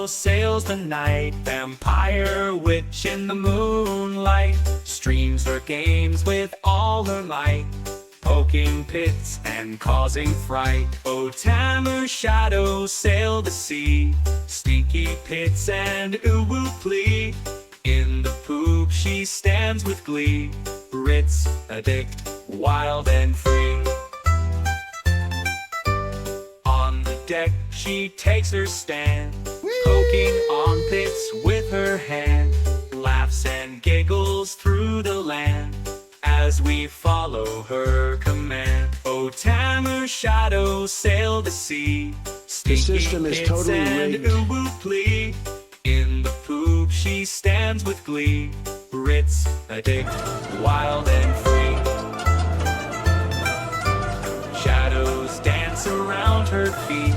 shadow sails the night, vampire witch in the moonlight, streams her games with all her might, poking pits and causing fright. O Tamer shadow sail the sea, stinky pits and uwu plea. In the poop she stands with glee, Ritz, addict, wild and free. On the deck she takes her stand, poking on pits with her hand, laughs and giggles through the land as we follow her command. O Tamer shadow sail the sea, stinky pits and uwu plea. In the poop she stands with glee, Ritz, addict, wild and free. Shadows dance around her feet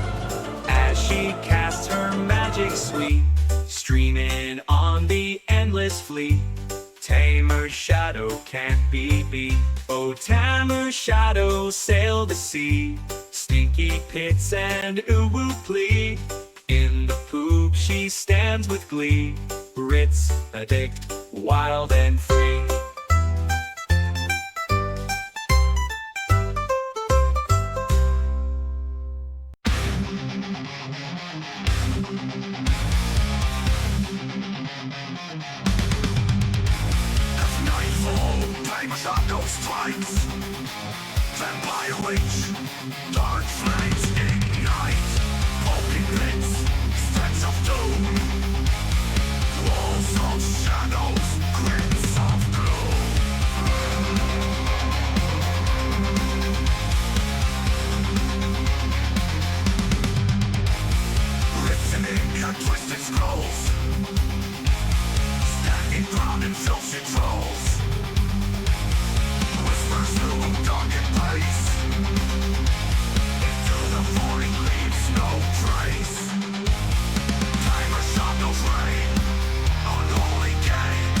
as she casts her magic sweet, streaming on the endless fleet. Tamer shadow can't be beat. O Tamer shadow sail the sea, stinky pits and uwu plea. In the poop she stands with glee, Ritz, addict, wild and free. As nightfall, Tamer shadow strikes, vampire witch, dark flames ignite, poking pits, steps of doom, walls of shadows, grips of gloom. Rips in ink and twisted scrolls, stacking ground in filthy trolls, whispers through darkened place, into the void leaves no trace. Tamer shadows reign, unholy game,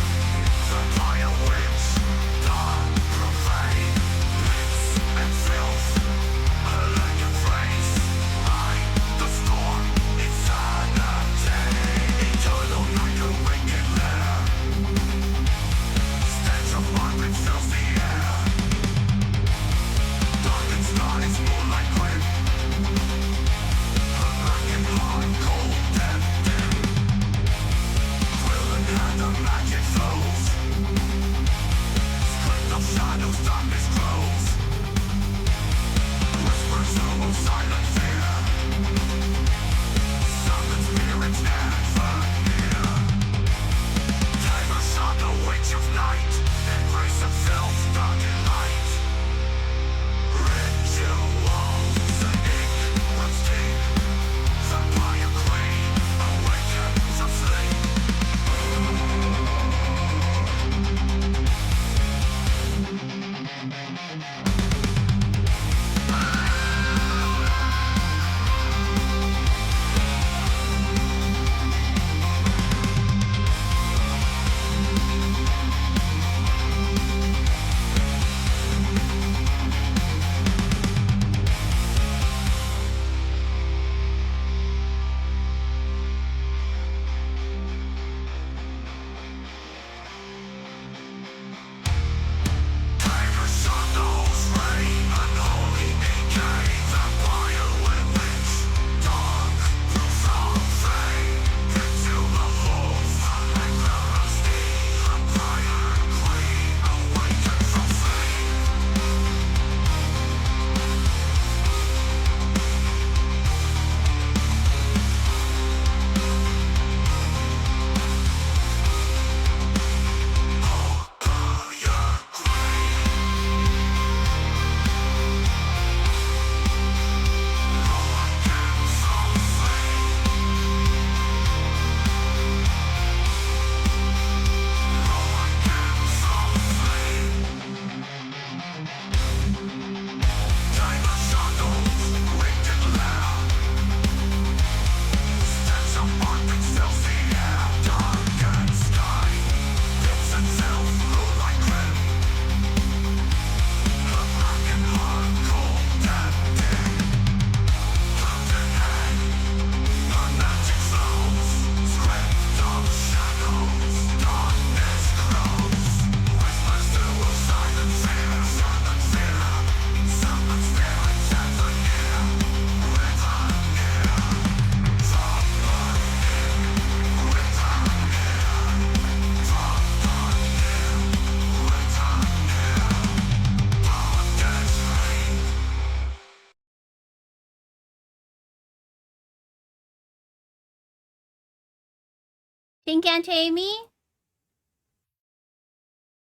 Pink and Tammy?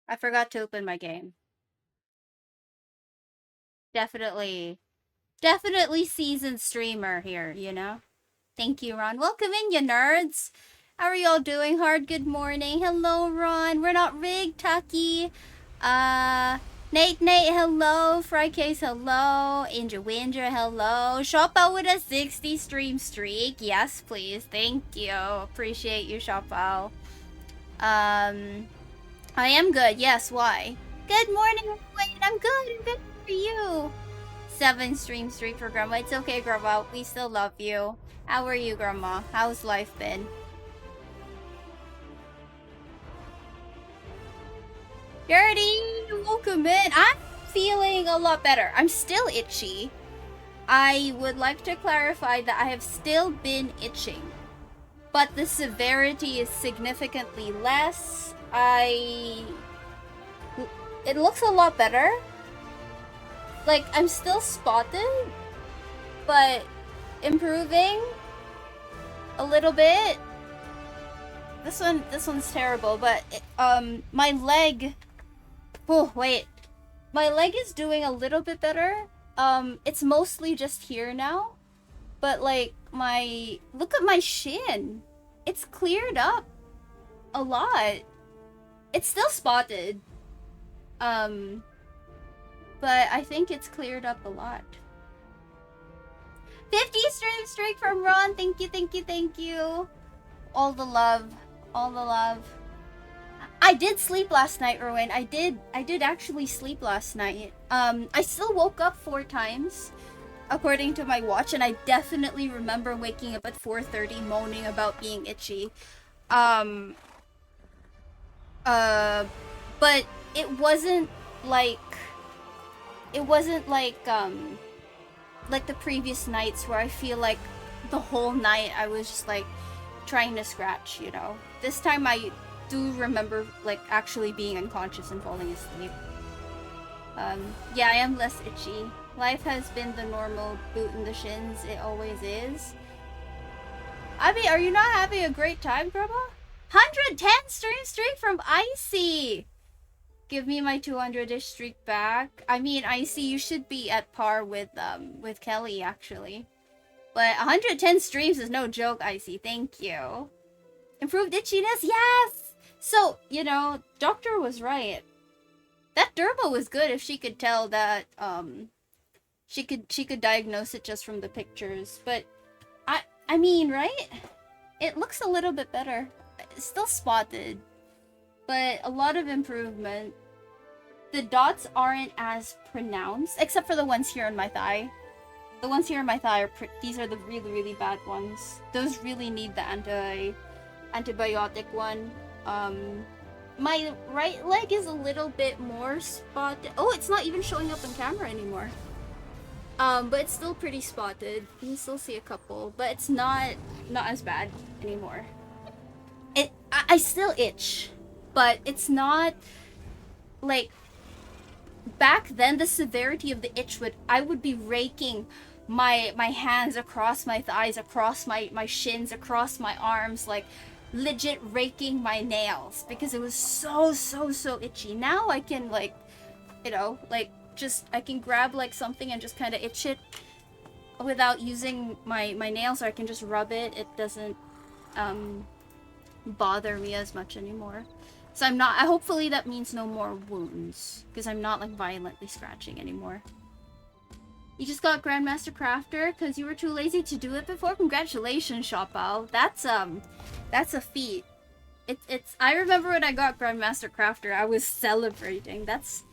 I forgot to open my game. Definitely seasoned streamer here, you know? Thank you, Ron. Welcome in, you nerds. How are y'all doing? Hard good morning. Hello, Ron. We're not rigged, Tucky. Nate, hello. Frycase, hello. Angel Winger, hello. Shop out with a 60 stream streak. Yes, please. Thank you. Appreciate you, Shop out. I am good. Yes, why? Good morning, Wayne. I'm good. I'm good for you. 7 stream streak for Grandma. It's okay, Grandma. We still love you. How are you, Grandma? How's life been? Dirty, welcome in. I'm feeling a lot better. I'm still itchy. I would like to clarify that I have still been itching, but the severity is significantly less. It looks a lot better. Like, I'm still spotted, but improving a little bit. This one's terrible, but my leg. Oh wait, my leg is doing a little bit better. It's mostly just here now, but like look at my shin. It's cleared up a lot. It's still spotted. But I think it's cleared up a lot. 50 stream streak from Ron. Thank you. All the love. I did sleep last night, Erwin. I did actually sleep last night. I still woke up 4 times, according to my watch, and I definitely remember waking up at 4:30 moaning about being itchy. But it wasn't like the previous nights where I feel like the whole night I was just like trying to scratch, you know. This time I do remember like actually being unconscious and falling asleep. Yeah, I am less itchy. Life has been the normal boot in the shins. It always is. I mean, are you not having a great time, Grandma? 110 streak from Icy! Give me my 200-ish streak back. I mean, Icy, you should be at par with Kelly, actually. But 110 streams is no joke, Icy. Thank you. Improved itchiness? Yes! So, you know, doctor was right. That derma was good if she could tell that, she could diagnose it just from the pictures. But, I mean, right? It looks a little bit better. It's still spotted, but a lot of improvement. The dots aren't as pronounced, except for the ones here on my thigh. The ones here on my thigh these are the really, really bad ones. Those really need the antibiotic one. My right leg is a little bit more spotted. Oh, it's not even showing up on camera anymore. But it's still pretty spotted. You can still see a couple, but it's not as bad anymore. I still itch, but it's not like back then. The severity of the itch I would be raking my hands across my thighs, across my shins, across my arms, like legit raking my nails because it was so itchy. Now I can, like, you know, like just I can grab like something and just kind of itch it without using my nails, or I can just rub it. It doesn't bother me as much anymore. So I'm not, hopefully that means no more wounds, because I'm not like violently scratching anymore. You just got Grandmaster Crafter because you were too lazy to do it before? Congratulations, Shopao. That's a feat. It's I remember when I got Grandmaster Crafter, I was celebrating. That's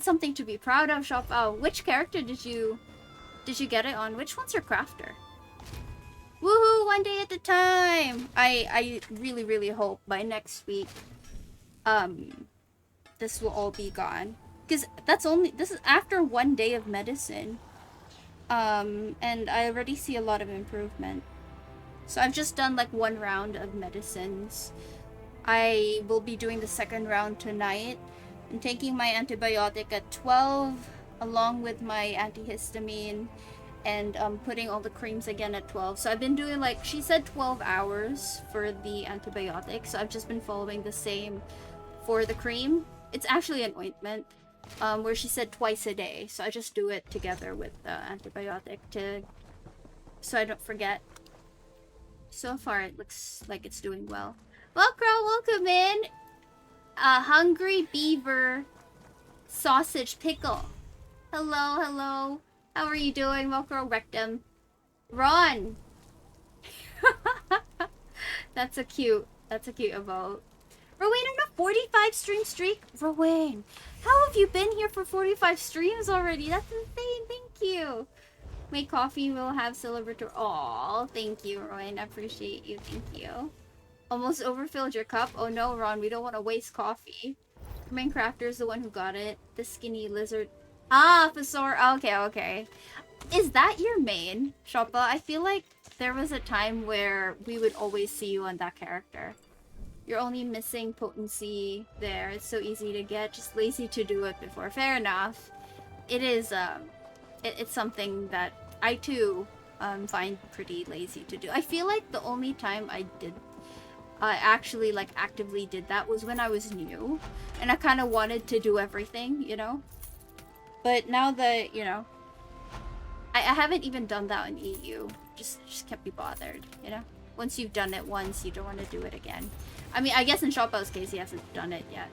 something to be proud of, Shopao. Which character did you get it on? Which one's your crafter? Woohoo! 1 day at a time! I really hope by next week this will all be gone. Because this is after 1 day of medicine. And I already see a lot of improvement. So I've just done like 1 round of medicines. I will be doing the 2nd round tonight. I'm taking my antibiotic at 12 along with my antihistamine. and putting all the creams again at 12. So I've been doing like, she said 12 hours for the antibiotic, so I've just been following the same for the cream. It's actually an ointment, where she said twice a day, so I just do it together with the antibiotic so I don't forget. So far it looks like it's doing well. Welcome in! Hungry Beaver Sausage Pickle. Hello, hello. How are you doing, Velcro Rectum? Ron! That's a cute emote. Rowan on a 45 stream streak? Rowan, how have you been here for 45 streams already? That's insane, thank you. Make coffee, we'll have celebratory. Aw, thank you, Rowan. I appreciate you, thank you. Almost overfilled your cup? Oh no, Ron, we don't want to waste coffee. Minecrafter's the one who got it. The skinny lizard. Ah, Fasor. Okay. Is that your main, Shoppa? I feel like there was a time where we would always see you on that character. You're only missing potency there. It's so easy to get. Just lazy to do it before. Fair enough. It is, it's something that I too find pretty lazy to do. I feel like the only time I actually like actively did that was when I was new, and I kind of wanted to do everything, you know. But now that, you know, I haven't even done that in EU. Just can't be bothered, you know. Once you've done it once, you don't want to do it again. I mean, I guess in Shoppo's case, he hasn't done it yet.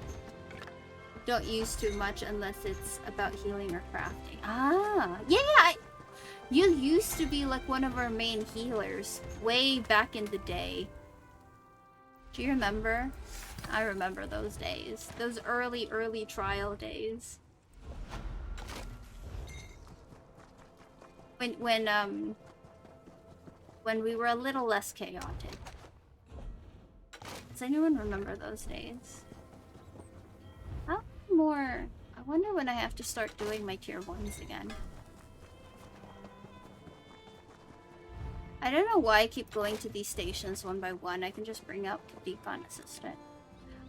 Don't use too much unless it's about healing or crafting. Ah, yeah. You used to be like one of our main healers way back in the day. Do you remember? I remember those days. Those early trial days. When we were a little less chaotic. Does anyone remember those days? How more? I wonder when I have to start doing my tier 1s again. I don't know why I keep going to these stations one by one. I can just bring up the Decon Assistant.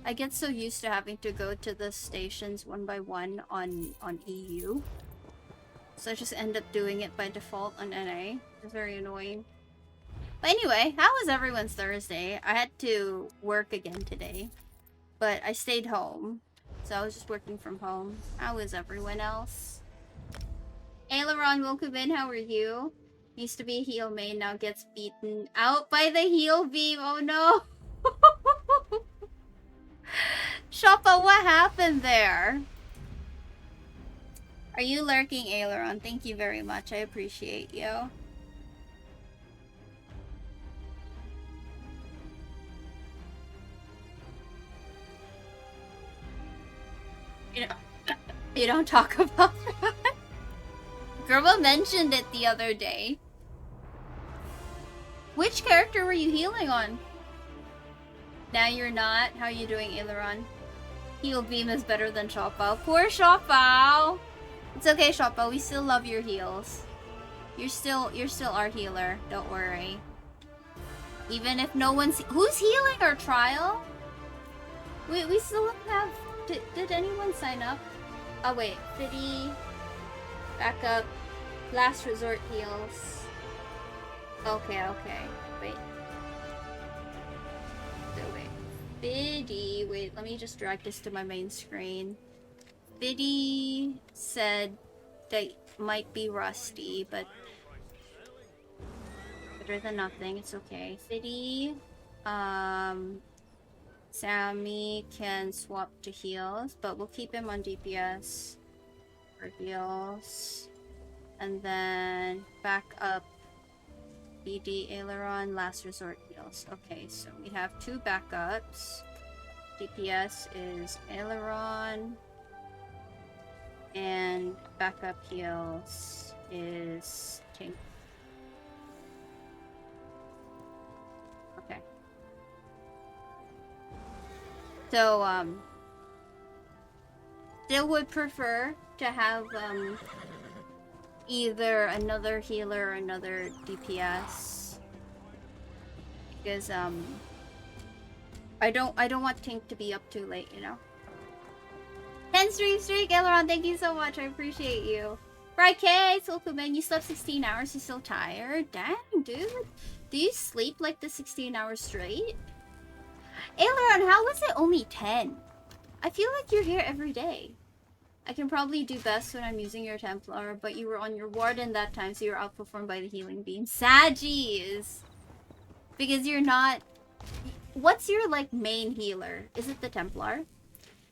I get so used to having to go to the stations one by one on EU. So I just end up doing it by default on NA. It's very annoying. But anyway, how was everyone's Thursday? I had to work again today, but I stayed home. So I was just working from home. How is everyone else? Aileron, welcome in. How are you? Used to be a heal main, now gets beaten out by the heal beam. Oh no! Shoppa, what happened there? Are you lurking, Aileron? Thank you very much. I appreciate you. You don't talk about that. Gerba mentioned it the other day. Which character were you healing on? Now you're not. How are you doing, Aileron? Heal beam is better than Shopao. Poor Shopao! It's okay, Shopao. We still love your heals. You're still our healer. Don't worry. Even if no one's... Who's healing our trial? We still don't have... Did anyone sign up? Oh, wait. Fiddy... Backup. Last resort heals. Okay. Wait. So wait. Biddy. Wait, let me just drag this to my main screen. Biddy said they might be rusty, but better than nothing. It's okay. Biddy. Sammy can swap to heals, but we'll keep him on DPS. Heals, and then back up BD Aileron, last resort heals. Okay, so we have 2 backups. DPS is Aileron, and backup heals is Tink. Okay. So, still would prefer to have either another healer or another DPS, because I don't want Tink to be up too late, you know. 10 streak, Aileron, thank you so much. I appreciate you. Right, Kate? Welcome in. You slept 16 hours. You're still tired? Dang, dude. Do you sleep like the 16 hours straight? Aileron, how was it only 10? I feel like you're here every day. I can probably do best when I'm using your Templar, but you were on your warden that time, so you're outperformed by the healing beam. Saggies! Because you're not... What's your, like, main healer? Is it the Templar?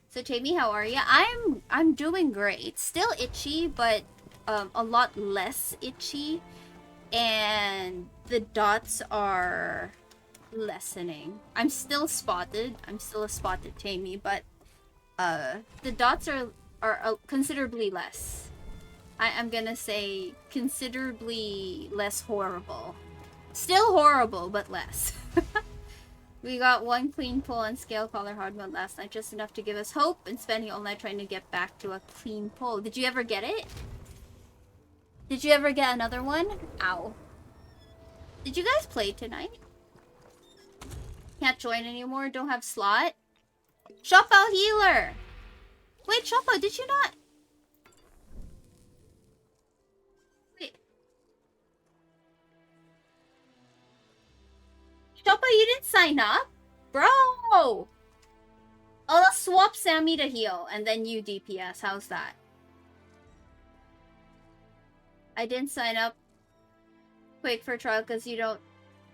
So, Jamie, how are you? I'm doing great. Still itchy, but a lot less itchy. And the dots are lessening. I'm still spotted. I'm still a spotted Tammy, but the dots are considerably less. I'm gonna say considerably less horrible. Still horrible, but less. We got one clean pull on scale collar hard mode last night, just enough to give us hope, and spending all night trying to get back to a clean pull. Did you ever get it? Did you ever get another one? Ow. Did you guys play tonight? Can't join anymore, don't have slot. Shopao healer! Wait, Shopao, did you not? Wait. Shopao, you didn't sign up? Bro! I'll swap Sammy to heal, and then you DPS. How's that? I didn't sign up quick for trial because you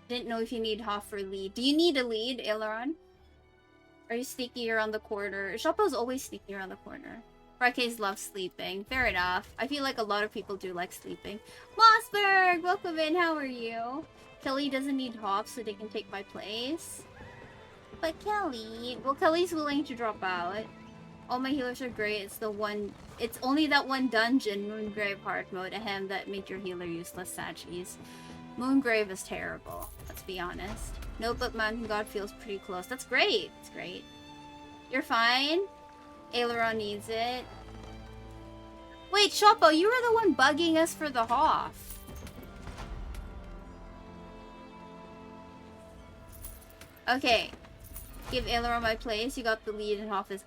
didn't know if you need Hoff or lead. Do you need a lead, Aileron? Are you sneaky around the corner? Shoppo's always sneaky around the corner. Raikes loves sleeping. Fair enough. I feel like a lot of people do like sleeping. Mossberg! Welcome in, how are you? Kelly doesn't need Hoff, so they can take my place. But Kelly... Well, Kelly's willing to drop out. All my healers are great. It's only that one dungeon, Moongrave hard mode, ahem, that made your healer useless, Saggies. Moongrave is terrible, let's be honest. No, but Mountain God feels pretty close. That's great. It's great. You're fine. Aileron needs it. Wait, Shoppo, you were the one bugging us for the Hoff. Okay. Give Aileron my place. You got the lead and Hoff is...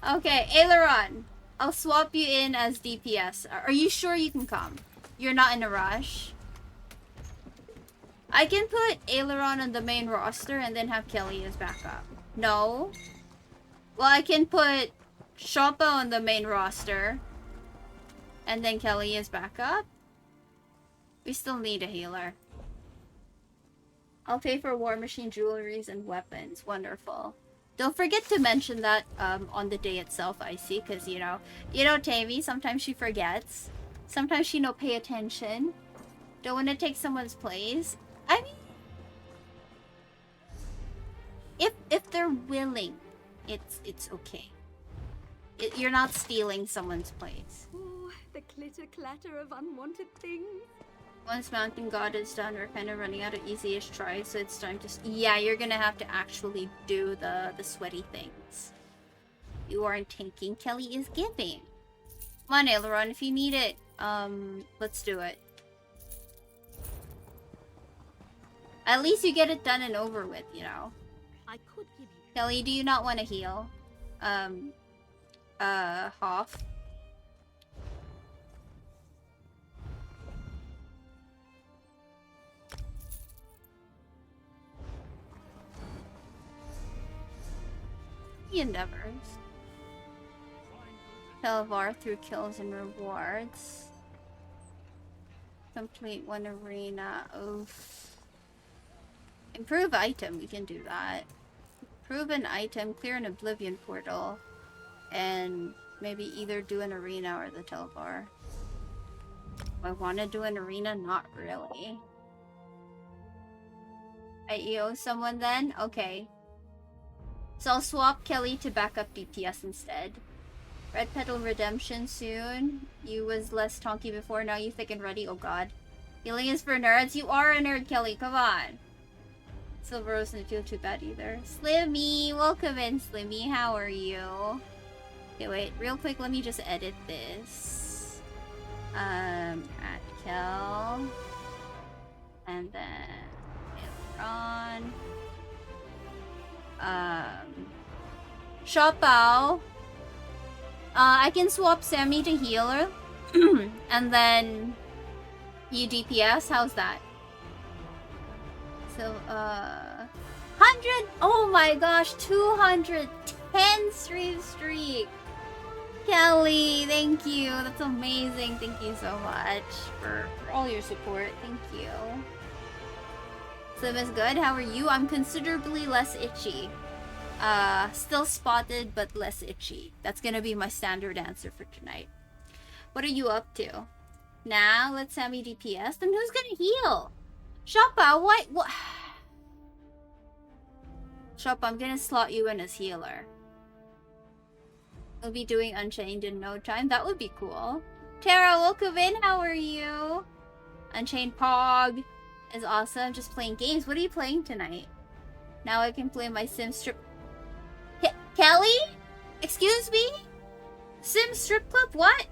Okay, Aileron. I'll swap you in as DPS. Are you sure you can come? You're not in a rush? I can put Aileron on the main roster and then have Kelly as backup. No? Well, I can put Shoppo on the main roster and then Kelly as backup. We still need a healer. I'll pay for War Machine jewelries and weapons. Wonderful. Don't forget to mention that on the day itself, Icy, because, you know, Tammy, sometimes she forgets. Sometimes she don't pay attention. Don't want to take someone's place. I mean, if they're willing, it's okay. You're not stealing someone's place. Oh, the clitter-clatter of unwanted things. Once Mountain God is done, we're kind of running out of easy-ish tries, so it's time to... Yeah, you're gonna have to actually do the sweaty things. You aren't thinking. Kelly is giving. Come on, Aileron, if you need it, let's do it. At least you get it done and over with, you know. I could give you... Kelly, do you not want to heal? Hoff? He endeavors. Televar through kills and rewards. Complete one arena. Oof. Improve item, we can do that. Improve an item, clear an oblivion portal, and maybe either do an arena or the Televar. Do I want to do an arena? Not really. I EO someone then? Okay. So I'll swap Kelly to backup DPS instead. Red Petal Redemption soon. You was less tonky before, now you thick and ready. Oh god. Healing is for nerds. You are a nerd, Kelly. Come on. Silver Rose doesn't feel too bad either. Slimmy! Welcome in, Slimmy. How are you? Okay, wait. Real quick, let me just edit this. At Kel. And then... Aileron. Shopao. I can swap Sammy to healer. And then you DPS. How's that? So, 100! Oh my gosh, 210 streak! Kelly, thank you. That's amazing. Thank you so much for all your support. Thank you. Slim is good. How are you? I'm considerably less itchy. Still spotted, but less itchy. That's gonna be my standard answer for tonight. What are you up to? Now, let's Sammy DPS. Then who's gonna heal? Shoppa, what? Shoppa, I'm gonna slot you in as healer. We'll be doing Unchained in no time. That would be cool. Tara, welcome in. How are you? Unchained Pog is awesome. Just playing games. What are you playing tonight? Now I can play my Sim Strip... Kelly? Excuse me? Sim Strip Club? What?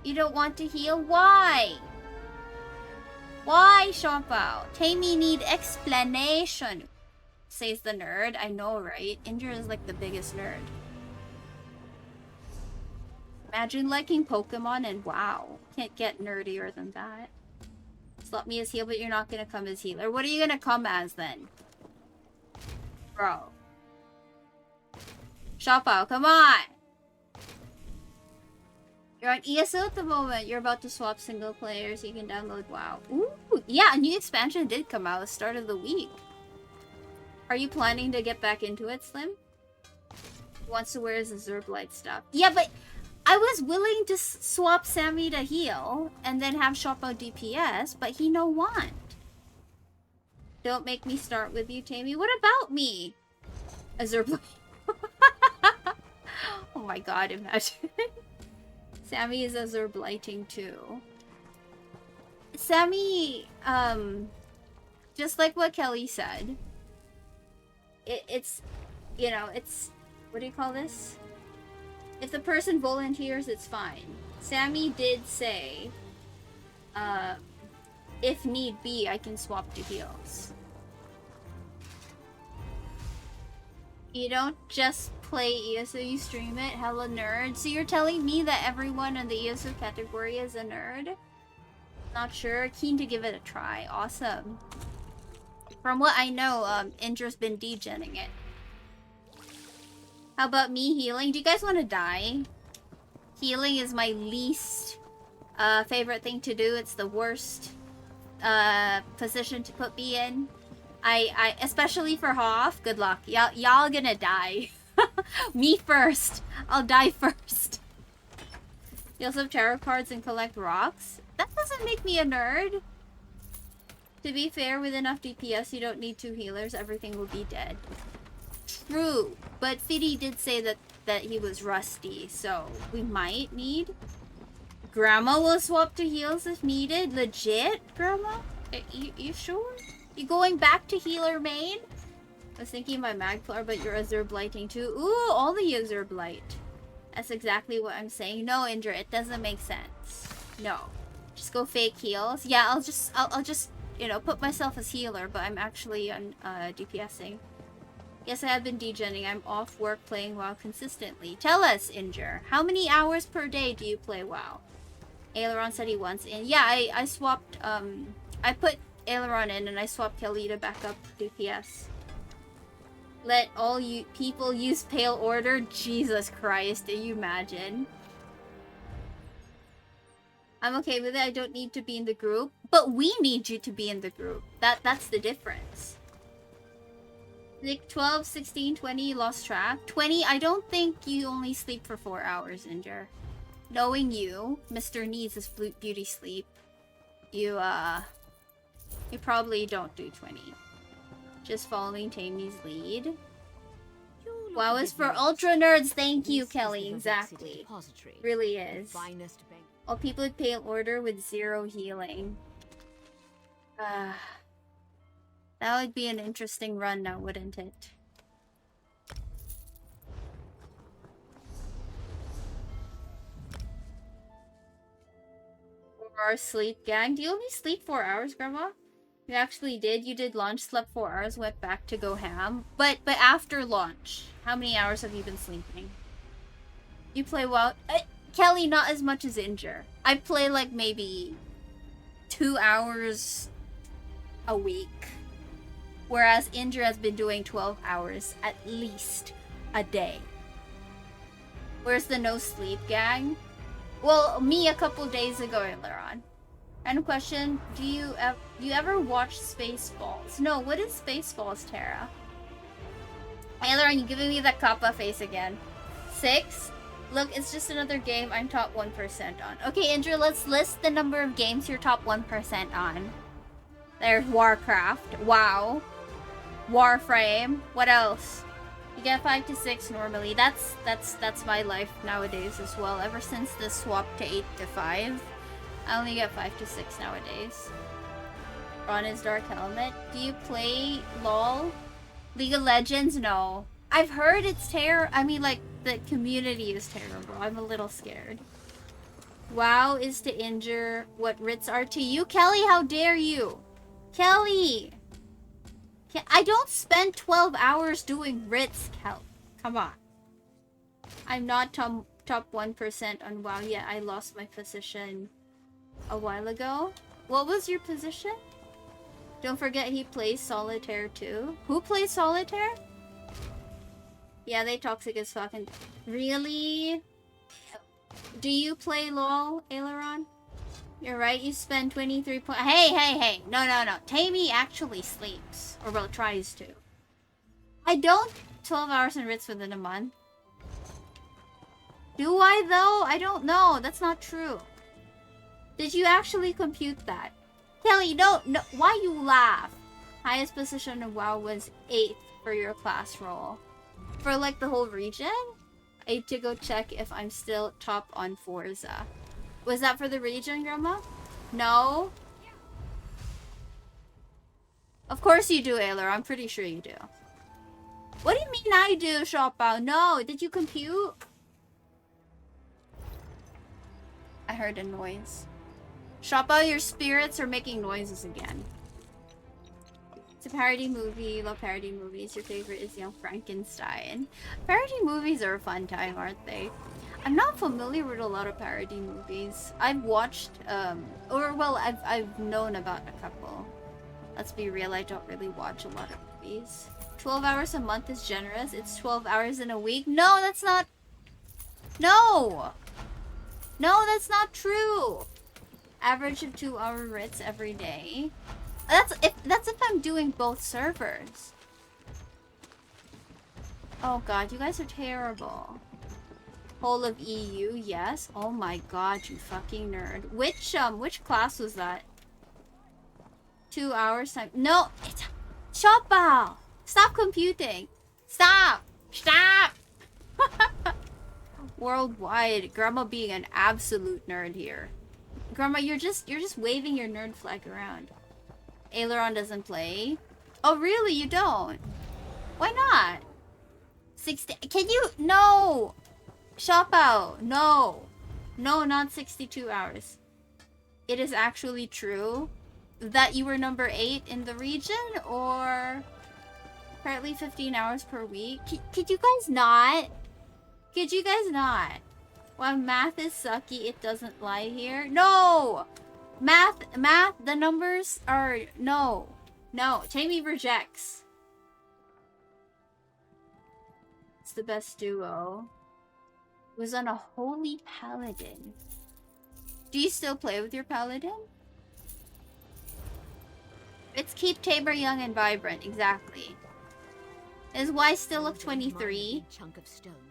You don't want to heal? Why? Why, Shopao? Tammy need explanation. Says the nerd. I know, right? Indra is like the biggest nerd. Imagine liking Pokemon and wow. Can't get nerdier than that. Slot me as heal, but you're not gonna come as healer. What are you gonna come as then? Bro. Shopao, come on! You're on ESO at the moment. You're about to swap single player so you can download WoW. Ooh, yeah, a new expansion did come out at the start of the week. Are you planning to get back into it, Slim? He wants to wear his Azure Blight stuff. Yeah, but I was willing to swap Sammy to heal and then have Shoppo DPS, but he no want. Don't make me start with you, Tammy. What about me? Azure Blight. Oh my god, imagine. Sammy is Azure Blighting too. Sammy, just like what Kelly said, it's, you know, it's, what do you call this? If the person volunteers, it's fine. Sammy did say, if need be, I can swap to heals. You don't just play ESO, you stream it. Hella nerd. So you're telling me that everyone in the ESO category is a nerd? Not sure. Keen to give it a try. Awesome. From what I know, Indra's been degenning it. How about me healing? Do you guys want to die? Healing is my least favorite thing to do. It's the worst position to put me in. I especially for Hoff, good luck. Y'all gonna die. Me first. I'll die first. You also have tarot cards and collect rocks. That doesn't make me a nerd. To be fair, with enough DPS, you don't need 2 healers. Everything will be dead. True, but Fiddy did say that he was rusty, so we might need. Grandma will swap to heals if needed. Legit, Grandma? You sure? You going back to healer main? I was thinking my Magplar, but you're Azure Blighting too. Ooh, all the Azure Blight. That's exactly what I'm saying. No, Indra, it doesn't make sense. No. Just go fake heals. Yeah, I'll just, you know, put myself as healer, but I'm actually on DPSing. Yes, I have been degenning. I'm off work playing WoW consistently. Tell us, Indra, how many hours per day do you play WoW? Aileron said he wants in. Yeah, I swapped, I put Aileron in and I swapped Kelly to back up DPS. Let all you people use Pale Order? Jesus Christ, do you imagine? I'm okay with it. I don't need to be in the group. But we need you to be in the group. That's the difference. Like 12, 16, 20, lost track. 20, I don't think you only sleep for 4 hours, Indra. Knowing you, Mr. Needs his beauty sleep, you probably don't do 20. Just following Tammy's lead. WoW is for ultra nerds. Thank you, Kelly. Exactly. Really is. All people with Pale Order with 0 healing. That would be an interesting run now, wouldn't it? Or sleep gang. Do you only sleep 4 hours, Grandma? You actually did. You did launch, slept 4 hours, went back to go ham. But after launch, how many hours have you been sleeping? You play WoW? Kelly, not as much as Injure. I play like maybe 2 hours a week. Whereas Injure has been doing 12 hours at least a day. Where's the no sleep gang? Well, me a couple days ago earlier on. And question, do you ever watch Spaceballs? No, what is Spaceballs, Tara? Taylor, are you giving me that kappa face again? 6? Look, it's just another game I'm top 1% on. Okay, Andrew, let's list the number of games you're top 1% on. There's Warcraft. WoW. Warframe. What else? You get 5 to 6 normally. That's my life nowadays as well. Ever since the swap to 8 to 5, I only get 5 to 6 nowadays. Ron is Dark Helmet. Do you play LOL? League of Legends? No. I've heard it's I mean, like, the community is terrible. I'm a little scared. WoW is to Injure what writs are to you. Kelly, how dare you? Kelly! I don't spend 12 hours doing writs, Kelly. Come on. I'm not top 1% on WoW yet. I lost my position a while ago. What was your position? Don't forget he plays Solitaire too. Who plays Solitaire? Yeah, they toxic as fucking. Really? Do you play LOL, Aileron? You're right, you spend 23 points. Hey. No. Tammy actually sleeps. Or, well, tries to. I don't 12 hours in Ritz within a month. Do I, though? I don't know. That's not true. Did you actually compute that? Kelly, no. Why you laugh? Highest position of WoW was 8th for your class roll. For, like, the whole region? I need to go check if I'm still top on Forza. Was that for the region, Grandma? No? Of course you do, Ayler. I'm pretty sure you do. What do you mean I do, Shopao? No, did you compute? I heard a noise. Shopao, your spirits are making noises again. It's a parody movie. Love parody movies. Your favorite is Young Frankenstein. Parody movies are a fun time, aren't they? I'm not familiar with a lot of parody movies. I've watched, I've known about a couple. Let's be real, I don't really watch a lot of movies. 12 hours a month is generous. It's 12 hours in a week. No, that's not... No! No, that's not true! Average of 2-hour writs every day. That's if I'm doing both servers. Oh god, you guys are terrible. Whole of EU, yes. Oh my god, you fucking nerd. Which class was that? 2 hours time. No, it's Shopball. Stop computing. Stop. Worldwide, Grandma being an absolute nerd here. Grandma, you're just waving your nerd flag around. Aileron doesn't play. Oh really? You don't? Why not? 60. Can you? No. Shop out. No, not 62 hours. It is actually true that you were number 8 in the region, or apparently 15 hours per week. Could you guys not? Could you guys not? While math is sucky, it doesn't lie here. No! Math, the numbers are... No. Tammy rejects. It's the best duo. Was on a holy paladin. Do you still play with your paladin? It's keep Tabor young and vibrant, exactly. Is why I still look 23.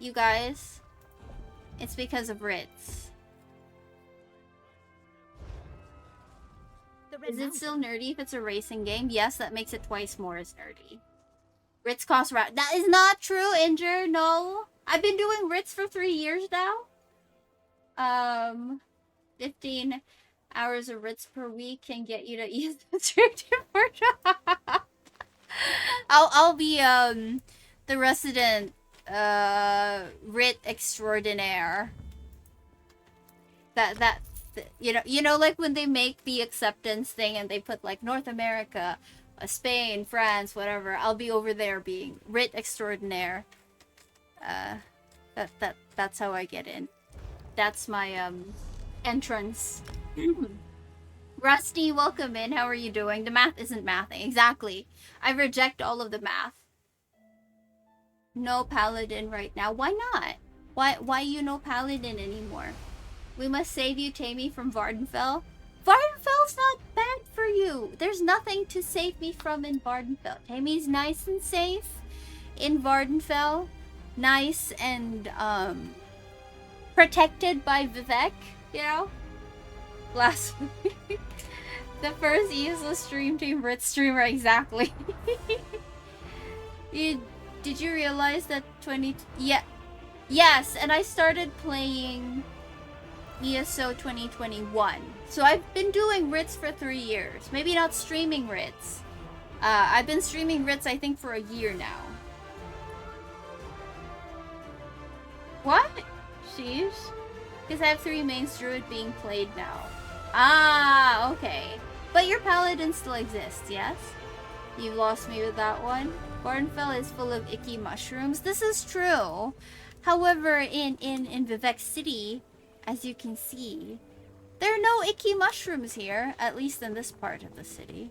You guys. It's because of Ritz. Is it still nerdy if it's a racing game? Yes, that makes it twice more as nerdy. Ritz costs that is not true, Injure. No. I've been doing Ritz for 3 years now. 15 hours of Ritz per week can get you to use the restricted workshop. I'll be the resident Rit extraordinaire. That you know like when they make the acceptance thing and they put like North America, Spain, France, whatever. I'll be over there being Rit extraordinaire. That's how I get in. That's my entrance. Rusty, welcome in. How are you doing? The math isn't mathing. Exactly. I reject all of the math. No paladin right now. Why not? Why you no paladin anymore? We must save you, Tammy, from Vardenfell. Vardenfell's not bad for you. There's nothing to save me from in Vardenfell. Tammy's nice and safe in Vardenfell. Nice and protected by Vivek, you know? Last week. The first ESO stream team Rit streamer, exactly. Did you realize that yes, and I started playing ESO 2021. So I've been doing Rits for 3 years. Maybe not streaming Rits. I've been streaming Rits I think for a year now. What? Sheesh. Because I have 3 mains druid being played now. Ah, okay. But your paladin still exists, yes? You lost me with that one. Vardenfell is full of icky mushrooms. This is true. However, in Vivek City, as you can see, there are no icky mushrooms here, at least in this part of the city.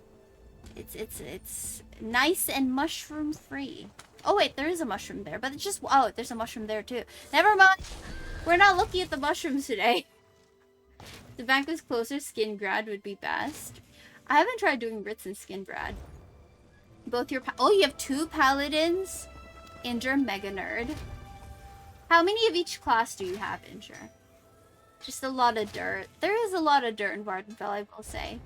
It's nice and mushroom free. Oh wait, there is a mushroom there, but it's just there's a mushroom there too. Never mind. We're not looking at the mushrooms today. The bank was closer, skin grad would be best. I haven't tried doing Ritz and skin grad. Both your you have 2 paladins? Injure Mega Nerd. How many of each class do you have, Injure? Just a lot of dirt. There is a lot of dirt in Vardenfell, I will say.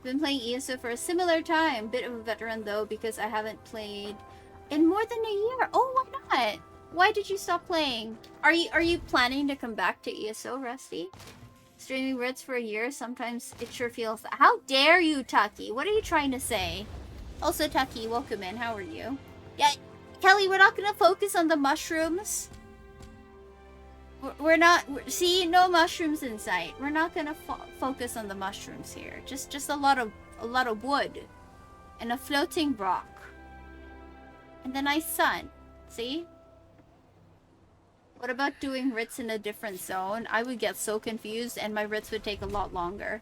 Been playing ESO for a similar time. Bit of a veteran though, because I haven't played in more than a year. Oh, why not? Why did you stop playing? Are you planning to come back to ESO, Rusty? Streaming Ritz for a year, sometimes it sure feels that. How dare you, Tucky? What are you trying to say? Also, Tucky, welcome in. How are you? Yeah, Kelly, we're not gonna focus on the mushrooms. We're not. See, no mushrooms in sight. We're not gonna focus on the mushrooms here. Just a lot of wood, and a floating rock, and the nice sun. See? What about doing Ritz in a different zone? I would get so confused, and my Ritz would take a lot longer.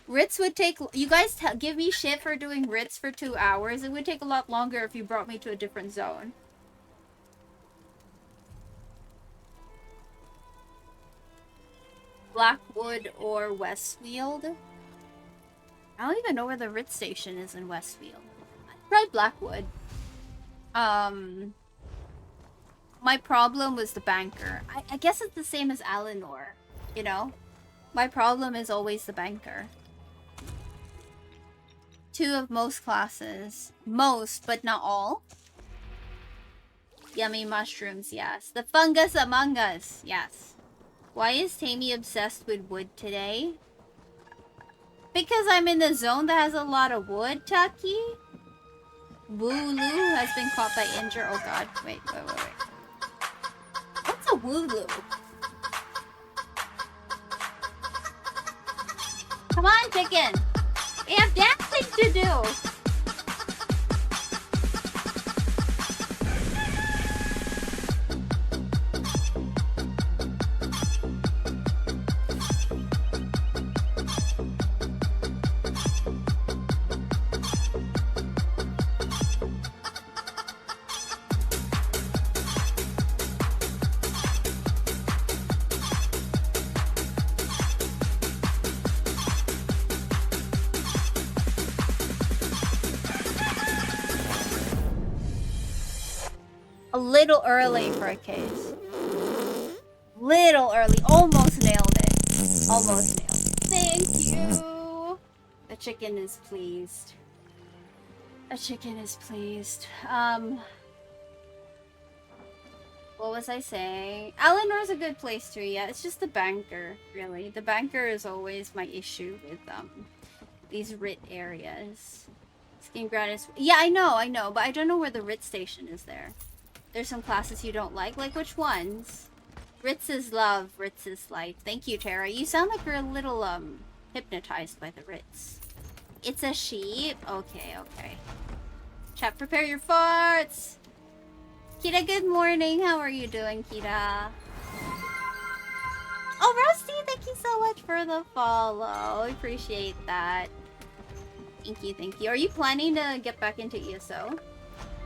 Ritz would take... You guys give me shit for doing Ritz for 2 hours. It would take a lot longer if you brought me to a different zone. Blackwood or Westfield? I don't even know where the Ritz station is in Westfield. I tried Blackwood. My problem was the banker. I guess it's the same as Eleanor, you know? My problem is always the banker. 2 of most classes. Most, but not all. Yummy mushrooms, yes. The fungus among us, yes. Why is Tammy obsessed with wood today? Because I'm in the zone that has a lot of wood, Tucky. Wooloo has been caught by Injure. Oh god, wait. What's a wooloo? Come on, chicken. We have dancing to do. A little early for a case. Little early. Almost nailed it. Almost nailed it. Thank you. The chicken is pleased. The chicken is pleased. What was I saying? Eleanor's a good place to, yeah. It's just the banker, really. The banker is always my issue with these Rit areas. Skin gratis. Yeah, I know, but I don't know where the Rit station is there. There's some classes you don't like. Like which ones? Ritz is love, Ritz is life. Thank you, Tara. You sound like you're a little hypnotized by the Ritz. It's a sheep? Okay. Chat, prepare your farts! Kita, good morning. How are you doing, Kita? much for the follow. Appreciate that. Thank you, thank you. Are you planning to get back into ESO?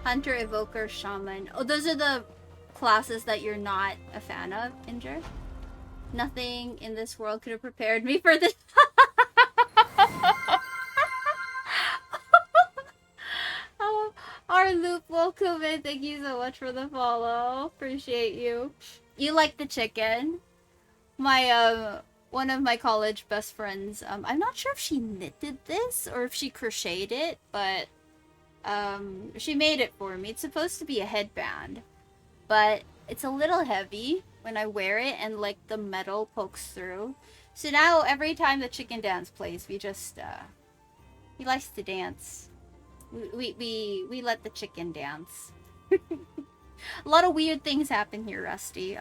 Hunter, Evoker, Shaman. Oh, those are the classes that you're not a fan of, Injure? Nothing in this world could have prepared me for this. Oh, our loop, welcome in. Thank you so much for the follow. Appreciate you. You like the chicken? My one of my college best friends, I'm not sure if she knitted this or if she crocheted it, but she made it for me. It's supposed to be a headband, but it's a little heavy when I wear it and like the metal pokes through. So now every time the chicken dance plays, we just he likes to dance. We let the chicken dance. A lot of weird things happen here, Rusty.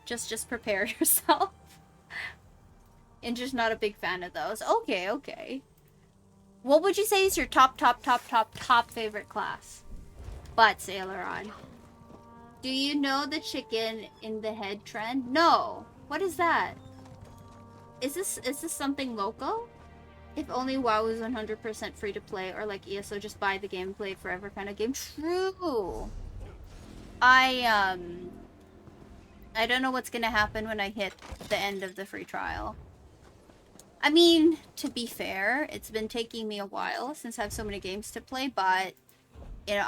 Just prepare yourself. And just not a big fan of those. Okay, okay. What would you say is your top favorite class? But Aileron. Do you know the chicken in the head trend? No. What is that? Is this something local? If only WoW was 100% free to play, or like ESO, just buy the game and play it forever kind of game. True. I don't know what's gonna happen when I hit the end of the free trial. I mean, to be fair, it's been taking me a while since I have so many games to play, but, you know,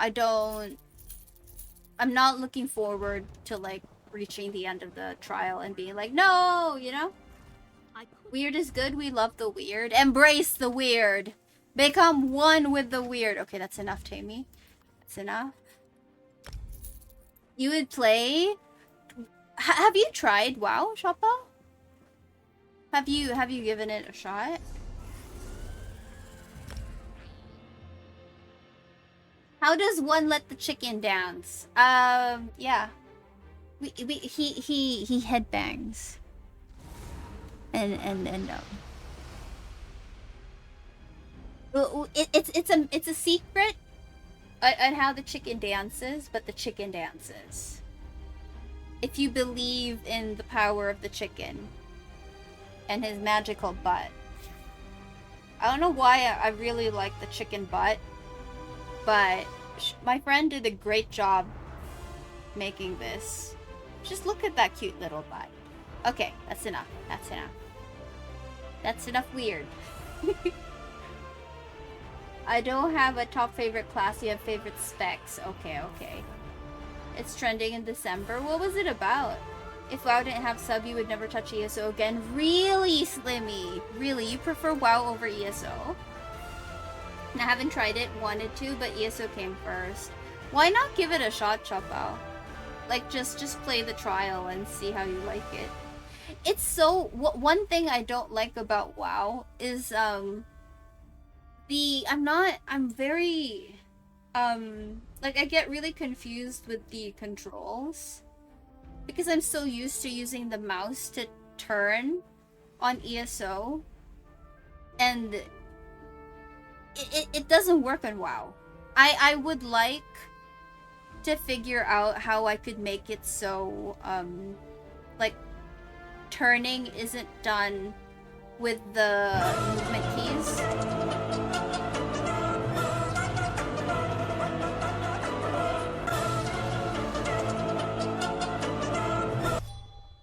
I'm not looking forward to, like, reaching the end of the trial and being like, no, you know? Weird is good, we love the weird. Embrace the weird. Become one with the weird. Okay, that's enough, Tammy. That's enough. You would play... have you tried WoW, Shoppa? Have you given it a shot? How does one let the chicken dance? Yeah. He headbangs. And it's a secret on how the chicken dances, but the chicken dances. If you believe in the power of the chicken and his magical butt. I don't know why I really like the chicken butt, but my friend did a great job making this. Just look at that cute little butt. Okay, that's enough. That's enough. That's enough weird. I don't have a top favorite class, you have favorite specs. Okay, okay. It's trending in December. What was it about? If WoW didn't have sub, you would never touch ESO again. Really, Slimmy? Really? You prefer WoW over ESO? I haven't tried it, wanted to, but ESO came first. Why not give it a shot, Chopo? Like, just play the trial and see how you like it. It's so... one thing I don't like about WoW is, I'm very... like, I get really confused with the controls. Because I'm so used to using the mouse to turn on ESO. And... It doesn't work on WoW. I would like to figure out how I could make it so, like, turning isn't done with the movement keys.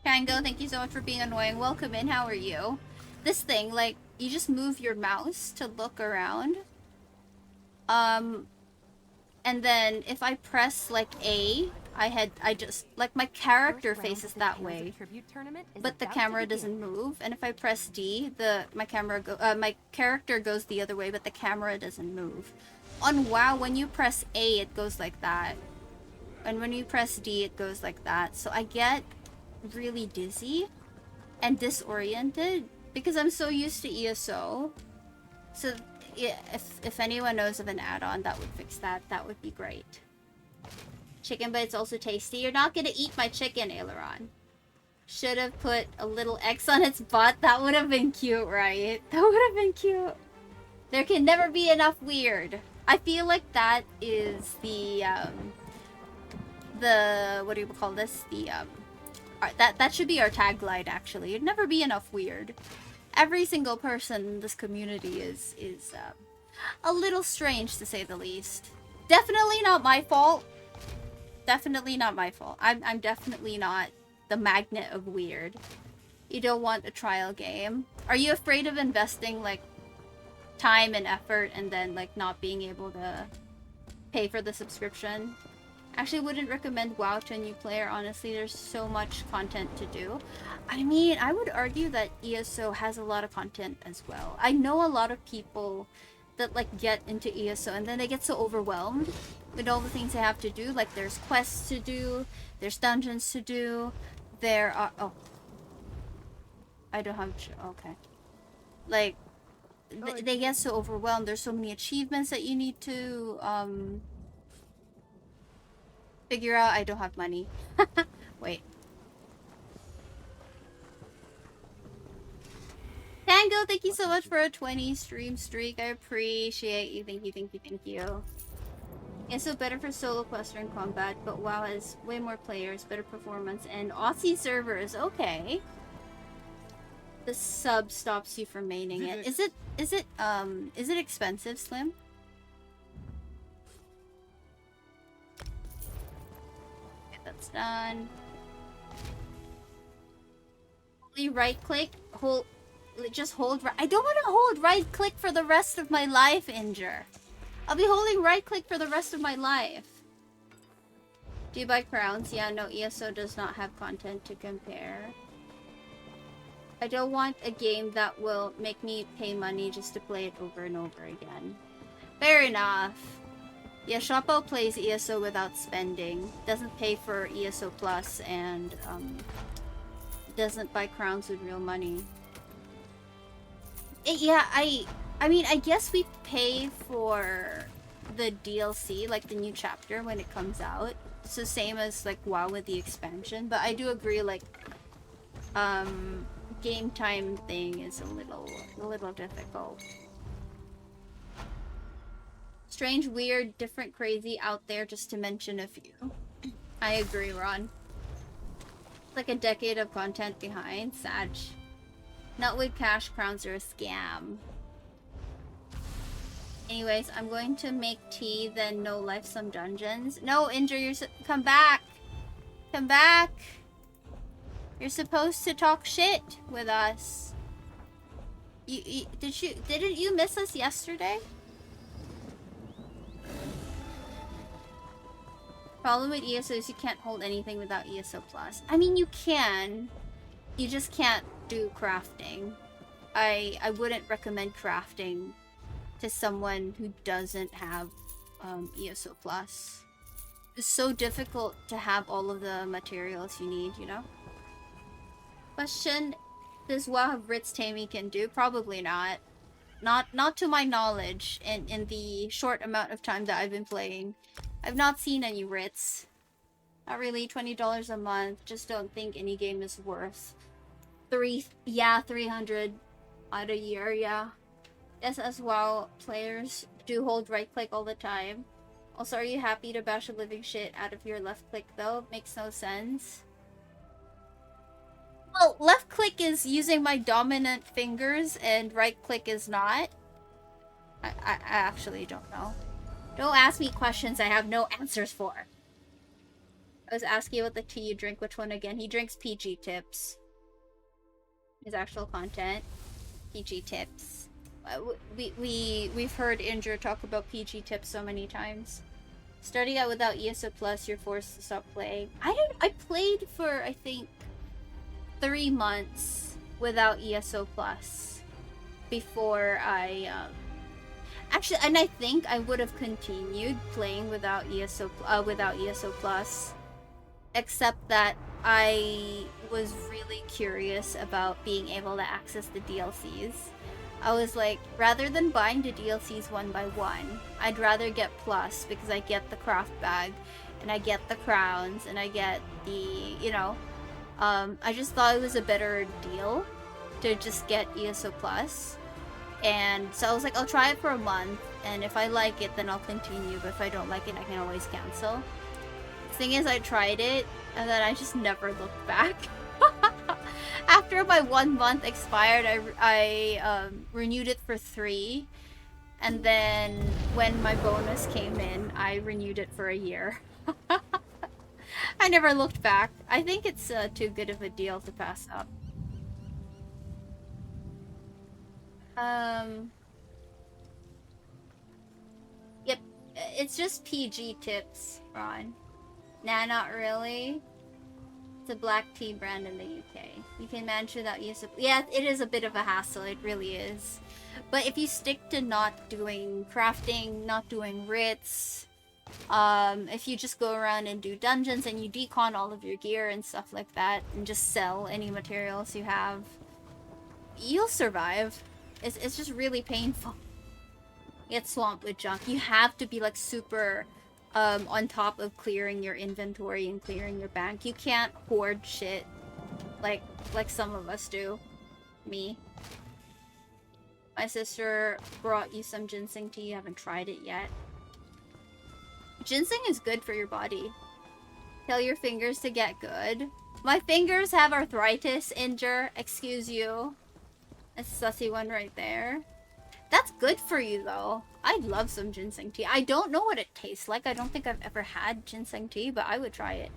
Tango, thank you so much for being annoying. Welcome in, how are you? This thing, like, you just move your mouse to look around. And then if I press, like, A, I just, like, my character faces that way, but the camera doesn't move. And if I press D, my character goes the other way, but the camera doesn't move. On WoW, when you press A, it goes like that. And when you press D, it goes like that. So I get really dizzy and disoriented because I'm so used to ESO. So yeah, if anyone knows of an add-on that would fix that, that would be great. Chicken, but it's also tasty. You're not gonna eat my chicken, Aileron. Should have put a little X on its butt. That would have been cute, right? That would have been cute. There can never be enough weird. I feel like that is the what do you call this? That should be our tagline, actually. It'd never be enough weird. Every single person in this community is a little strange, to say the least. Definitely not my fault. Definitely not my fault. I'm definitely not the magnet of weird. You don't want a trial game. Are you afraid of investing, like, time and effort and then, like, not being able to pay for the subscription? Actually, wouldn't recommend WoW to a new player. Honestly, there's so much content to do. I mean, I would argue that ESO has a lot of content as well. I know a lot of people that, like, get into ESO and then they get so overwhelmed with all the things they have to do. Like, there's quests to do, there's dungeons to do, there are... Oh. I don't have... Okay. Like, they get so overwhelmed. There's so many achievements that you need to, figure out. I don't have money. Wait. Tango, thank you so much for a 20 stream streak. I appreciate you. Thank you, thank you, thank you. It's so better for solo quest or in combat, but WoW has way more players, better performance, and Aussie servers. Okay. The sub stops you from maining it. Is it expensive, Slim? Okay, that's done. Only right click, just hold I don't want to hold right click for the rest of my life, Inger. I'll be holding right click for the rest of my life. Do you buy crowns? Yeah, no, ESO does not have content to compare. I don't want a game that will make me pay money just to play it over and over again. Fair enough. Yeah, Shoppo plays ESO without spending. Doesn't pay for ESO Plus and doesn't buy crowns with real money. Yeah, I mean, I guess we pay for the DLC, like the new chapter when it comes out. So same as like WoW with the expansion. But I do agree, like, game time thing is a little difficult. Strange, weird, different, crazy, out there, just to mention a few. I agree, Ron. It's like a decade of content behind. Sag. Not with cash, crowns are a scam. Anyways, I'm going to make tea, then no life, some dungeons. No, Inger, come back! Come back! You're supposed to talk shit with us. Didn't you miss us yesterday? Problem with ESO is you can't hold anything without ESO Plus. I mean, you can. You just can't do crafting. I wouldn't recommend crafting to someone who doesn't have ESO Plus. It's so difficult to have all of the materials you need, you know? Question, does WoW have Ritz Tammy can do? Probably not. Not to my knowledge, in the short amount of time that I've been playing. I've not seen any Ritz. Not really. $20 a month. Just don't think any game is worth 300 out a year, yeah. Yes, as WoW players do hold right click all the time. Also, are you happy to bash a living shit out of your left click though? Makes no sense. Well, left click is using my dominant fingers and right click is not. I actually don't know. Don't ask me questions I have no answers for. I was asking about the tea you drink. Which one again? He drinks PG tips. His actual content. PG tips. We've heard Inger talk about PG tips so many times. Starting out without ESO Plus, you're forced to stop playing. I played for, I think, 3 months without ESO Plus before I actually, and I think I would have continued playing without ESO Plus, except that I was really curious about being able to access the DLCs. I was like, rather than buying the DLCs one by one, I'd rather get Plus because I get the craft bag and I get the crowns and I get the, you know, I just thought it was a better deal to just get ESO Plus. And so I was like, I'll try it for a month, and if I like it, then I'll continue, but if I don't like it, I can always cancel. thing is, I tried it, and then I just never looked back. After my 1 month expired, I renewed it for 3. And then when my bonus came in, I renewed it for a year. I never looked back. I think it's too good of a deal to pass up. Yep, it's just PG tips, Ron. Nah, not really. It's a black tea brand in the UK. You can manage without use of... Yeah, it is a bit of a hassle, it really is. But if you stick to not doing crafting, not doing writs, if you just go around and do dungeons and you decon all of your gear and stuff like that, and just sell any materials you have, you'll survive. It's just really painful. Get swamped with junk. You have to be like super on top of clearing your inventory and clearing your bank. You can't hoard shit like some of us do. Me. My sister brought you some ginseng tea. You haven't tried it yet. Ginseng is good for your body. Tell your fingers to get good. My fingers have arthritis, Inger. Excuse you. That's a sussy one right there. That's good for you, though. I love some ginseng tea. I don't know what it tastes like. I don't think I've ever had ginseng tea, but I would try it.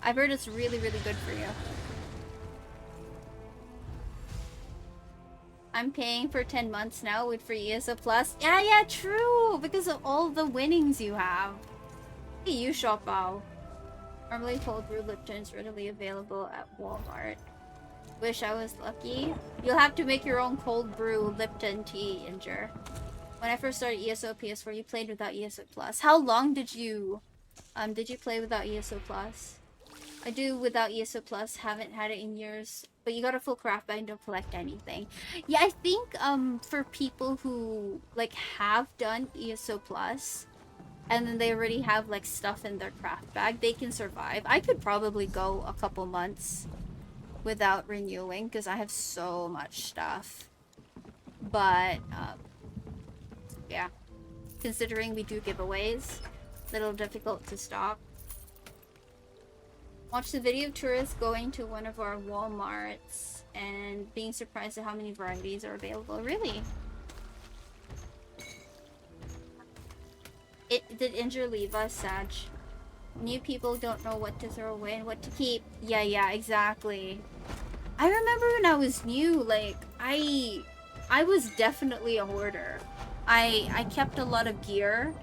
I've heard it's really, really good for you. I'm paying for 10 months now with free ESO Plus. Yeah, true! Because of all the winnings you have. Hey, you shop out. Normally cold brew Lipton is readily available at Walmart. Wish I was lucky. You'll have to make your own cold brew Lipton tea, Inger. When I first started ESO PS4, you played without ESO Plus. How long did you play without ESO Plus? I do without ESO Plus, haven't had it in years. But you got a full craft bag and don't collect anything. Yeah, I think for people who like have done ESO Plus and then they already have like stuff in their craft bag, they can survive. I could probably go a couple months without renewing because I have so much stuff. But yeah, considering we do giveaways, a little difficult to stop. Watch the video of tourists going to one of our Walmarts and being surprised at how many varieties are available. Really? Did Inger leave us, Sag? New people don't know what to throw away and what to keep. Yeah, exactly. I remember when I was new, like, I was definitely a hoarder. I kept a lot of gear,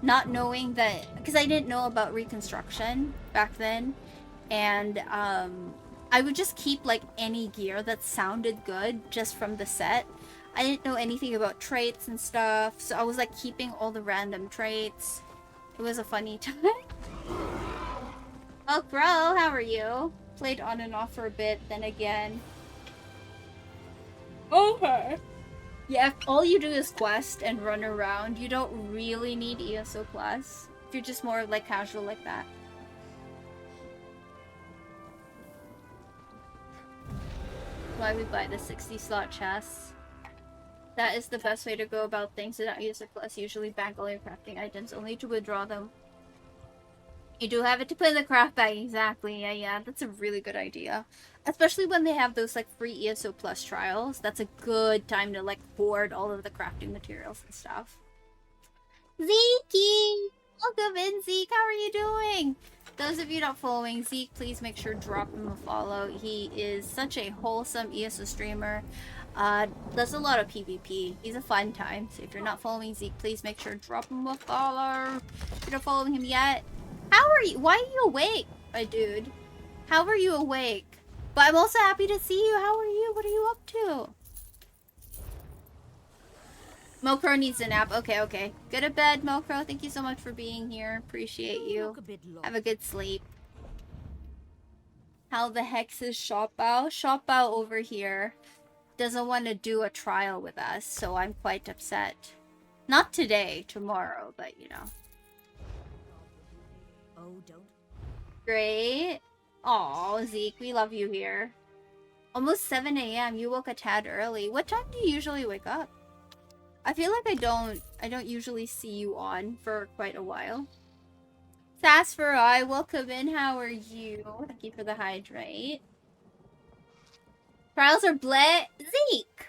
not knowing that, because I didn't know about reconstruction back then. And I would just keep like any gear that sounded good just from the set. I didn't know anything about traits and stuff, so I was like keeping all the random traits. It was a funny time. Oh, bro, how are you? Played on and off for a bit, then again. Okay. Yeah, if all you do is quest and run around, you don't really need ESO Plus. If you're just more like casual like that. Why we buy the 60 slot chests. That is the best way to go about things without ESO Plus. Usually bank all your crafting items only to withdraw them. You do have it to put in the craft bag, exactly. Yeah, that's a really good idea. Especially when they have those like free ESO Plus trials. That's a good time to like hoard all of the crafting materials and stuff. Zeke! Welcome in, Zeke. How are you doing? Those of you not following Zeke, please make sure to drop him a follow. He is such a wholesome ESO streamer. Does a lot of PvP. He's a fun time. So if you're not following Zeke, please make sure to drop him a follow. If you're not following him yet. How are you? Why are you awake, my dude? How are you awake? But I'm also happy to see you. How are you? What are you up to? Mokro needs a nap. Okay. Go to bed, Mokro. Thank you so much for being here. Appreciate you. Have a good sleep. How the heck is Shopbao? Shopbao over here doesn't want to do a trial with us, so I'm quite upset. Not today, tomorrow, but you know. Oh, don't. Great. Aw, Zeke, we love you here. Almost 7 a.m. You woke a tad early. What time do you usually wake up? I feel like I don't usually see you on for quite a while. Sasfarai, welcome in. How are you? Thank you for the hydrate. Trials are Zeke!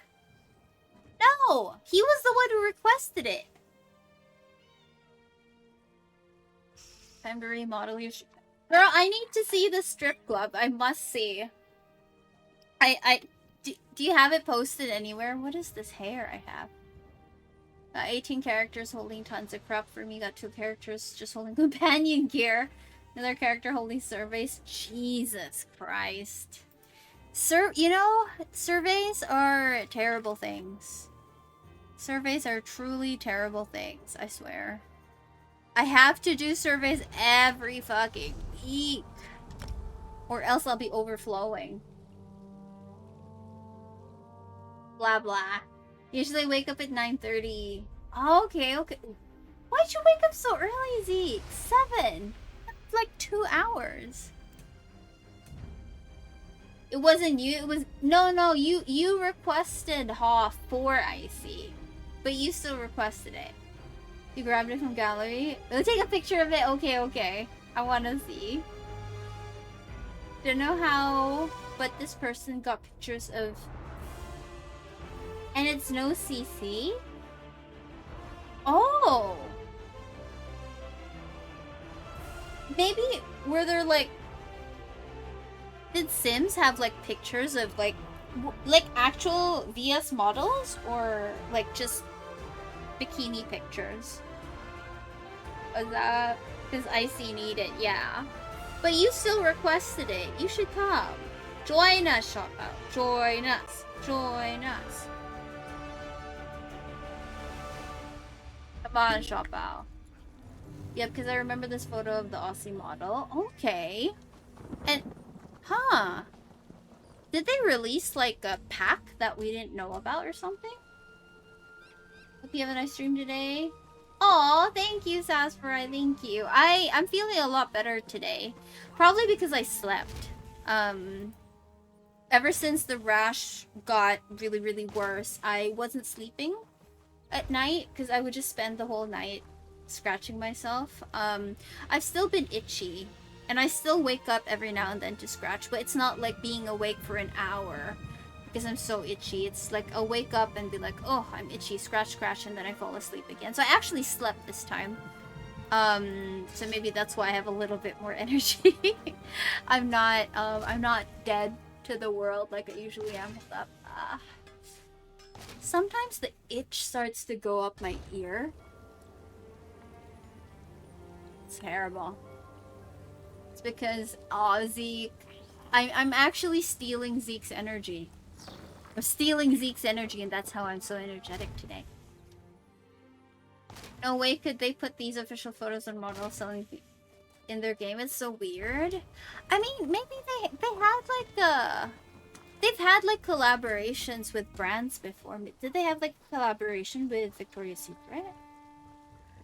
No! He was the one who requested it. Time to remodel your Girl, I need to see the strip club. I must see. Do you have it posted anywhere? What is this hair I have? 18 characters holding tons of crap for me. Got 2 characters just holding companion gear. Another character holding surveys. Jesus Christ. You know, surveys are terrible things. Surveys are truly terrible things, I swear. I have to do surveys every fucking week. Or else I'll be overflowing. Blah blah. Usually wake up at 9:30. Oh, okay. Why'd you wake up so early, Zeke? 7. That's like 2 hours. It wasn't you. It was no. You requested Hoff for Icy, but you still requested it. You grabbed it from gallery. We'll take a picture of it. Okay. I want to see. Don't know how, but this person got pictures of. And it's no CC? Oh! Maybe, were there like... Did Sims have like pictures of like actual VS models? Or like just bikini pictures? Was that... Because Icy need it, yeah. But you still requested it. You should come. Join us, Shop Out. Join us. Come on, Shop Out. Yep, because I remember this photo of the Aussie model. Okay. And, did they release like a pack that we didn't know about or something? Hope you have a nice stream today. Aw, thank you, Sasfarai, thank you. I'm feeling a lot better today. Probably because I slept. Ever since the rash got really, really worse, I wasn't sleeping at night because I would just spend the whole night scratching myself. I've still been itchy, and I still wake up every now and then to scratch, but it's not like being awake for an hour because I'm so itchy. It's like I'll wake up and be like, oh, I'm itchy, scratch, and then I fall asleep again. So I actually slept this time. So maybe that's why I have a little bit more energy. I'm not dead to the world like I usually am. Sometimes the itch starts to go up my ear. It's terrible. It's because, Zeke, I'm actually stealing Zeke's energy. I'm stealing Zeke's energy, and that's how I'm so energetic today. No way could they put these official photos and models selling in their game. It's so weird. I mean, maybe they had like they've had like collaborations with brands before. Did they have like a collaboration with Victoria's Secret?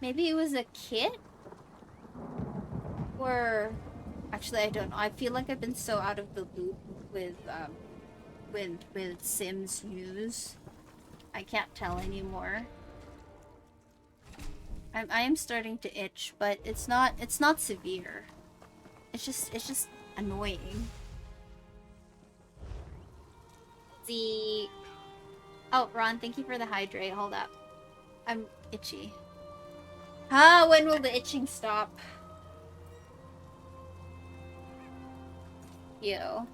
Maybe it was a kit? Or actually I don't know. I feel like I've been so out of the loop with Sims news. I can't tell anymore. I am starting to itch, but it's not severe. It's just annoying. Oh, Ron, thank you for the hydrate. Hold up. I'm itchy. When will the itching stop? Yo.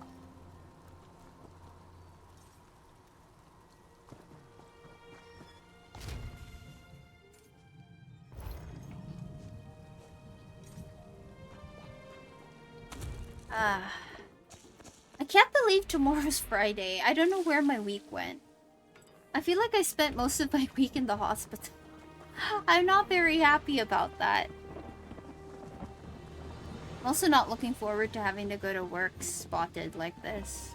I can't believe tomorrow's Friday. I don't know where my week went. I feel like I spent most of my week in the hospital. I'm not very happy about that. I'm also not looking forward to having to go to work spotted like this.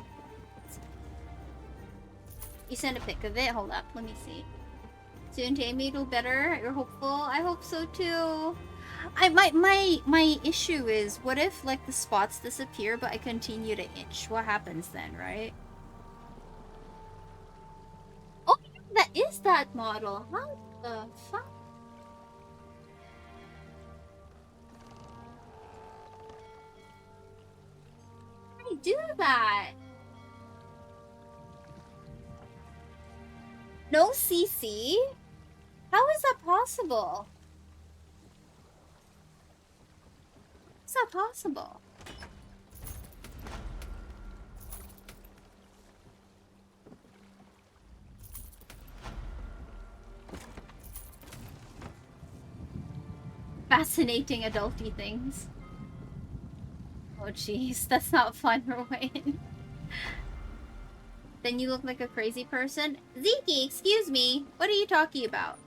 You sent a pic of it? Hold up, let me see. Soon Tammy will better. You're hopeful? I hope so too. My issue is, what if like the spots disappear but I continue to itch? What happens then, right? Oh, that is that model. How the fuck? that? No CC? How is that possible? How's that possible? Fascinating adulty things. Oh jeez, that's not fun, Rowan. Then you look like a crazy person? Zeke, excuse me. What are you talking about?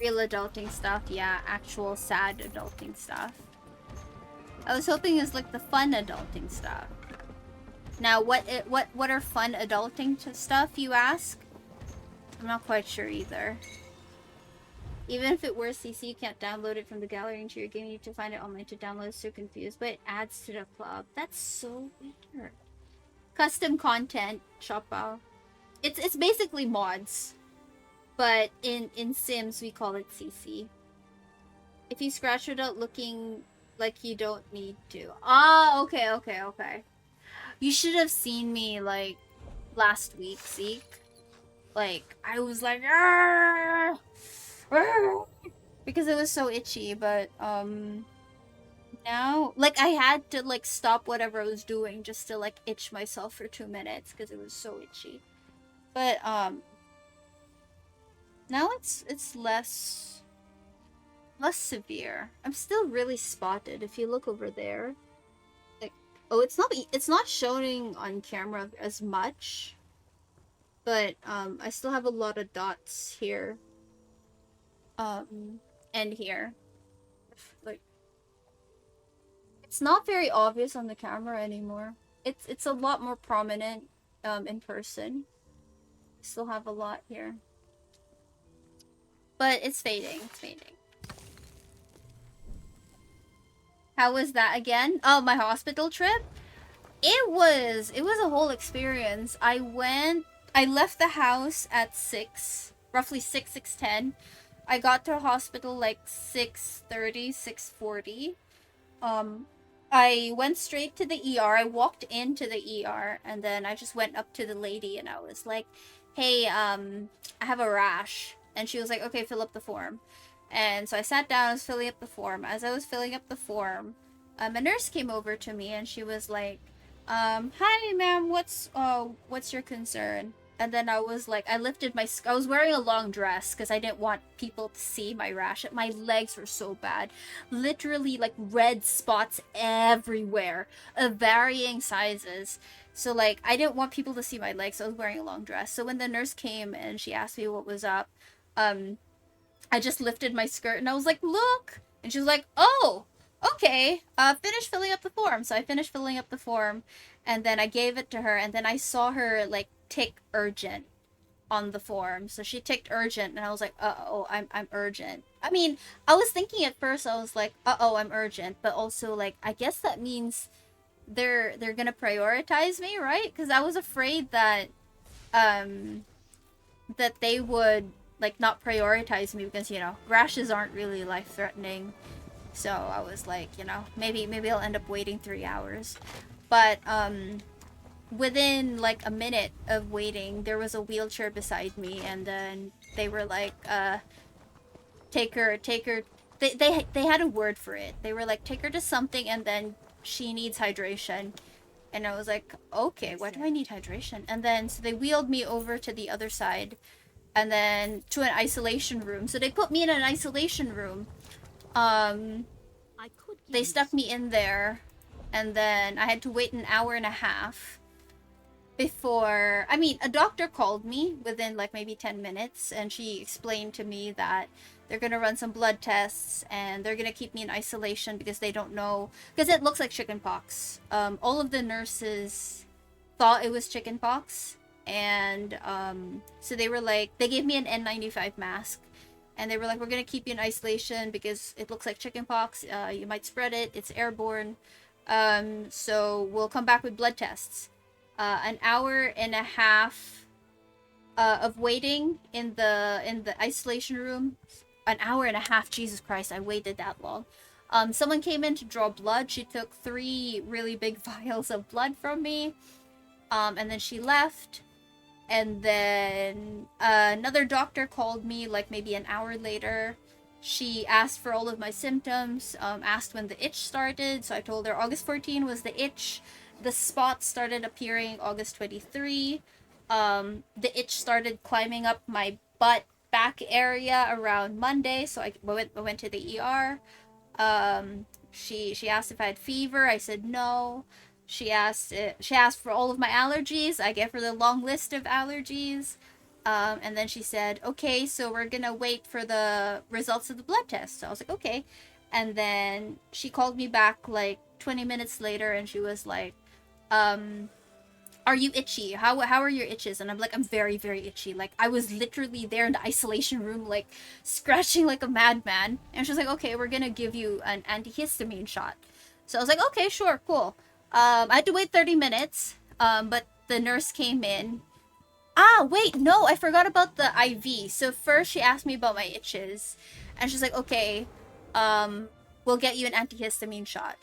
Real adulting stuff, yeah. Actual sad adulting stuff. I was hoping it was like the fun adulting stuff. Now, what are fun adulting stuff, you ask? I'm not quite sure either. Even if it were CC, you can't download it from the gallery into your game. You need to find it online to download. It's so confused, but it adds to the club. That's so weird. Custom content, Shopao. It's basically mods, but in Sims we call it CC. If you scratch without looking like you don't need to. Ah, okay. You should have seen me like last week, Zeke. Like I was like, "Arr! Arr!" because it was so itchy, but now like I had to like stop whatever I was doing just to like itch myself for 2 minutes because it was so itchy. But now it's less severe. I'm still really spotted if you look over there. Like, oh, it's not showing on camera as much. But I still have a lot of dots here. And here. Like, it's not very obvious on the camera anymore. It's a lot more prominent in person. Still have a lot here. But it's fading. How was that again? Oh, my hospital trip? It was a whole experience. I left the house at 6, roughly 6:10. I got to the hospital like 6:30, 6:40. I went straight to the ER. I walked into the ER and then I just went up to the lady and I was like, "Hey, I have a rash." And she was like, "Okay, fill up the form." And so I sat down, I was filling up the form. As I was filling up the form, a nurse came over to me and she was like, "Hi, ma'am, what's your concern?" And then I was like, I was wearing a long dress because I didn't want people to see my rash. My legs were so bad. Literally, like, red spots everywhere of varying sizes. So, like, I didn't want people to see my legs, so I was wearing a long dress. So when the nurse came and she asked me what was up, I just lifted my skirt and I was like, "Look!" And she was like, "Oh! Okay, finish filling up the form." So I finished filling up the form, and then I gave it to her, and then I saw her, like, tick urgent on the form. So she ticked urgent, and I was like, "Uh-oh, I'm urgent." I mean, I was thinking at first, I was like, "Uh-oh, I'm urgent," but also, like, I guess that means they're gonna prioritize me, right? Because I was afraid that, that they would, like, not prioritize me because, rashes aren't really life-threatening. So I was like, maybe I'll end up waiting 3 hours. But within like a minute of waiting, there was a wheelchair beside me, and then they were like, take her. They had a word for it. They were like, "Take her to something, and then she needs hydration." And I was like, "Okay, why do I need hydration?" And then so they wheeled me over to the other side, and then to an isolation room. So they put me in an isolation room. They stuck me in there, and then I had to wait an hour and a half before, a doctor called me within like maybe 10 minutes, and she explained to me that they're gonna run some blood tests and they're gonna keep me in isolation because they don't know, because it looks like chickenpox. All of the nurses thought it was chickenpox, and so they were like, they gave me an N95 mask. And they were like, "We're going to keep you in isolation because it looks like chickenpox. You might spread it. It's airborne. So we'll come back with blood tests." An hour and a half of waiting in the isolation room. An hour and a half. Jesus Christ, I waited that long. Someone came in to draw blood. She took 3 really big vials of blood from me. And then she left. And then another doctor called me like maybe an hour later. She asked for all of my symptoms, asked when the itch started. So I told her August 14 was the itch. The spots started appearing August 23. The itch started climbing up my butt back area around Monday. So I went to the ER. She asked if I had fever. I said no. She asked for all of my allergies. I gave her the long list of allergies. And then she said, okay, so we're gonna wait for the results of the blood test. So I was like, okay. And then she called me back like 20 minutes later and she was like, are you itchy? How are your itches? And I'm like, I'm very, very itchy. Like, I was literally there in the isolation room, like, scratching like a madman. And she was like, okay, we're gonna give you an antihistamine shot. So I was like, okay, sure, cool. I had to wait 30 minutes, but the nurse came in. Ah, wait, no, I forgot about the IV. So first she asked me about my itches, and she's like, okay, we'll get you an antihistamine shot.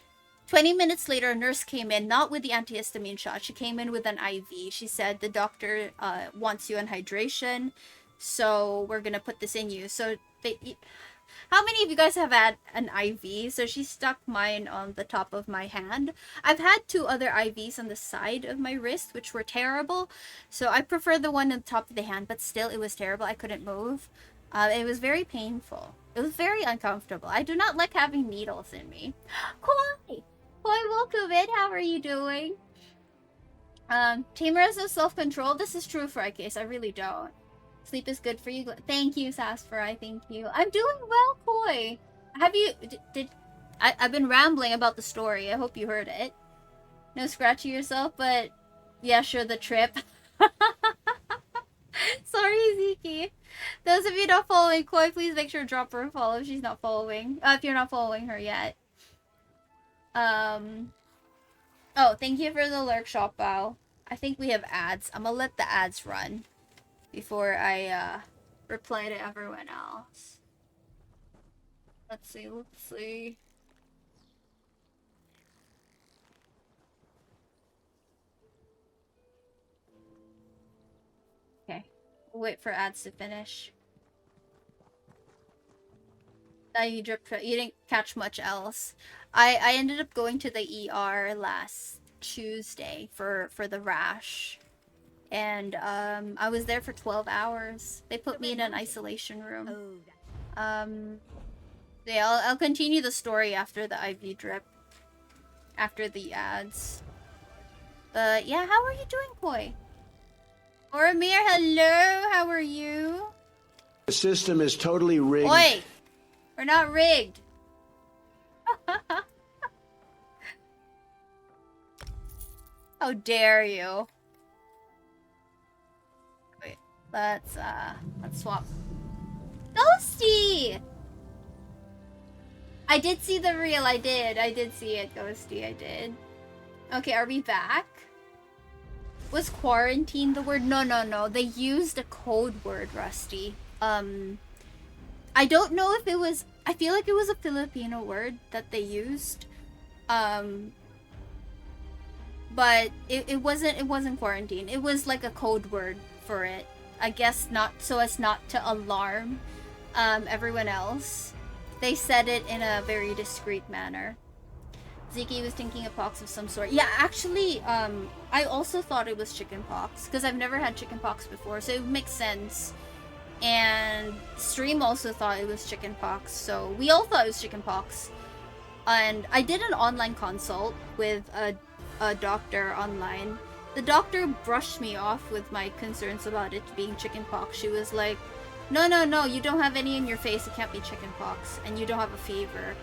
20 minutes later, a nurse came in, not with the antihistamine shot. She came in with an IV. She said, the doctor wants you on hydration, so we're gonna put this in you. So how many of you guys have had an IV? So she stuck mine on the top of my hand. I've had 2 other IVs on the side of my wrist, which were terrible. So I prefer the one on the top of the hand, but still it was terrible. I couldn't move. It was very painful. It was very uncomfortable. I do not like having needles in me. Koi! Koi, welcome in. How are you doing? Tamer has no self-control. This is true for Icase. I really don't. Sleep is good for you. Thank you, Sasfarai. Thank you. I'm doing well, Koi. Have you... I've been rambling about the story. I hope you heard it. No scratching yourself, but... Yeah, sure, the trip. Sorry, Ziki. Those of you not following Koi, please make sure to drop her a follow if she's not following. If you're not following her yet. Oh, thank you for the lurk shop, Bao. I think we have ads. I'm gonna let the ads run before I reply to everyone else. Let's see. Okay, we'll wait for ads to finish. You didn't catch much else. I ended up going to the ER last Tuesday for the rash. And I was there for 12 hours. They put me in an isolation room. Yeah, I'll continue the story after the IV drip. After the ads. But yeah, how are you doing, Koi? Oramir, hello, how are you? The system is totally rigged. Oi! We're not rigged. How dare you? Wait, let's swap. Ghosty! I did see the reel, I did see it, Ghosty, I did. Okay, are we back? Was quarantine the word? No. They used a code word, Rusty. I don't know if it was... I feel like it was a Filipino word that they used. But it wasn't quarantine. It was like a code word for it. I guess not so as not to alarm everyone else. They said it in a very discreet manner. Ziki was thinking of pox of some sort. Yeah, actually, I also thought it was chickenpox because I've never had chickenpox before, so it makes sense. And Stream also thought it was chickenpox, so we all thought it was chickenpox. And I did an online consult with a doctor online. The doctor brushed me off with my concerns about it being chickenpox. She was like, no, you don't have any in your face, it can't be chickenpox, and you don't have a fever.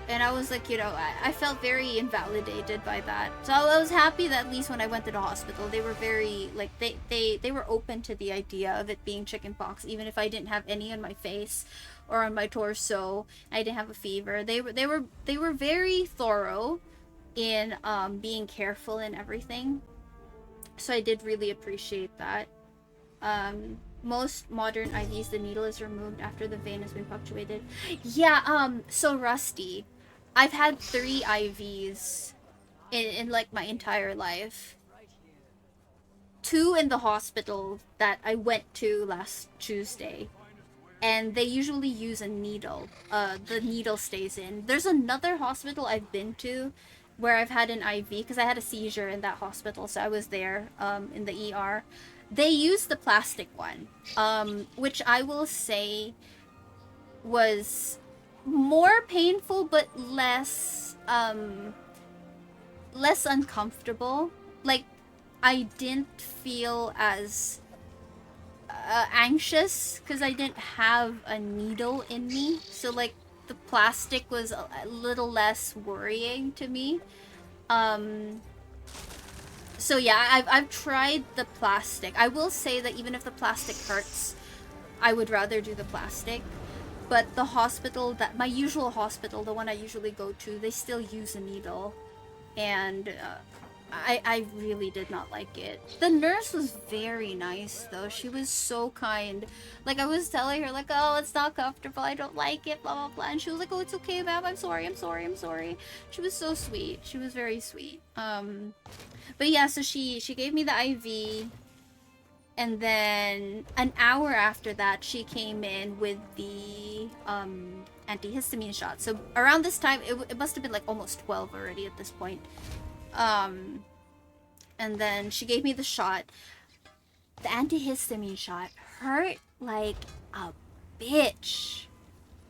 And I was like, you know, I felt very invalidated by that. So I was happy that at least when I went to the hospital, they were very, like, they were open to the idea of it being chickenpox, even if I didn't have any on my face or on my torso. I didn't have a fever. They were very thorough in being careful and everything. So I did really appreciate that. Most modern IVs, the needle is removed after the vein has been punctuated. Yeah, so Rusty, I've had 3 IVs in like my entire life. 2 in the hospital that I went to last Tuesday. And they usually use a needle. The needle stays in. There's another hospital I've been to where I've had an IV because I had a seizure in that hospital, so I was there in the ER. They use the plastic one, which I will say was more painful but less uncomfortable. Like, I didn't feel as anxious because I didn't have a needle in me. So like the plastic was a little less worrying to me. So yeah, I've tried the plastic. I will say that even if the plastic hurts, I would rather do the plastic. But the hospital, that my usual hospital, the one I usually go to, they still use a needle. And I really did not like it. The nurse was very nice though. She was so kind. Like, I was telling her like, oh, it's not comfortable, I don't like it, blah blah blah. And she was like, oh, it's okay, ma'am, I'm sorry. She was so sweet. She was very sweet. But yeah, so she gave me the IV. And then an hour after that, she came in with the antihistamine shot. So around this time, it must have been like almost 12 already at this point. And then she gave me the shot. The antihistamine shot hurt like a bitch.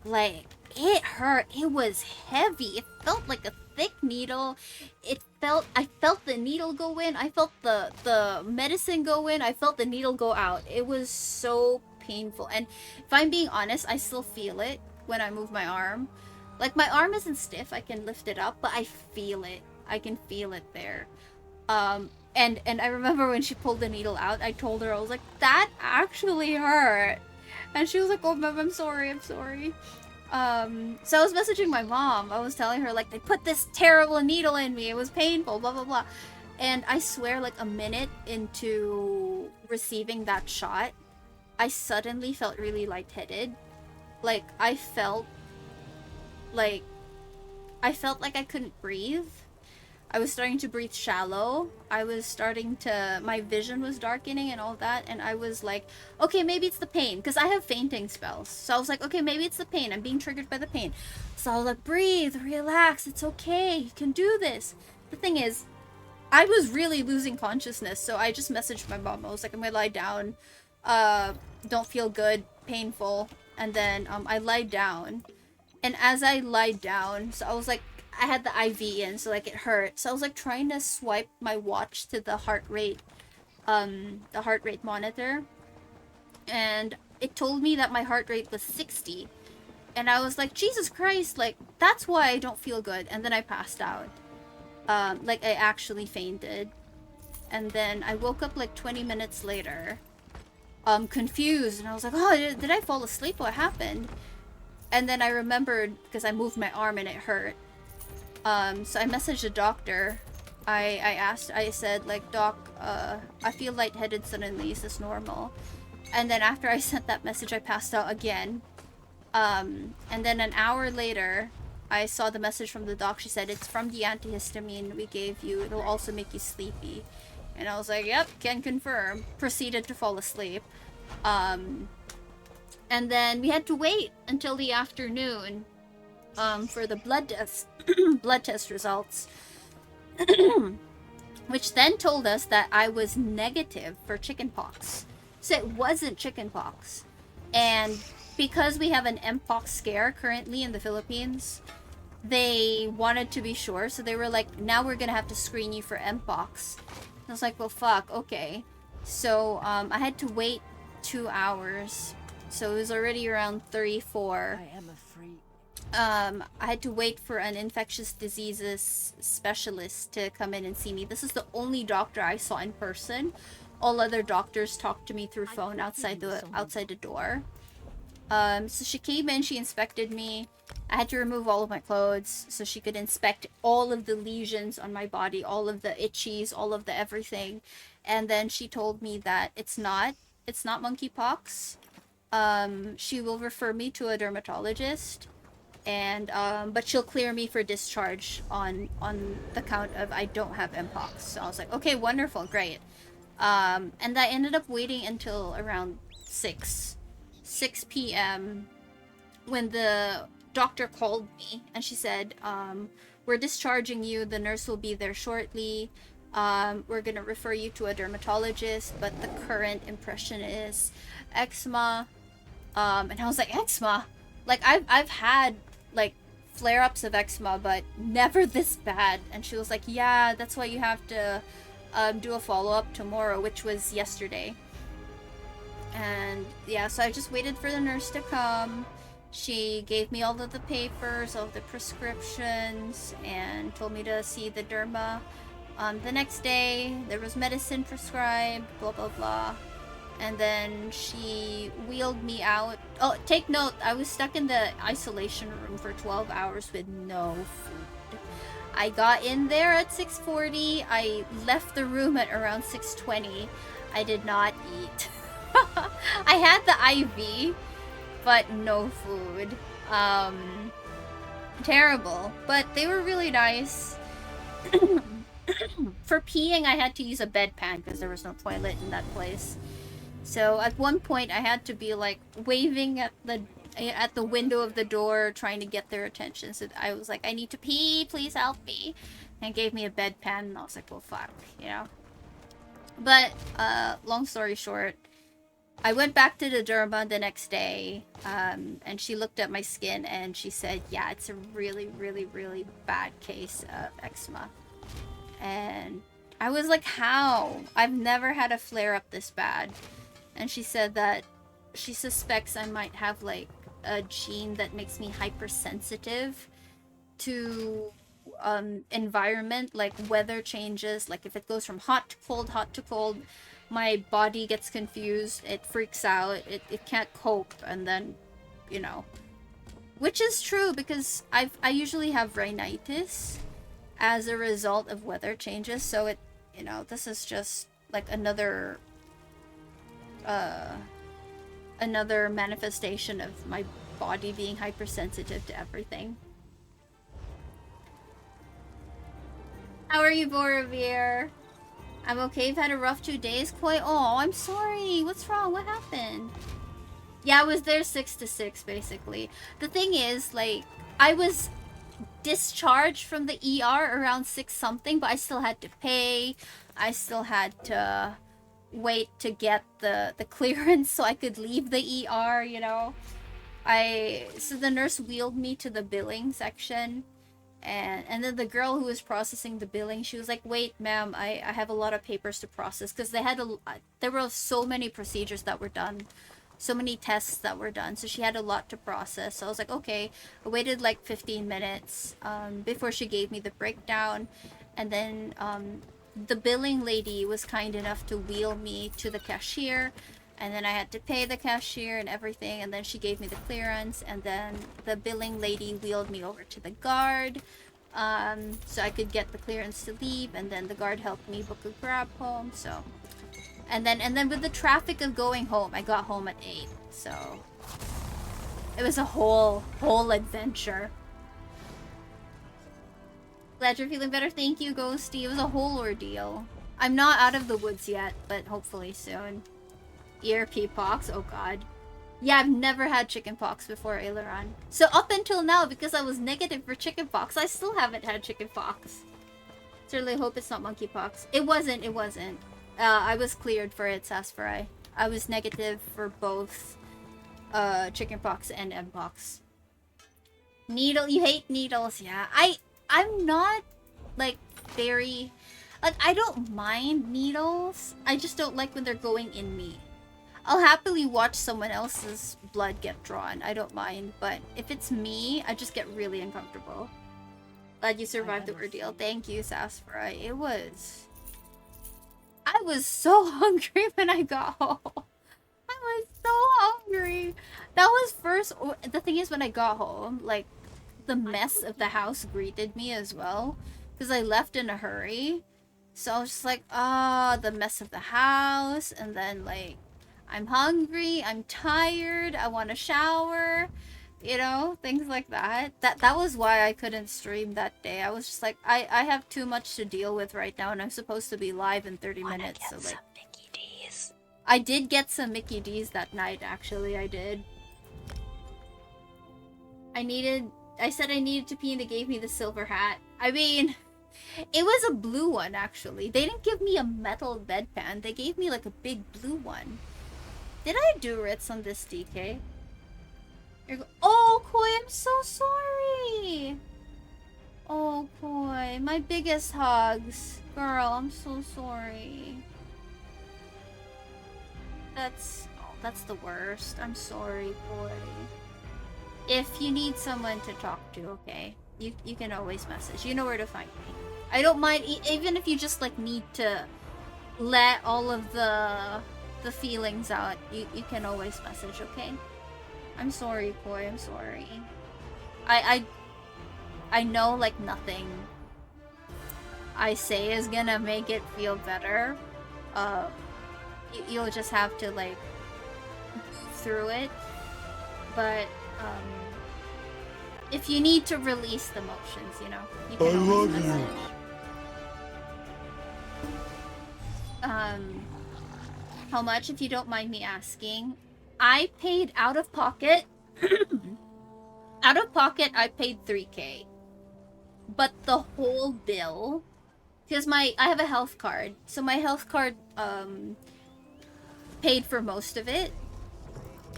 Like, it hurt. It was heavy. It felt like a thick needle. I felt the needle go in. I felt the medicine go in. I felt the needle go out. It was so painful. And if I'm being honest, I still feel it when I move my arm. Like, my arm isn't stiff. I can lift it up, but I feel it. I can feel it there. And I remember when she pulled the needle out, I told her, I was like, that actually hurt. And she was like, oh, ma'am, I'm sorry. So I was messaging my mom. I was telling her, like, they put this terrible needle in me. It was painful, blah, blah, blah. And I swear, like, a minute into receiving that shot, I suddenly felt really lightheaded. Like, I felt like I couldn't breathe. I was starting to breathe shallow. My vision was darkening and all that. And I was like, okay, maybe it's the pain. Because I have fainting spells. So I was like, okay, maybe it's the pain. I'm being triggered by the pain. So I was like, breathe, relax. It's okay. You can do this. The thing is, I was really losing consciousness. So I just messaged my mom. I was like, I'm going to lie down. Don't feel good. Painful. And then I lied down. And as I lied down, so I was like, I had the IV in, so like it hurt. So I was like trying to swipe my watch to the heart rate monitor. And it told me that my heart rate was 60. And I was like, Jesus Christ, like, that's why I don't feel good. And then I passed out. Like, I actually fainted. And then I woke up like 20 minutes later. Confused. And I was like, oh, did I fall asleep? What happened? And then I remembered, because I moved my arm and it hurt. So I messaged the doctor. I said, like, Doc, I feel lightheaded suddenly. Is this normal? And then after I sent that message, I passed out again. And then an hour later, I saw the message from the doc. She said, it's from the antihistamine we gave you. It'll also make you sleepy. And I was like, yep, can confirm. Proceeded to fall asleep. And then we had to wait until the afternoon for the blood test results. Which then told us that I was negative for chickenpox. So it wasn't chickenpox. And because we have an mpox scare currently in the Philippines, they wanted to be sure. So they were like, now we're going to have to screen you for mpox. I was like, well, fuck, okay. So I had to wait 2 hours. So it was already around 3-4. I am a freak. I had to wait for an infectious diseases specialist to come in and see me. This is the only doctor I saw in person. All other doctors talked to me through phone outside the door. So she came in, she inspected me. I had to remove all of my clothes so she could inspect all of the lesions on my body, all of the itchies, all of the everything. And then she told me that it's not monkeypox. She will refer me to a dermatologist. and but she'll clear me for discharge on the count of I don't have mpox. So I was like, okay, wonderful, great. And I ended up waiting until around 6 p.m. when the doctor called me, and she said, we're discharging you, the nurse will be there shortly. We're gonna refer you to a dermatologist, but the current impression is eczema. And I was like, eczema? Like, I've had like flare-ups of eczema, but never this bad. And she was like, yeah, that's why you have to do a follow-up tomorrow, which was yesterday. And yeah, so I just waited for the nurse to come. She gave me all of the papers, all of the prescriptions, and told me to see the derma. The next day, there was medicine prescribed, blah blah blah. And then she wheeled me out. Oh, take note, I was stuck in the isolation room for 12 hours with no food. I got in there at 6:40. I left the room at around 6:20. I did not eat. I had the IV, but no food. Terrible. But they were really nice. For peeing, I had to use a bedpan because there was no toilet in that place. So at one point, I had to be like waving at the window of the door, trying to get their attention. So I was like, I need to pee, please help me. And gave me a bedpan, and I was like, well, fuck, you know. But long story short, I went back to the derma the next day, and she looked at my skin and she said, yeah, it's a really, really, really bad case of eczema. And I was like, how? I've never had a flare-up this bad. And she said that she suspects I might have like a gene that makes me hypersensitive to environment, like weather changes. Like if it goes from hot to cold, my body gets confused, it freaks out, it can't cope, and then, you know, which is true because I usually have rhinitis as a result of weather changes. So it, you know, this is just like another manifestation of my body being hypersensitive to everything. How are you, Boravir? I'm okay. I've had a rough 2 days. Koi, oh, I'm sorry. What's wrong? What happened? Yeah, I was there 6 to 6, basically. The thing is, like, I was discharged from the ER around 6 something, but I still had to pay. I still had to wait to get the clearance so I could leave the ER, you know. So the nurse wheeled me to the billing section, and then the girl who was processing the billing, she was like, wait, ma'am, I have a lot of papers to process, because there were so many procedures that were done, so many tests that were done, so she had a lot to process. So I was like, okay. I waited like 15 minutes before she gave me the breakdown, and then the billing lady was kind enough to wheel me to the cashier, and then I had to pay the cashier and everything, and then she gave me the clearance, and then the billing lady wheeled me over to the guard so I could get the clearance to leave, and then the guard helped me book a grab home. So and then with the traffic of going home, I got home at 8, so it was a whole adventure. Glad you're feeling better. Thank you, Ghosty. It was a whole ordeal. I'm not out of the woods yet, but hopefully soon. ERP pox, oh god. Yeah, I've never had chickenpox before, Aileron. So up until now, because I was negative for chickenpox, I still haven't had chickenpox. Certainly hope it's not monkeypox. It wasn't. I was cleared for it, Saspharai. I was negative for both chickenpox and mpox. Needle, you hate needles, yeah. I'm not, like, very... Like, I don't mind needles. I just don't like when they're going in me. I'll happily watch someone else's blood get drawn. I don't mind. But if it's me, I just get really uncomfortable. Glad you survived the ordeal. Thank you, Saspharai. It was... I was so hungry when I got home. I was so hungry. That was first... The thing is, when I got home, like, the mess of the house greeted me as well. Because I left in a hurry. So I was just like, the mess of the house. And then, like, I'm hungry, I'm tired, I want to shower. You know, things like that. That was why I couldn't stream that day. I was just like, I have too much to deal with right now, and I'm supposed to be live in 30 minutes. So like, Mickey D's. I did get some Mickey D's that night. Actually, I did. I said I needed to pee, and they gave me the silver hat. I mean, it was a blue one actually. They didn't give me a metal bedpan. They gave me like a big blue one. Did I do Ritz on this DK? Oh, Koi, I'm so sorry. Oh, Koi, my biggest hugs. Girl, I'm so sorry. That's the worst. I'm sorry, Koi. If you need someone to talk to, okay, you can always message. You know where to find me. I don't mind, even if you just like need to let all of the feelings out. You can always message, okay? I'm sorry, Koi. I'm sorry. I know like nothing I say is gonna make it feel better. You'll just have to like move through it. But if you need to release the emotions, you know, you can always message. How much, if you don't mind me asking? I paid out of pocket. Out of pocket, I paid 3K. But the whole bill, because I have a health card, so my health card paid for most of it.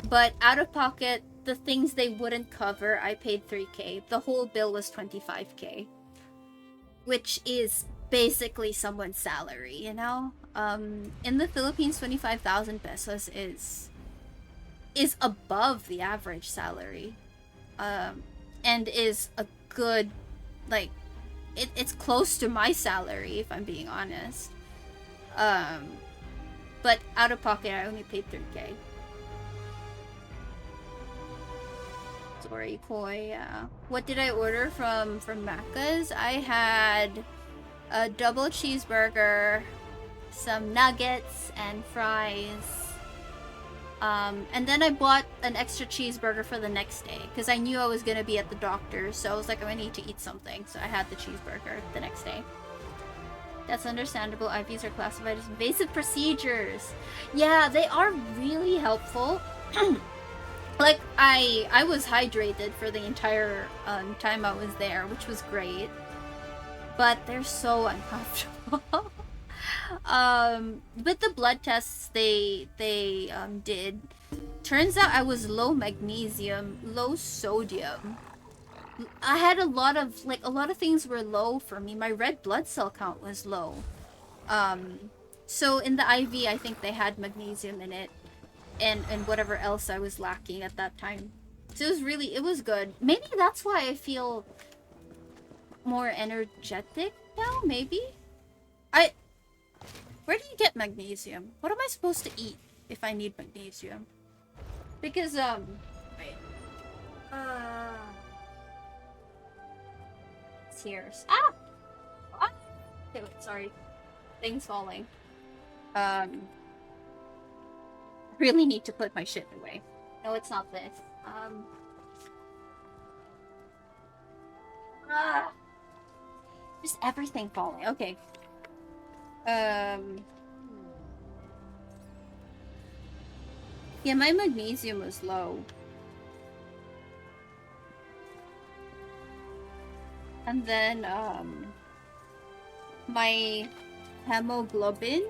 But out of pocket, the things they wouldn't cover, I paid 3K. The whole bill was 25K, which is basically someone's salary, you know? In the Philippines, 25,000 pesos is above the average salary, and is a good, like, it's close to my salary, if I'm being honest. But out of pocket, I only paid 3K. Sorry, Koi. What did I order from Macca's? I had a double cheeseburger, some nuggets and fries. And then I bought an extra cheeseburger for the next day because I knew I was gonna be at the doctor's, so I was like, I need to eat something, so I had the cheeseburger the next day. That's understandable. IVs are classified as invasive procedures. Yeah, they are really helpful. Like, I was hydrated for the entire time I was there, which was great. But they're so uncomfortable. With the blood tests they did, turns out I was low magnesium, low sodium. I had a lot of things were low for me. My red blood cell count was low. So in the IV, I think they had magnesium in it, and whatever else I was lacking at that time. So it was good. Maybe that's why I feel more energetic now, maybe? Where do you get magnesium? What am I supposed to eat if I need magnesium? Because, wait. Tears. Ah! Okay, wait, sorry. Things falling. Really need to put my shit away. No, it's not this. Just everything falling. Okay. Yeah, my magnesium was low. And then, my hemoglobin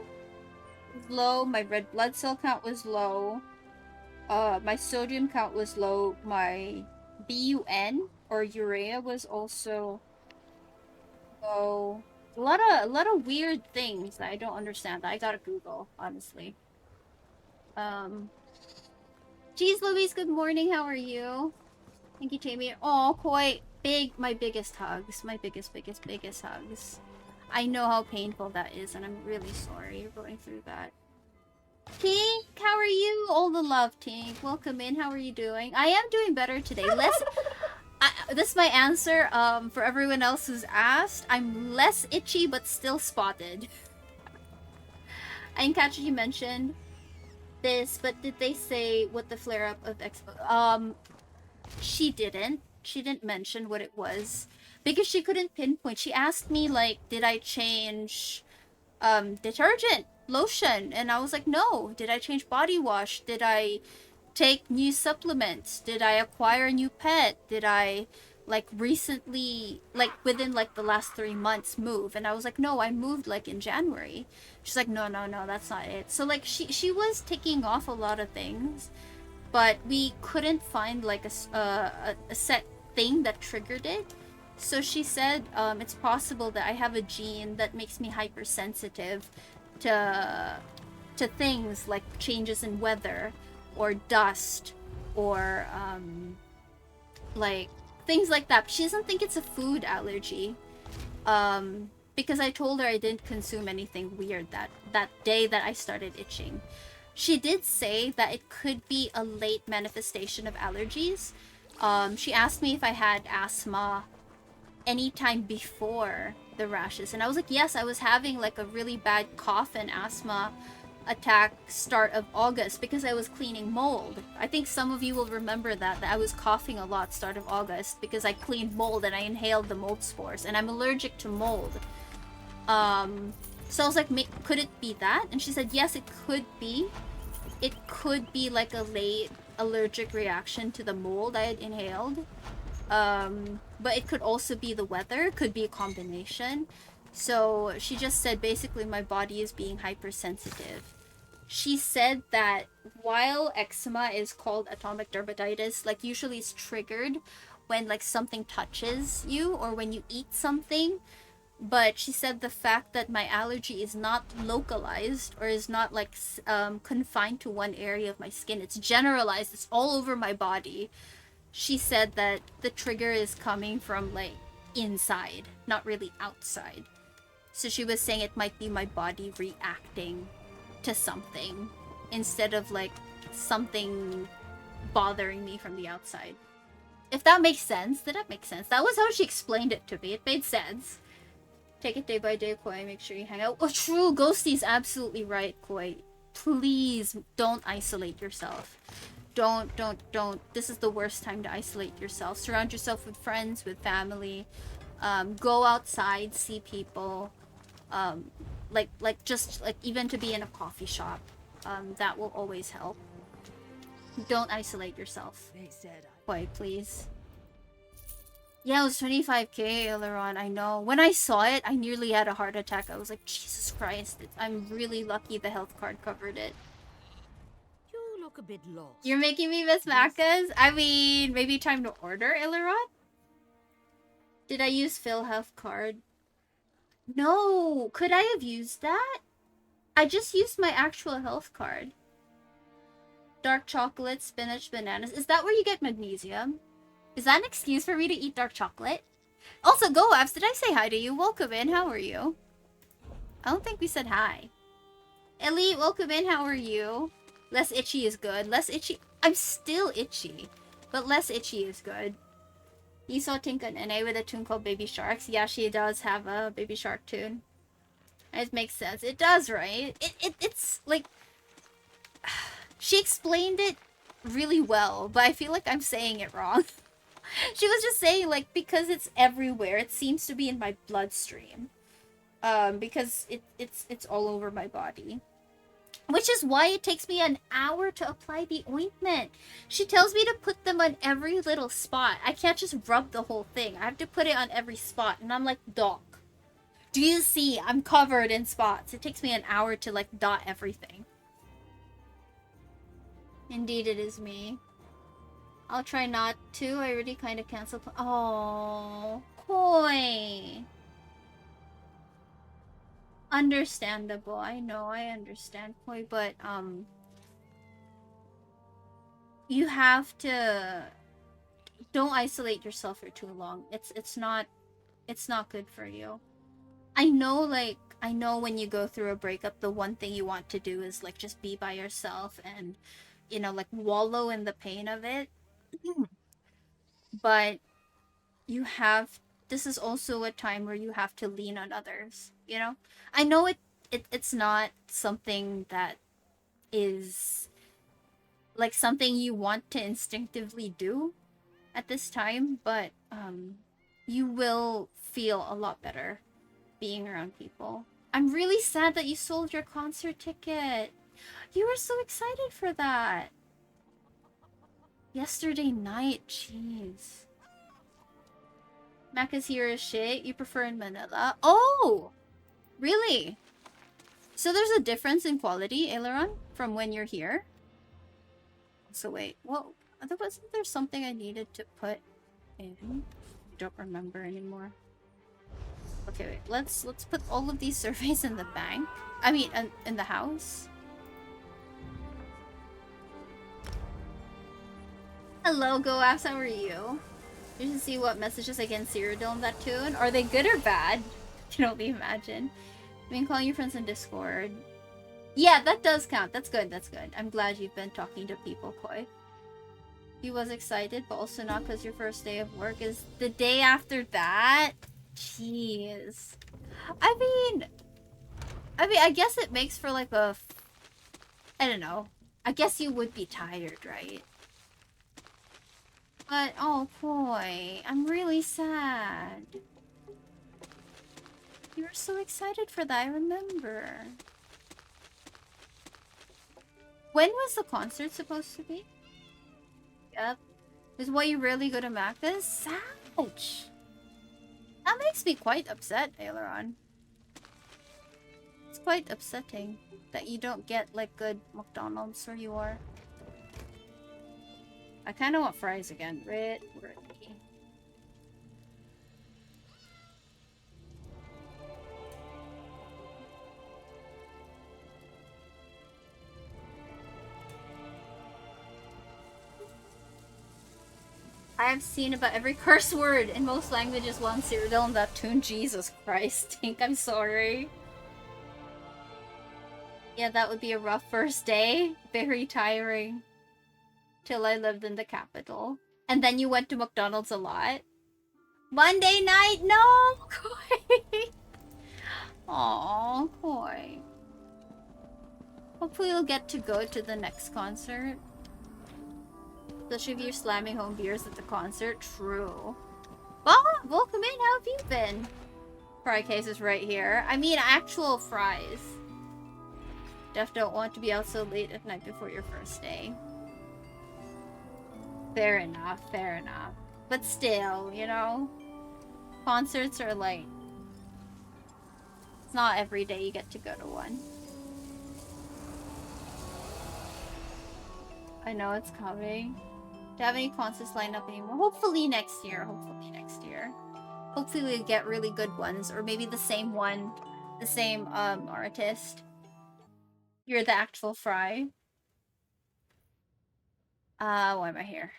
was low, my red blood cell count was low, my sodium count was low, my BUN, or urea, was also low. A lot of weird things that I don't understand. I gotta Google, honestly. Geez, Louise, good morning. How are you? Thank you, Jamie. Oh, Koi, my biggest hugs. My biggest hugs. I know how painful that is, and I'm really sorry you're going through that. Tink, how are you? All the love, Tink. Welcome in. How are you doing? I am doing better today. This is my answer for everyone else who's asked. I'm less itchy, but still spotted. I didn't catch what you mentioned this, but did they say what the flare-up of Expo... She didn't. She didn't mention what it was because she couldn't pinpoint. She asked me like, did I change detergent, lotion? And I was like, no. Did I change body wash? Did I take new supplements? Did I acquire a new pet? Did I like recently, like within like the last 3 months move? And I was like, no, I moved like in January. She's like, no, no, no, that's not it. So like she was ticking off a lot of things, but we couldn't find like a set thing that triggered it. So she said it's possible that I have a gene that makes me hypersensitive to things like changes in weather or dust or like things like that. She doesn't think it's a food allergy. Because I told her I didn't consume anything weird that day that I started itching. She did say that it could be a late manifestation of allergies. She asked me if I had asthma anytime before the rashes, and I was like, yes, I was having like a really bad cough and asthma attack start of August because I was cleaning mold. I think some of you will remember that I was coughing a lot start of August because I cleaned mold and I inhaled the mold spores, and I'm allergic to mold. So I was like, could it be that? And she said, yes, it could be. It could be like a late allergic reaction to the mold I had inhaled. But it could also be the weather, could be a combination. So she just said basically my body is being hypersensitive. She said that while eczema is called atopic dermatitis, like usually it's triggered when like something touches you or when you eat something. But she said the fact that my allergy is not localized or is not like confined to one area of my skin, it's generalized, it's all over my body. She said that the trigger is coming from like inside, not really outside. So she was saying it might be my body reacting to something instead of like something bothering me from the outside. If that makes sense, did that make sense? That was how she explained it to me. It made sense. Take it day by day, Koi. Make sure you hang out. Oh, true. Ghosty's absolutely right, Koi. Please don't isolate yourself. Don't. This is the worst time to isolate yourself. Surround yourself with friends, with family. Go outside, see people. Just even to be in a coffee shop. That will always help. Don't isolate yourself. They said Koi, please. Yeah, it was 25k, Aileron. I know. When I saw it, I nearly had a heart attack. I was like, Jesus Christ. I'm really lucky the health card covered it. you look a bit lost. You're making me miss Macca's? I mean, maybe time to order, Aileron? Did I use Phil health card? No. Could I have used that? I just used my actual health card. Dark chocolate, spinach, bananas. Is that where you get magnesium? Is that an excuse for me to eat dark chocolate? Also, Go Abs, did I say hi to you? Welcome in, how are you? I don't think we said hi. Elite, welcome in, how are you? Less itchy is good. Less itchy. I'm still itchy, but less itchy is good. You saw Tinka Nene with a tune called Baby Sharks. Yeah, she does have a Baby Shark tune. It makes sense. It does, right? It's like... She explained it really well, but I feel like I'm saying it wrong. She was just saying, like, because it's everywhere, it seems to be in my bloodstream. Because it's all over my body. Which is why it takes me an hour to apply the ointment. She tells me to put them on every little spot. I can't just rub the whole thing. I have to put it on every spot. And I'm like, Doc, do you see? I'm covered in spots. It takes me an hour to, like, dot everything. Indeed, it is me. I'll try not to. I already kind of canceled. Oh, Koi. Understandable. I know. I understand, Koi, but you have to. Don't isolate yourself for too long. It's not good for you. I know when you go through a breakup, the one thing you want to do is like just be by yourself and like wallow in the pain of it. But this is also a time where you have to lean on others, I know it's not something that is like something you want to instinctively do, at this time, but you will feel a lot better being around people. I'm really sad that you sold your concert ticket. You were so excited for that. Yesterday night, jeez. Macca's here is shit. You prefer in Manila? Oh! Really? So there's a difference in quality, Aileron, from when you're here? So wait, well, wasn't there something I needed to put in? I don't remember anymore. Okay, wait, let's put all of these surveys in the bank. I mean, in the house. Hello, GoApps, how are you? You should see what messages I can Cyrodiil in that tune. Are they good or bad? I can only imagine. I mean, calling your friends in Discord. Yeah, that does count. That's good, that's good. I'm glad you've been talking to people, Koi. He was excited, but also not because your first day of work is the day after that. Jeez. I mean, I guess it makes for like a... I don't know. I guess you would be tired, right? But, oh boy, I'm really sad. You were so excited for that, I remember. When was the concert supposed to be? Yep. Is why you rarely go to Macca's? Ouch! That makes me quite upset, Aileron. It's quite upsetting that you don't get, like, good McDonald's where you are. I kind of want fries again. Ricky. I have seen about every curse word in most languages while in Cyrodiil in that tune. Jesus Christ, Tink, I'm sorry. Yeah, that would be a rough first day. Very tiring. Till I lived in the capital. And then you went to McDonald's a lot. Monday night? No! Koi! Aww, Koi. Hopefully you'll get to go to the next concert. Especially if you're slamming home beers at the concert. True. Bob, welcome in. How have you been? Fry case is right here. I mean, actual fries. Def don't want to be out so late at night before your first day. Fair enough, fair enough. But still, you know? Concerts are like... It's not every day you get to go to one. I know it's coming. Do you have any concerts lined up anymore? Hopefully next year. Hopefully next year. Hopefully we get really good ones. Or maybe the same one. The same artist. You're the actual Fry. Why am I here?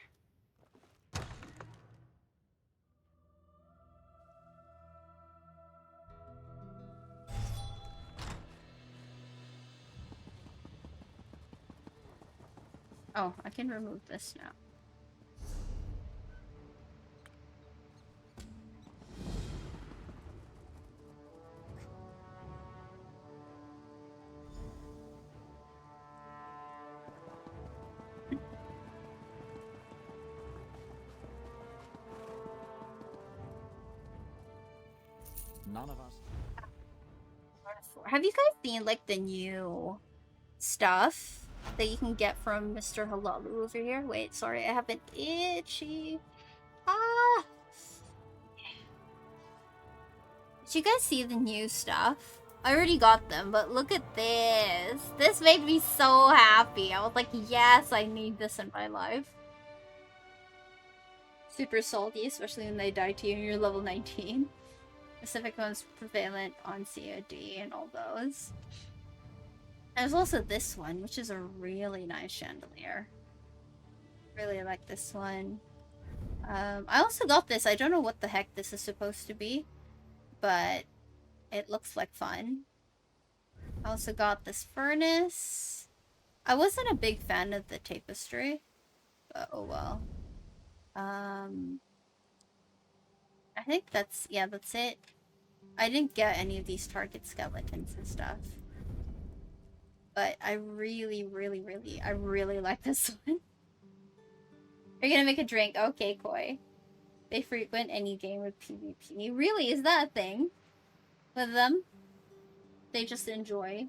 Oh, I can remove this now. None of us. Have you guys seen like the new stuff that you can get from Mr. Halalu over here? Wait, sorry, I have an itchy. Ah! Did you guys see the new stuff? I already got them, but look at this. This made me so happy. I was like, yes, I need this in my life. Super salty, especially when they die to you and you're level 19. Pacific one's prevalent on COD and all those. There's also this one, which is a really nice chandelier. Really like this one. I also got this. I don't know what the heck this is supposed to be, but it looks like fun. I also got this furnace. I wasn't a big fan of the tapestry, but oh well. I think that's it. I didn't get any of these target skeletons and stuff. But I really like this one. You're gonna make a drink. Okay, Koi. They frequent any game with PvP. Really? Is that a thing with them? They just enjoy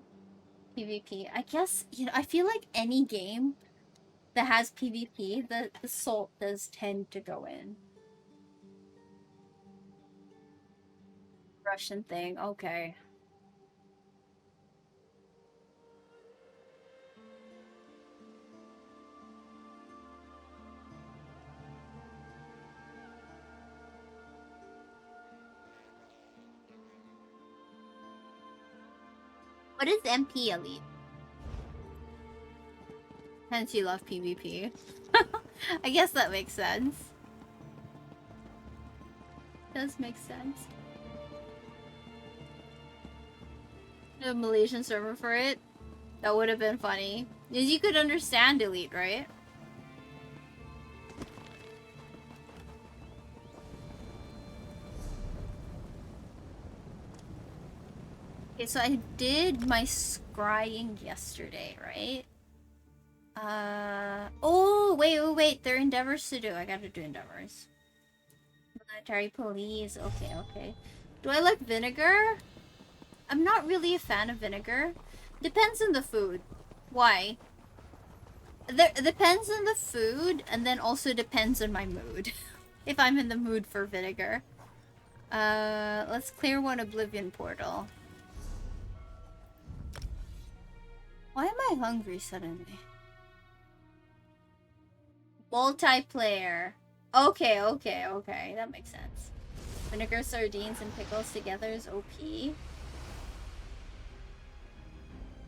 PvP. I guess, you know, I feel like any game that has PvP, the salt does tend to go in. Russian thing. Okay. What is MP Elite? Hence you love PvP. I guess that makes sense. Does make sense. A Malaysian server for it? That would have been funny. Because you could understand Elite, right? Okay, so I did my scrying yesterday, right? Oh, wait. There are endeavors to do. I gotta do endeavors. Military police. Okay. Do I like vinegar? I'm not really a fan of vinegar. Depends on the food. Why? Depends on the food, and then also depends on my mood. If I'm in the mood for vinegar. Let's clear one Oblivion portal. Why am I hungry suddenly? Multiplayer. Okay. That makes sense. Vinegar, sardines, and pickles together is OP.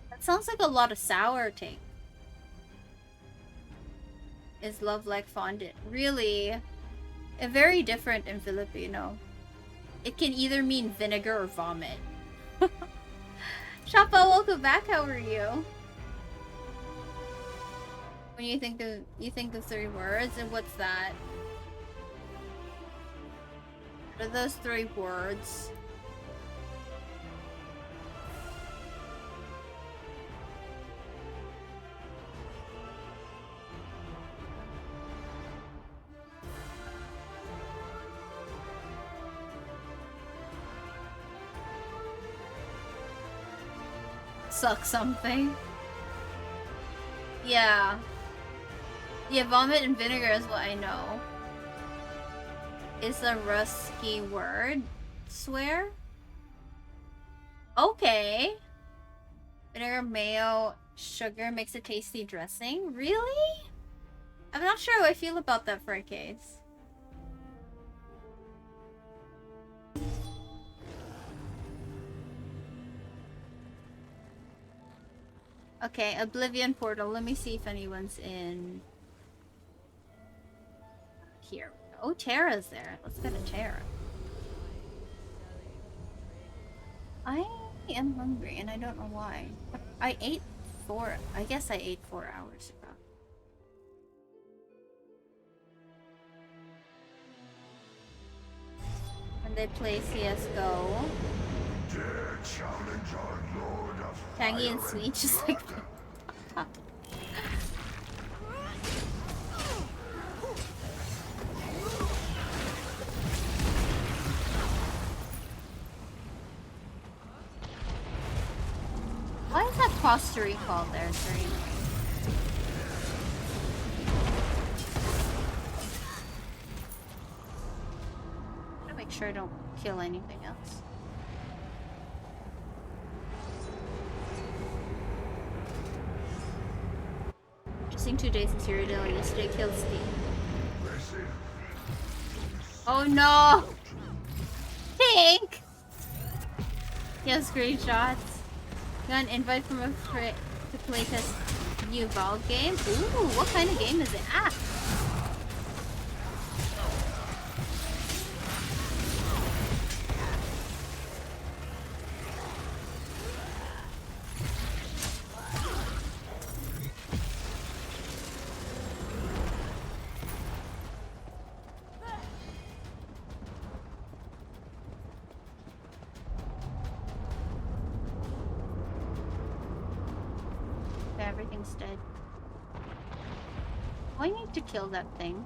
That sounds like a lot of sour take. Is love like fondant? Really? Very different in Filipino. It can either mean vinegar or vomit. Shoppa, welcome back. How are you? When you think of 3 words, and what's that? What are those 3 words? Suck something. Yeah, vomit and vinegar is what I know. Is a rusky word. Swear? Okay. Vinegar, mayo, sugar makes a tasty dressing. Really? I'm not sure how I feel about that for a case. Okay, Oblivion portal. Let me see if anyone's in here. Oh, Tara's there. Let's go to Tara. I am hungry and I don't know why. I guess I ate 4 hours ago. And they play CSGO. Tangy and sweet, just like why is that cross to recall there? It's very annoying. I'm gonna make sure I don't kill anything else. Interesting 2 days in Cyrodiil. Yesterday killed Steve. Oh no! Pink! He has screenshots. Got an invite from a friend to play this new Valve game. Ooh, what kind of game is it? Ah! Everything's dead. I need to kill that thing.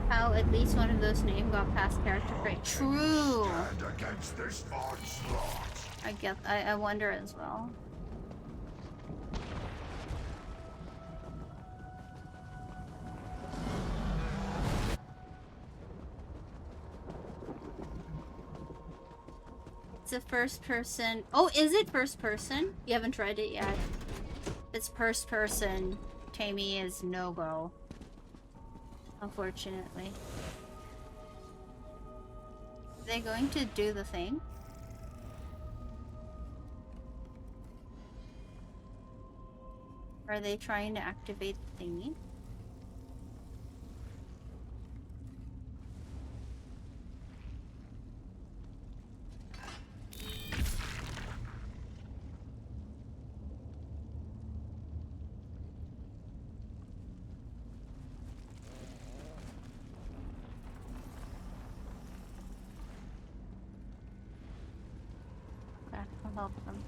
How at least one of those names got past character trait. True. Stand against this onslaught. I wonder as well. It's a first person. Oh, is it first person? You haven't tried it yet. It's first person. Tammy is no go. Unfortunately. Are they going to do the thing? Are they trying to activate the thingy? Okay, I'll help them.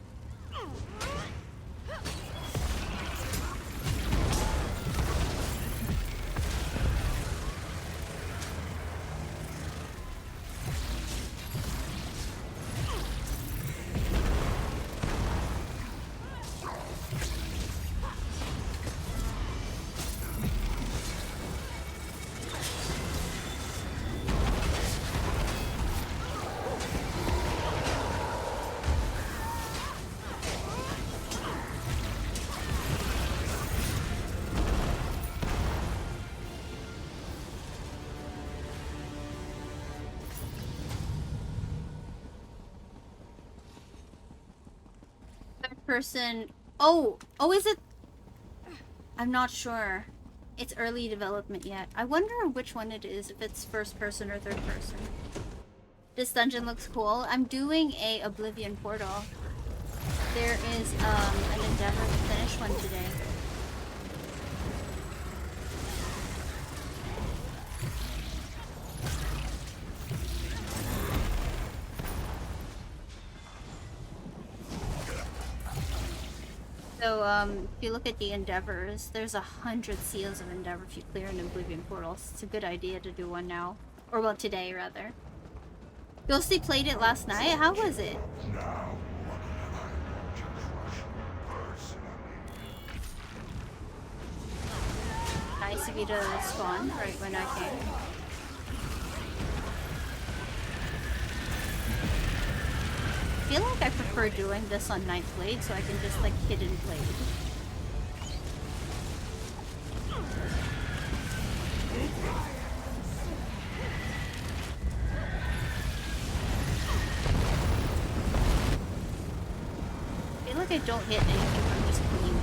Person. Oh, is it? I'm not sure. It's early development yet. I wonder which one it is, if it's first person or third person. This dungeon looks cool. I'm doing a Oblivion portal. There is an endeavor to finish one today. So, if you look at the endeavors, there's 100 seals of endeavor if you clear an Oblivion portal. So it's a good idea to do one now. Or, well, today, rather. Ghosty played it last night? How was it? Now, what am I to crush personally? Nice of you to spawn right when I came. I feel like I prefer doing this on Night Blade so I can just like hidden blade. I feel like I don't hit anything from just clean.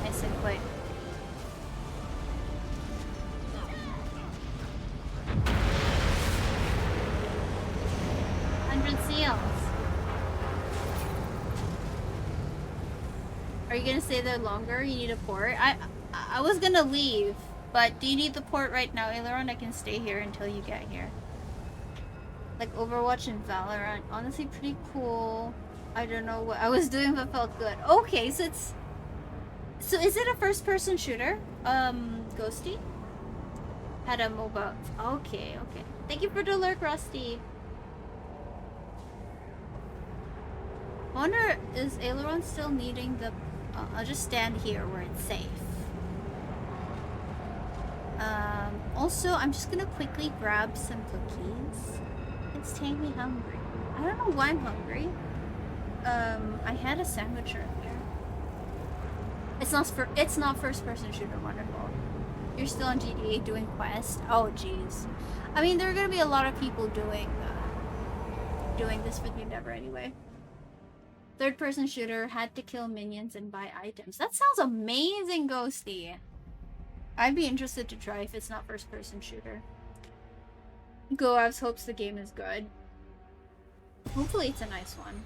Nice and quick. Seals. Are you gonna stay there longer? You need a port? I was gonna leave, but do you need the port right now, Aileron? I can stay here until you get here. Like Overwatch and Valorant. Honestly, pretty cool. I don't know what I was doing, but felt good. Okay, so it's... So is it a first-person shooter? Ghosty? Had a mobile... Okay, okay. Thank you for the lurk, Rusty. I wonder, is Aileron still needing the I'll just stand here where it's safe. Also, I'm just gonna quickly grab some cookies. It's taking me hungry. I don't know why I'm hungry. I had a sandwich earlier. It's not first person shooter, wonderful. You're still on GTA doing quest? Oh jeez. I mean, there are gonna be a lot of people doing this for the endeavor anyway. Third person shooter, had to kill minions and buy items. That sounds amazing, Ghosty. I'd be interested to try if it's not first person shooter. Goavs hopes the game is good. Hopefully it's a nice one.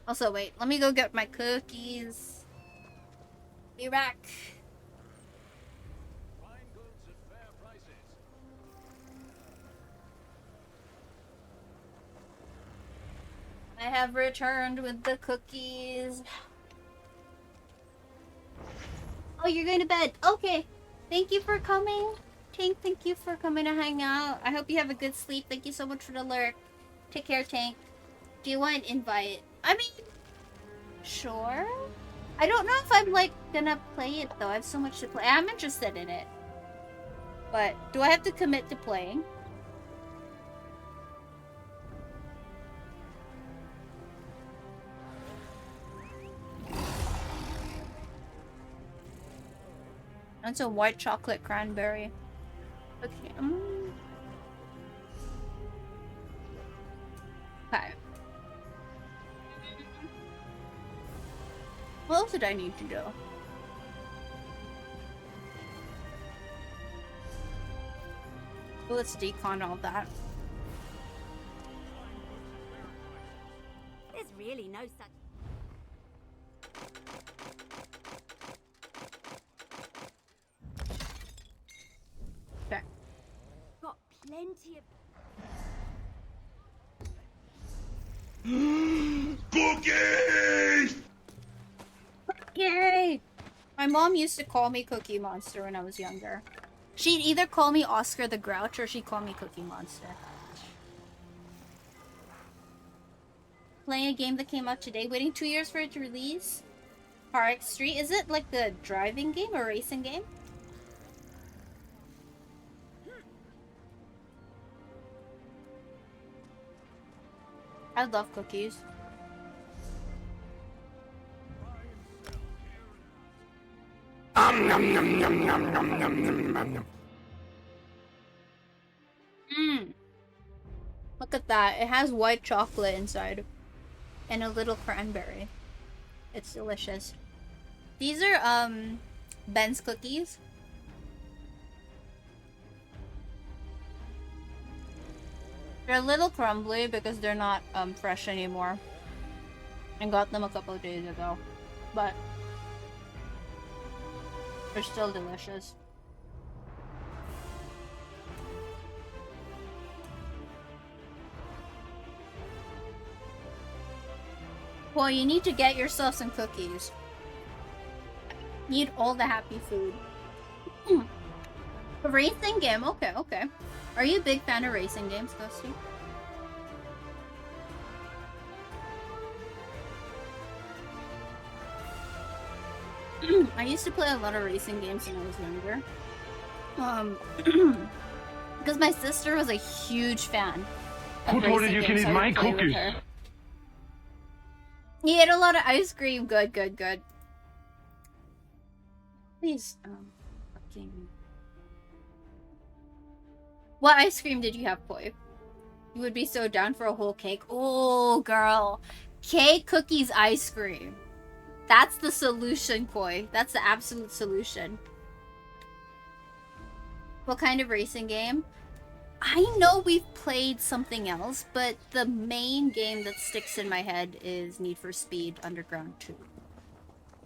Also, wait, let me go get my cookies. Be back. I have returned with the cookies. Oh, you're going to bed. Okay. Thank you for coming. Tank, thank you for coming to hang out. I hope you have a good sleep. Thank you so much for the lurk. Take care, Tank. Do you want an invite? I mean, sure. I don't know if I'm, like, gonna play it, though. I have so much to play. I'm interested in it. But, do I have to commit to playing? That's a white chocolate cranberry. Okay. Okay. What else did I need to do? Well, let's decon all that. There's really no such... Okay. Got plenty of... Cookies! Yay! My mom used to call me Cookie Monster when I was younger. She'd either call me Oscar the Grouch or she'd call me Cookie Monster. Playing a game that came out today, waiting 2 years for it to release. RX Street, is it like the driving game or racing game? I love cookies. Look at that. It has white chocolate inside. And a little cranberry. It's delicious. These are, Ben's cookies. They're a little crumbly because they're not, fresh anymore. I got them a couple of days ago. But they're still delicious. Well, you need to get yourself some cookies. Need all the happy food. A racing game? Okay, okay. Are you a big fan of racing games, Ghosty? I used to play a lot of racing games when I was younger. Because my sister was a huge fan of Who told you racing you can games, eat so I my would play with cookies? her. He ate a lot of ice cream. Good, good, good. Please, fucking... What ice cream did you have, Poi? You would be so down for a whole cake. Oh, girl. Cake, cookies, ice cream. That's the solution, Poi. That's the absolute solution. What kind of racing game? I know we've played something else, but the main game that sticks in my head is Need for Speed Underground 2.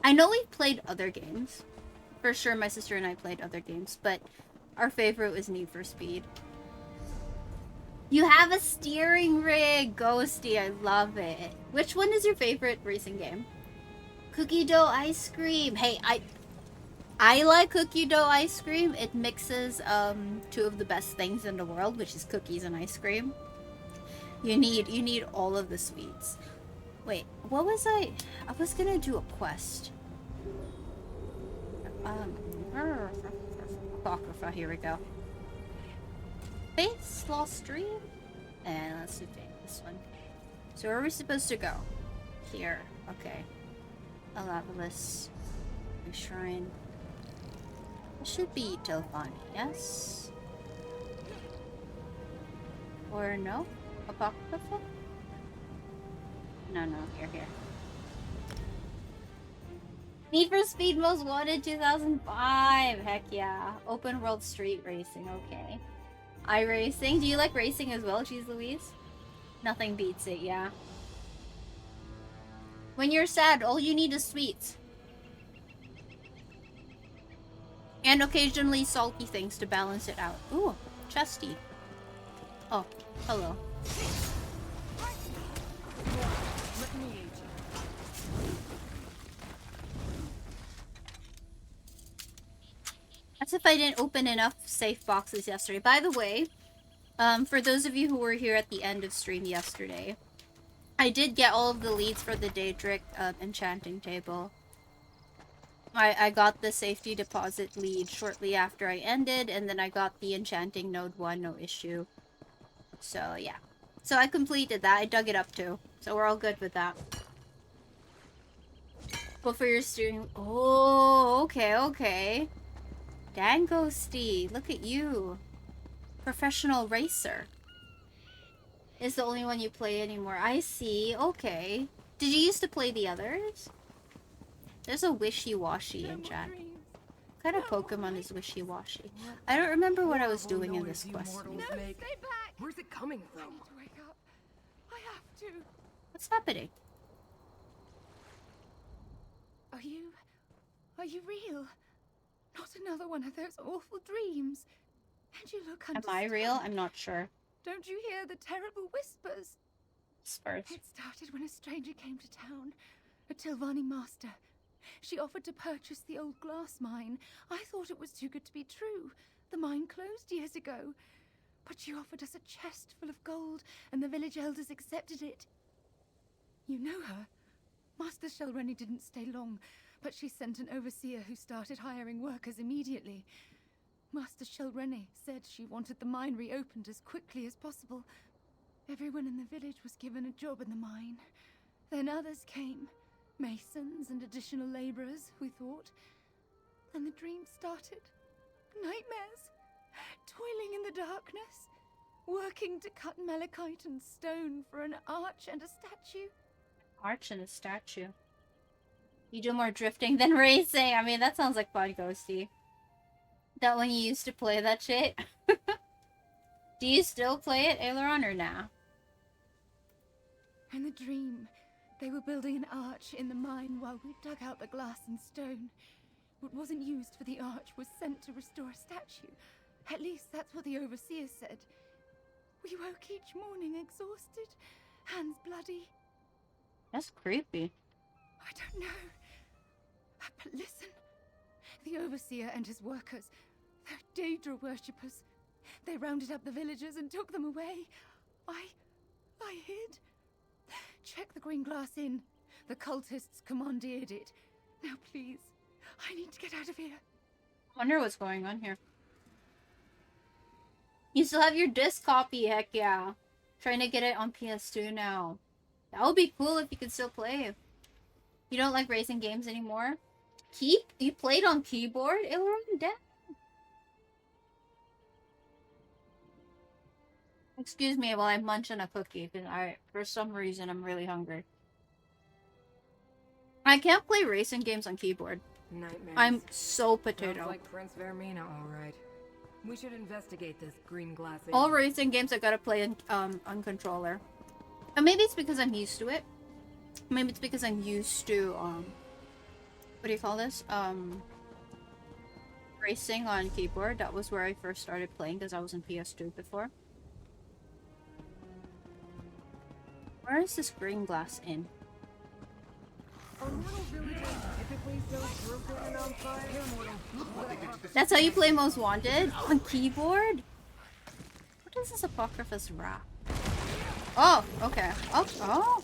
I know we've played other games. For sure, my sister and I played other games, but our favorite was Need for Speed. You have a steering rig, Ghosty. I love it. Which one is your favorite racing game? Cookie dough ice cream. Hey, I like cookie dough ice cream. It mixes two of the best things in the world, which is cookies and ice cream. You need all of the sweets. Wait, what was I was gonna do a quest. Apocrypha, here we go. Faith's Lost Dream? And let's do this one. So where are we supposed to go? Here. Okay. Alabalis. Shrine. It should be Telfani, yes? Or no? Apocrypha? No, here. Need for Speed Most Wanted 2005! Heck yeah. Open World Street Racing, okay. iRacing. Do you like racing as well, Cheese Louise? Nothing beats it, yeah. When you're sad, all you need is sweets. And occasionally salty things to balance it out. Ooh, chesty. Oh, hello. As if I didn't open enough safe boxes yesterday. By the way, for those of you who were here at the end of stream yesterday, I did get all of the leads for the Daedric enchanting table. I got the safety deposit lead shortly after I ended, and then I got the enchanting node 1, no issue. So, yeah. So I completed that. I dug it up too. So we're all good with that. But for your stream... Oh, okay. Dang Ghosty, look at you. Professional racer. Is the only one you play anymore. I see, okay. Did you used to play the others? There's a wishy-washy in chat. What kind of Pokemon is wishy-washy? I don't remember what I was doing in this quest. No, stay back! Where's it coming from? I need to wake up. I have to. What's happening? Are you real? Not another one of those awful dreams. And you look Am I real? I'm not sure. Don't you hear the terrible whispers? Spurs. It started when a stranger came to town, a Tilvani master. She offered to purchase the old glass mine. I thought it was too good to be true. The mine closed years ago. But she offered us a chest full of gold, and the village elders accepted it. You know her? Master Shelrenny didn't stay long, but she sent an overseer who started hiring workers immediately. Master Shelrenny said she wanted the mine reopened as quickly as possible. Everyone in the village was given a job in the mine. Then others came. Masons and additional laborers, we thought. And the dream started. Nightmares. Toiling in the darkness. Working to cut malachite and stone for an arch and a statue. Arch and a statue. You do more drifting than racing. I mean, that sounds like fun, Ghosty. That when you used to play that shit? Do you still play it, Aileron, or nah? In the dream, they were building an arch in the mine while we dug out the glass and stone. What wasn't used for the arch was sent to restore a statue. At least that's what the overseer said. We woke each morning exhausted, hands bloody. That's creepy. I don't know. But listen. The overseer and his workers, they're Daedra worshippers. They rounded up the villagers and took them away. I hid. Check the green glass inn. The cultists commandeered it. Now please, I need to get out of here. Wonder what's going on here. You still have your disc copy, heck yeah. Trying to get it on PS2 now. That would be cool if you could still play. You don't like racing games anymore? You played on keyboard? Aileron? Damn. Excuse me while I munch on a cookie, because for some reason, I'm really hungry. I can't play racing games on keyboard. Nightmares. I'm so Sounds potato. like Prince Vermina, all right. We should investigate this green glass. All racing games I gotta play on controller. And maybe it's because I'm used to it. Maybe it's because I'm used to, what do you call this? Racing on keyboard. That was where I first started playing because I was in PS2 before. Where is this green glass in? That's how you play Most Wanted? On keyboard? What is this Apocryphus Wrath? Oh, okay. Oh.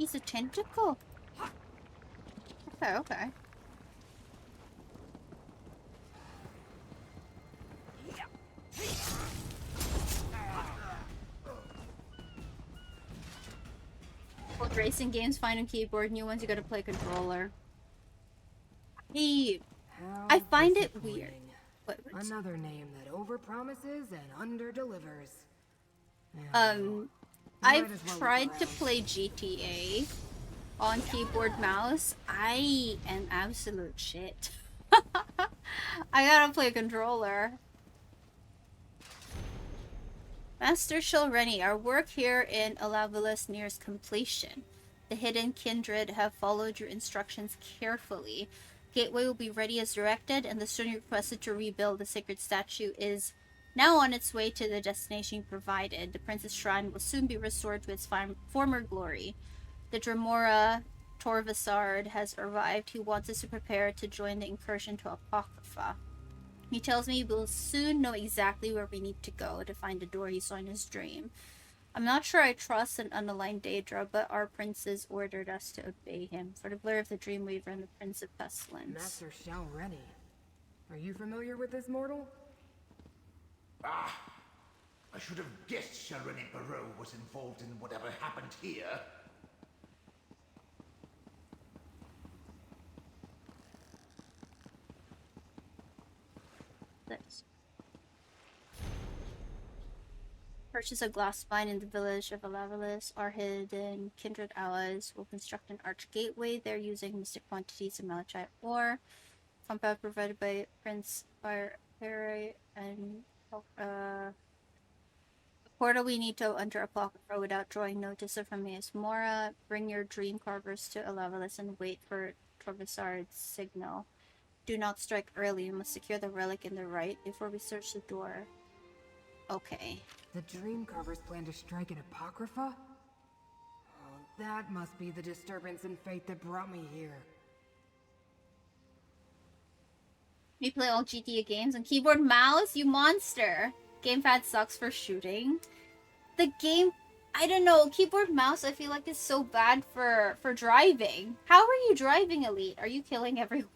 He's a tentacle. Okay, okay. Old racing games, fine on keyboard. New ones, you gotta play controller. Hey, How I find it weird. disappointing. What? Another name that overpromises and underdelivers. I've Might as well look tried to around. play GTA on keyboard mouse. I am absolute shit. I gotta play controller. Master Shilreni, our work here in Alavelis nears completion. The hidden kindred have followed your instructions carefully. Gateway will be ready as directed, and the stone requested to rebuild the sacred statue is now on its way to the destination provided. The Prince's Shrine will soon be restored to its former glory. The Dremora Torvasard has arrived. He wants us to prepare to join the incursion to Apocrypha. He tells me we'll soon know exactly where we need to go to find the door he saw in his dream. I'm not sure I trust an unaligned Daedra, but our princes ordered us to obey him for the glory of the Dreamweaver and the Prince of Pestilence. Master Shalreni. Are you familiar with this mortal? Ah, I should have guessed Shareni Barrow was involved in whatever happened here. This. Purchase a glass mine in the village of Alavelis. Our hidden kindred allies will construct an arch gateway there using mystic quantities of malachite ore. Compound provided by Prince Barre and a portal we need to enter Apocrypha without drawing notice from Mias Mora. Bring your dream carvers to Alavelis and wait for Torvasard's signal. Do not strike early. We must secure the relic in the right before we search the door. Okay. The Dream Carvers plan to strike at Apocrypha? Oh, that must be the disturbance in fate that brought me here. We play all GTA games on keyboard mouse? You monster! Gamepad sucks for shooting. The game... I don't know. Keyboard mouse I feel like is so bad for driving. How are you driving, Elite? Are you killing everyone?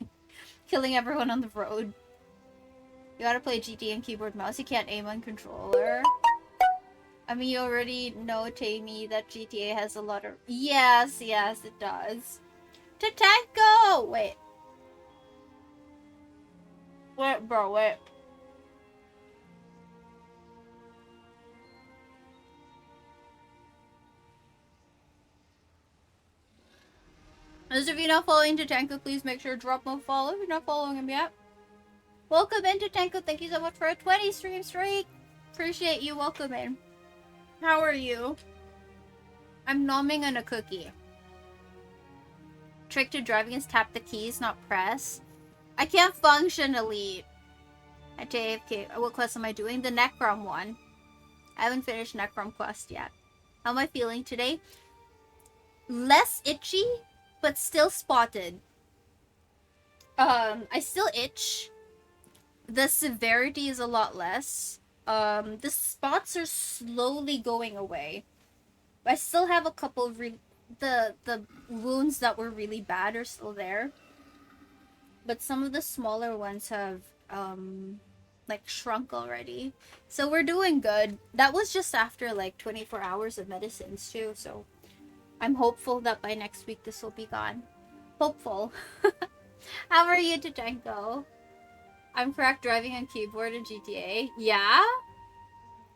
Killing everyone on the road? You gotta play GTA on keyboard mouse. You can't aim on controller. I mean, you already know, Tammy, that GTA has a lot of... Yes, yes, it does. Tatanko! Wait. Wait, bro, wait. Those of you not following Tatanko, please make sure to drop a follow if you're not following him yet. Welcome in, Tatanko. Thank you so much for a 20 stream streak. Appreciate you. Welcome in. How are you? I'm nomming on a cookie. Trick to driving is tap the keys, not press. I can't function, Elite. At JFK. What quest am I doing? The Necrom one. I haven't finished Necrom quest yet. How am I feeling today? Less itchy, but still spotted. I still itch. The severity is a lot less. The spots are slowly going away. I still have a couple of the wounds that were really bad are still there. But some of the smaller ones have like shrunk already. So we're doing good. That was just after like 24 hours of medicines too, so I'm hopeful that by next week this will be gone. Hopeful. How are you, Tatanko? I'm correct driving on keyboard in GTA. Yeah?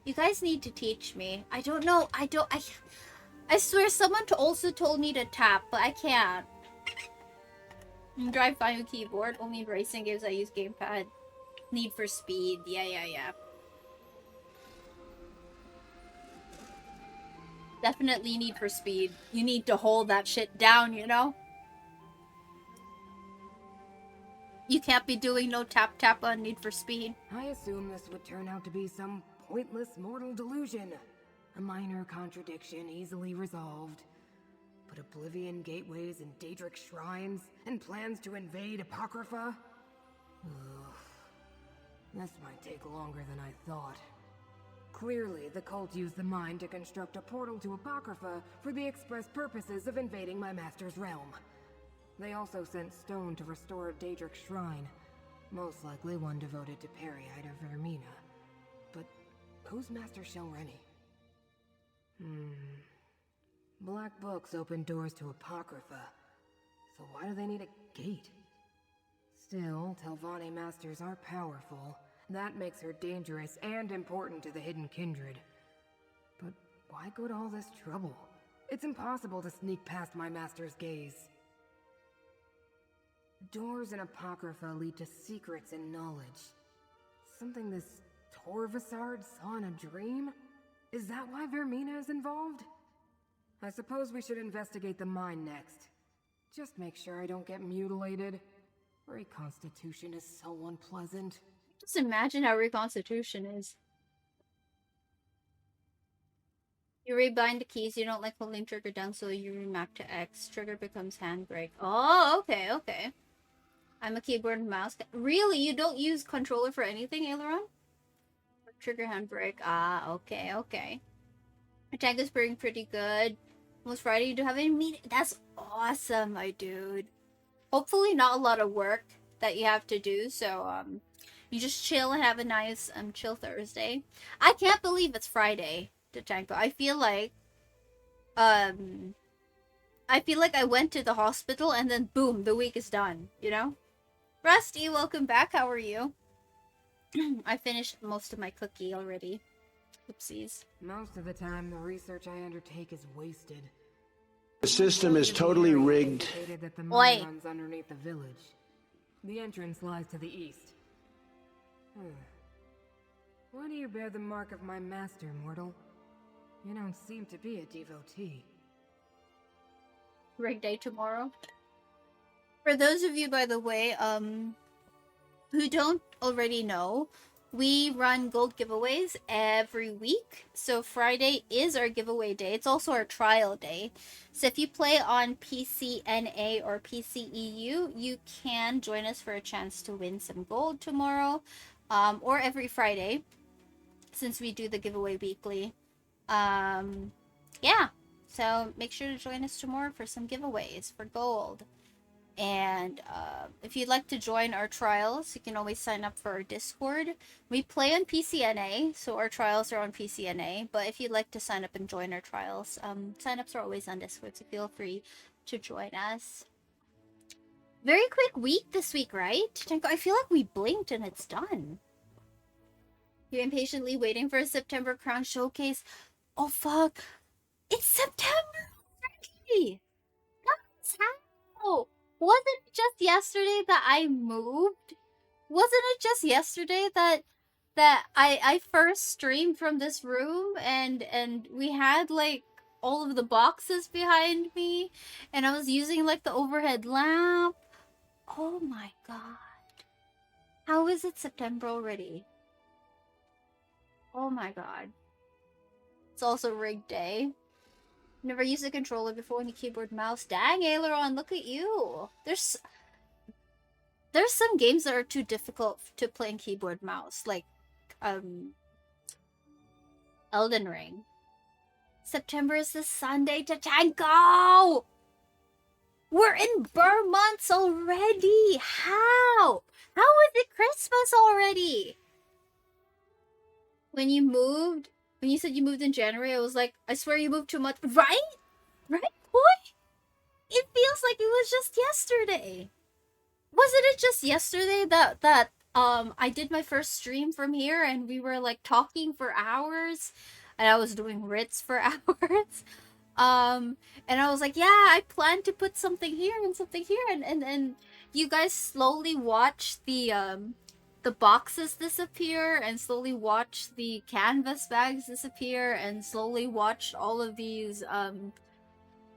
You guys need to teach me. I don't know. I swear someone also told me to tap, but I can't. I drive fine with keyboard. Only in racing games I use gamepad. Need for Speed. Yeah. Definitely Need for Speed. You need to hold that shit down, you know? You can't be doing no tap on Need for Speed. I assume this would turn out to be some pointless mortal delusion. A minor contradiction easily resolved. But Oblivion gateways and Daedric shrines, and plans to invade Apocrypha? Ugh. This might take longer than I thought. Clearly, the cult used the mine to construct a portal to Apocrypha for the express purposes of invading my master's realm. They also sent stone to restore a Daedric shrine, most likely one devoted to Periite or Vermina. But who's Master Shelreni? Black books open doors to Apocrypha, so why do they need a gate? Still, Telvanni masters are powerful. That makes her dangerous and important to the Hidden Kindred. But why go to all this trouble? It's impossible to sneak past my master's gaze. Doors in Apocrypha lead to secrets and knowledge. Something this Torvasard saw in a dream? Is that why Vermina is involved? I suppose we should investigate the mine next. Just make sure I don't get mutilated. Reconstitution is so unpleasant. Just imagine how reconstitution is. You rebind the keys, you don't like holding trigger down, so you remap to X. Trigger becomes handbrake. Oh, okay, okay. I'm a keyboard and mouse. Really? You don't use controller for anything, Aileron? Trigger handbrake. Ah, okay, okay. My tank is pretty good. Almost Friday, you do have any meeting? That's awesome, my dude. Hopefully not a lot of work that you have to do, so, you just chill and have a nice, chill Thursday. I can't believe it's Friday, Tachanko. I feel like I went to the hospital and then boom, the week is done, you know? Rusty, welcome back. How are you? I finished most of my cookie already. Oopsies. Most of the time, the research I undertake is wasted. The system is totally rigged. That the mine runs underneath the village. The entrance lies to the east. Why do you bear the mark of my master, mortal? You don't seem to be a devotee. Rig day tomorrow. For those of you, by the way, who don't already know, we run gold giveaways every week. So Friday is our giveaway day. It's also our trial day. So if you play on PCNA or PCEU, you can join us for a chance to win some gold tomorrow, or every Friday, since we do the giveaway weekly. Yeah, so make sure to join us tomorrow for some giveaways for gold. And if you'd like to join our trials, you can always sign up for our Discord. We play on PCNA, so our trials are on PCNA. But if you'd like to sign up and join our trials, sign-ups are always on Discord, so feel free to join us. Very quick week this week, right? I feel like we blinked and it's done. You're impatiently waiting for a September Crown Showcase. Oh, fuck. It's September already! That's how! Wasn't it just yesterday that I moved? Wasn't it just yesterday that I first streamed from this room and we had like all of the boxes behind me and I was using like the overhead lamp? Oh my god. How is it September already? Oh my god. It's also rig day. Never used a controller before, any keyboard mouse. Dang, Aileron, look at you. There's some games that are too difficult to play in keyboard mouse, like Elden Ring. September is the Sunday, Tachanko! We're in Burr months already! How? How is it Christmas already? When you said you moved in January, I was like, I swear you moved too much. Right? Right, boy? It feels like it was just yesterday. Wasn't it just yesterday that I did my first stream from here and we were like talking for hours and I was doing writs for hours? And I was like, yeah, I plan to put something here and something here, and you guys slowly watch the boxes disappear and slowly watch the canvas bags disappear and slowly watch all of these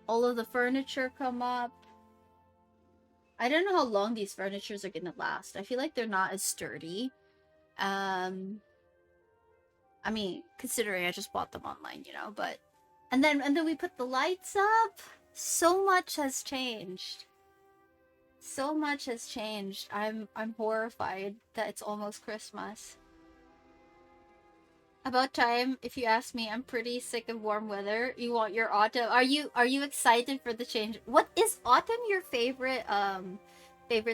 all of the furniture come up. I don't know how long these furnitures are gonna last. I feel like they're not as sturdy. I mean, considering I just bought them online, you know, but and then we put the lights up. So much has changed. So much has changed. I'm horrified that it's almost Christmas. About time, if you ask me. I'm pretty sick of warm weather. You want your autumn. Are you excited for the change? What is autumn your favorite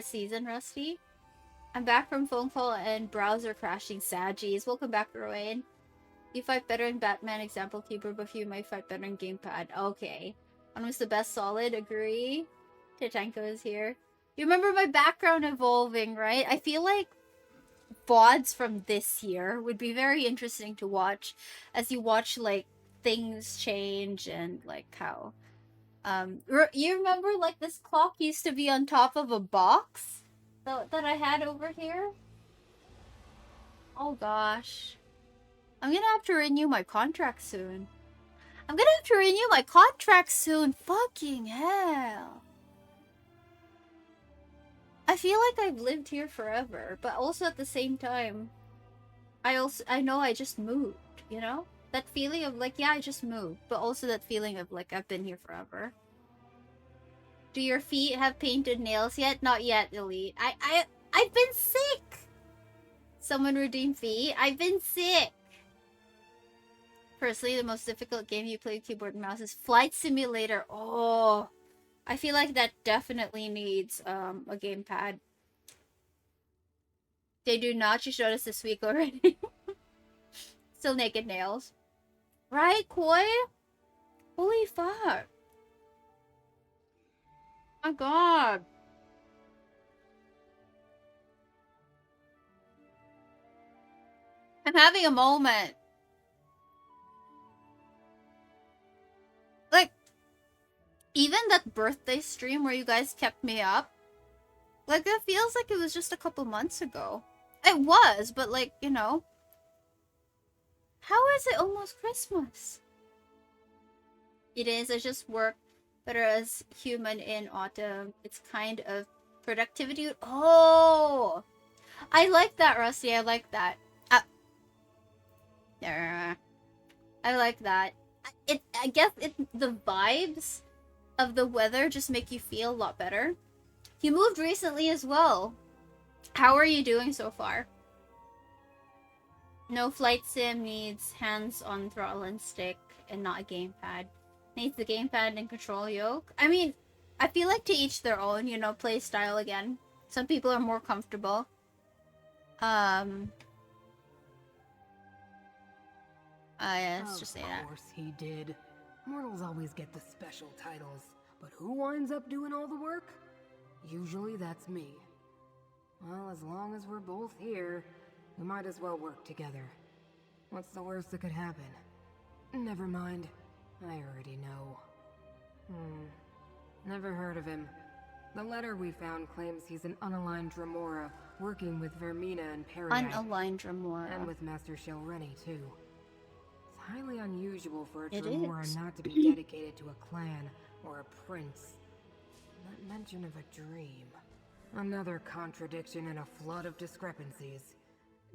season, Rusty? I'm back from phone call and browser crashing. Saggies. Welcome back, Rowan. You fight better in Batman example keyboard, but you might fight better in gamepad. Okay. One was the best solid, agree. Tachanko is here. You remember my background evolving, right? I feel like VODs from this year would be very interesting to watch as you watch like things change and like how you remember like this clock used to be on top of a box that I had over here? Oh gosh. I'm gonna have to renew my contract soon. Fucking hell. I feel like I've lived here forever, but also at the same time, I know I just moved, you know? That feeling of like, yeah, I just moved, but also that feeling of like, I've been here forever. Do your feet have painted nails yet? Not yet, Elite. I've been sick! Someone redeem feet? I've been sick! Personally, the most difficult game you play with keyboard and mouse is Flight Simulator. Oh, I feel like that definitely needs a gamepad. They do not. You showed us this week already. Still naked nails. Right, Koi? Holy fuck. My god. I'm having a moment. Like, even that birthday stream where you guys kept me up, like, it feels like it was just a couple months ago. It was, but like, you know. How is it almost Christmas? It is, I just work better as human in autumn. It's kind of productivity. Oh! I like that, Rusty. I like that. I like that. I guess the vibes of the weather just make you feel a lot better. You moved recently as well. How are you doing so far? No flight sim needs hands on throttle and stick and not a gamepad. Needs the gamepad and control yoke. I mean, I feel like to each their own, you know, play style again. Some people are more comfortable. Yeah, let's just say that. Of course he did. Mortals always get the special titles, but who winds up doing all the work? Usually that's me. Well, as long as we're both here, we might as well work together. What's the worst that could happen? Never mind. I already know. Never heard of him. The letter we found claims he's an unaligned Dremora, working with Vermina and Perry. Unaligned Dremora. And with Master Shelreni, too. It's highly unusual for a It Dremora is. not to be dedicated to a clan or a prince. Not mention of a dream. Another contradiction and a flood of discrepancies.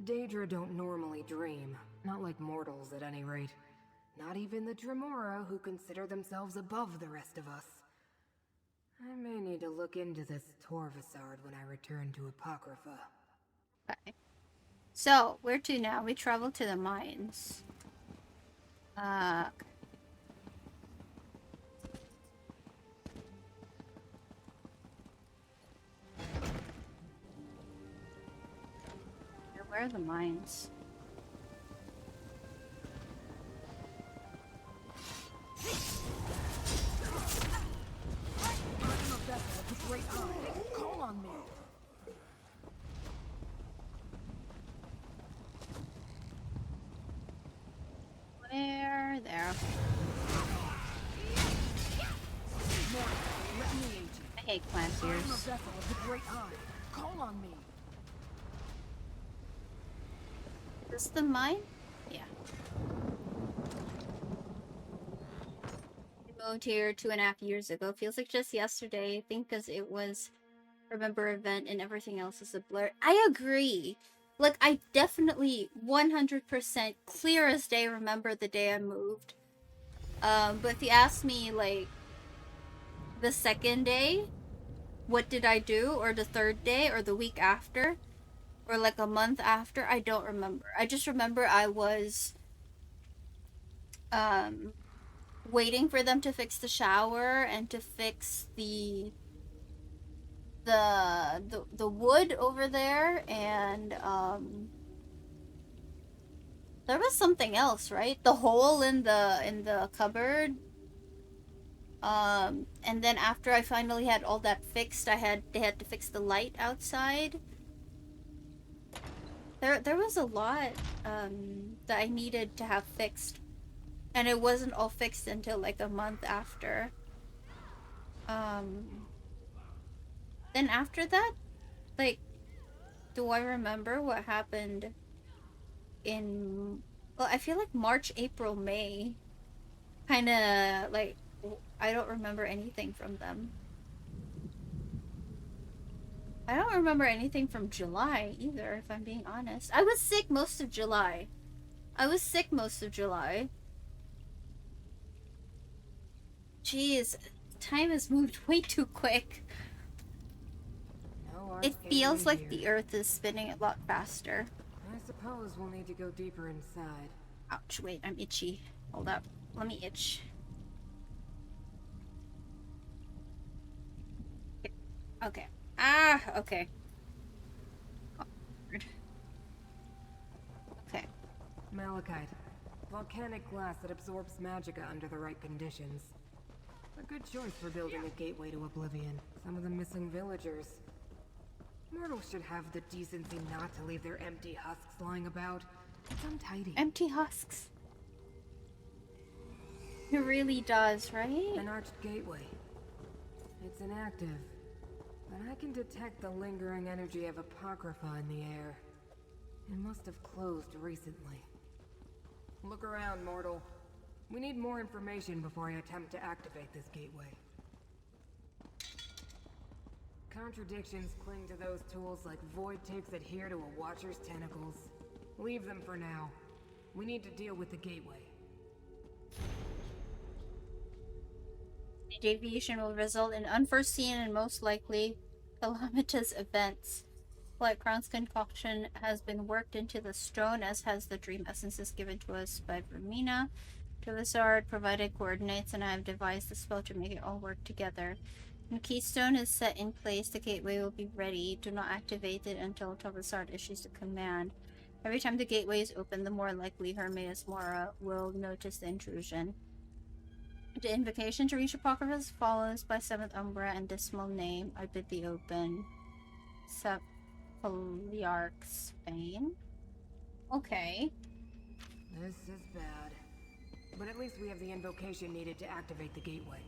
Daedra don't normally dream, not like mortals at any rate. Not even the Dremora who consider themselves above the rest of us. I may need to look into this Torvasard when I return to Apocrypha. Okay. So, where to now? We travel to the mines. Where are the mines? Call on me. Where? There. I hate Clantiers. Call on me. Is this the mine? Yeah. I moved here 2.5 years ago. Feels like just yesterday. I think because it was Remember event and everything else is a blur. I agree. Like, I definitely 100% clear as day remember the day I moved. But if you ask me, like, the second day, what did I do? Or the third day? Or the week after? Or like a month after? I don't remember. I just remember I was um, waiting for them to fix the shower and to fix the wood over there, and there was something else, right? The hole in the cupboard. And then after I finally had all that fixed, they had to fix the light outside. There was a lot that I needed to have fixed, and it wasn't all fixed until like a month after. Then after that, like, do I remember what happened in? Well, I feel like March, April, May. Kind of like I don't remember anything from them. I don't remember anything from July either, if I'm being honest. I was sick most of July. Jeez, time has moved way too quick. No It arts feels can't like be the here. Earth is spinning a lot faster. I suppose we'll need to go deeper inside. Ouch, wait, I'm itchy. Hold up. Let me itch. Okay. Ah, okay. Oh, weird. Okay. Malachite. Volcanic glass that absorbs magicka under the right conditions. A good choice for building a gateway to oblivion. Some of the missing villagers. Mortals should have the decency not to leave their empty husks lying about. It's untidy. Empty husks. It really does, right? An arched gateway. It's inactive, but I can detect the lingering energy of Apocrypha in the air. It must have closed recently. Look around, mortal. We need more information before I attempt to activate this gateway. Contradictions cling to those tools like void tapes adhere to a watcher's tentacles. Leave them for now. We need to deal with the gateway. The deviation will result in unforeseen and most likely calamitous events. Light Crown's concoction has been worked into the stone, as has the dream essences given to us by Vermina. Telesard provided coordinates, and I have devised the spell to make it all work together. When Keystone is set in place, the gateway will be ready. Do not activate it until Telesard issues the command. Every time the gateway is open, the more likely Hermaeus Mora will notice the intrusion. The invocation to reach Apocrypha is follows by 7th Umbra and Dismal Name. I bid thee open. Polyarch's Bane. Okay. This is bad. But at least we have the invocation needed to activate the gateway.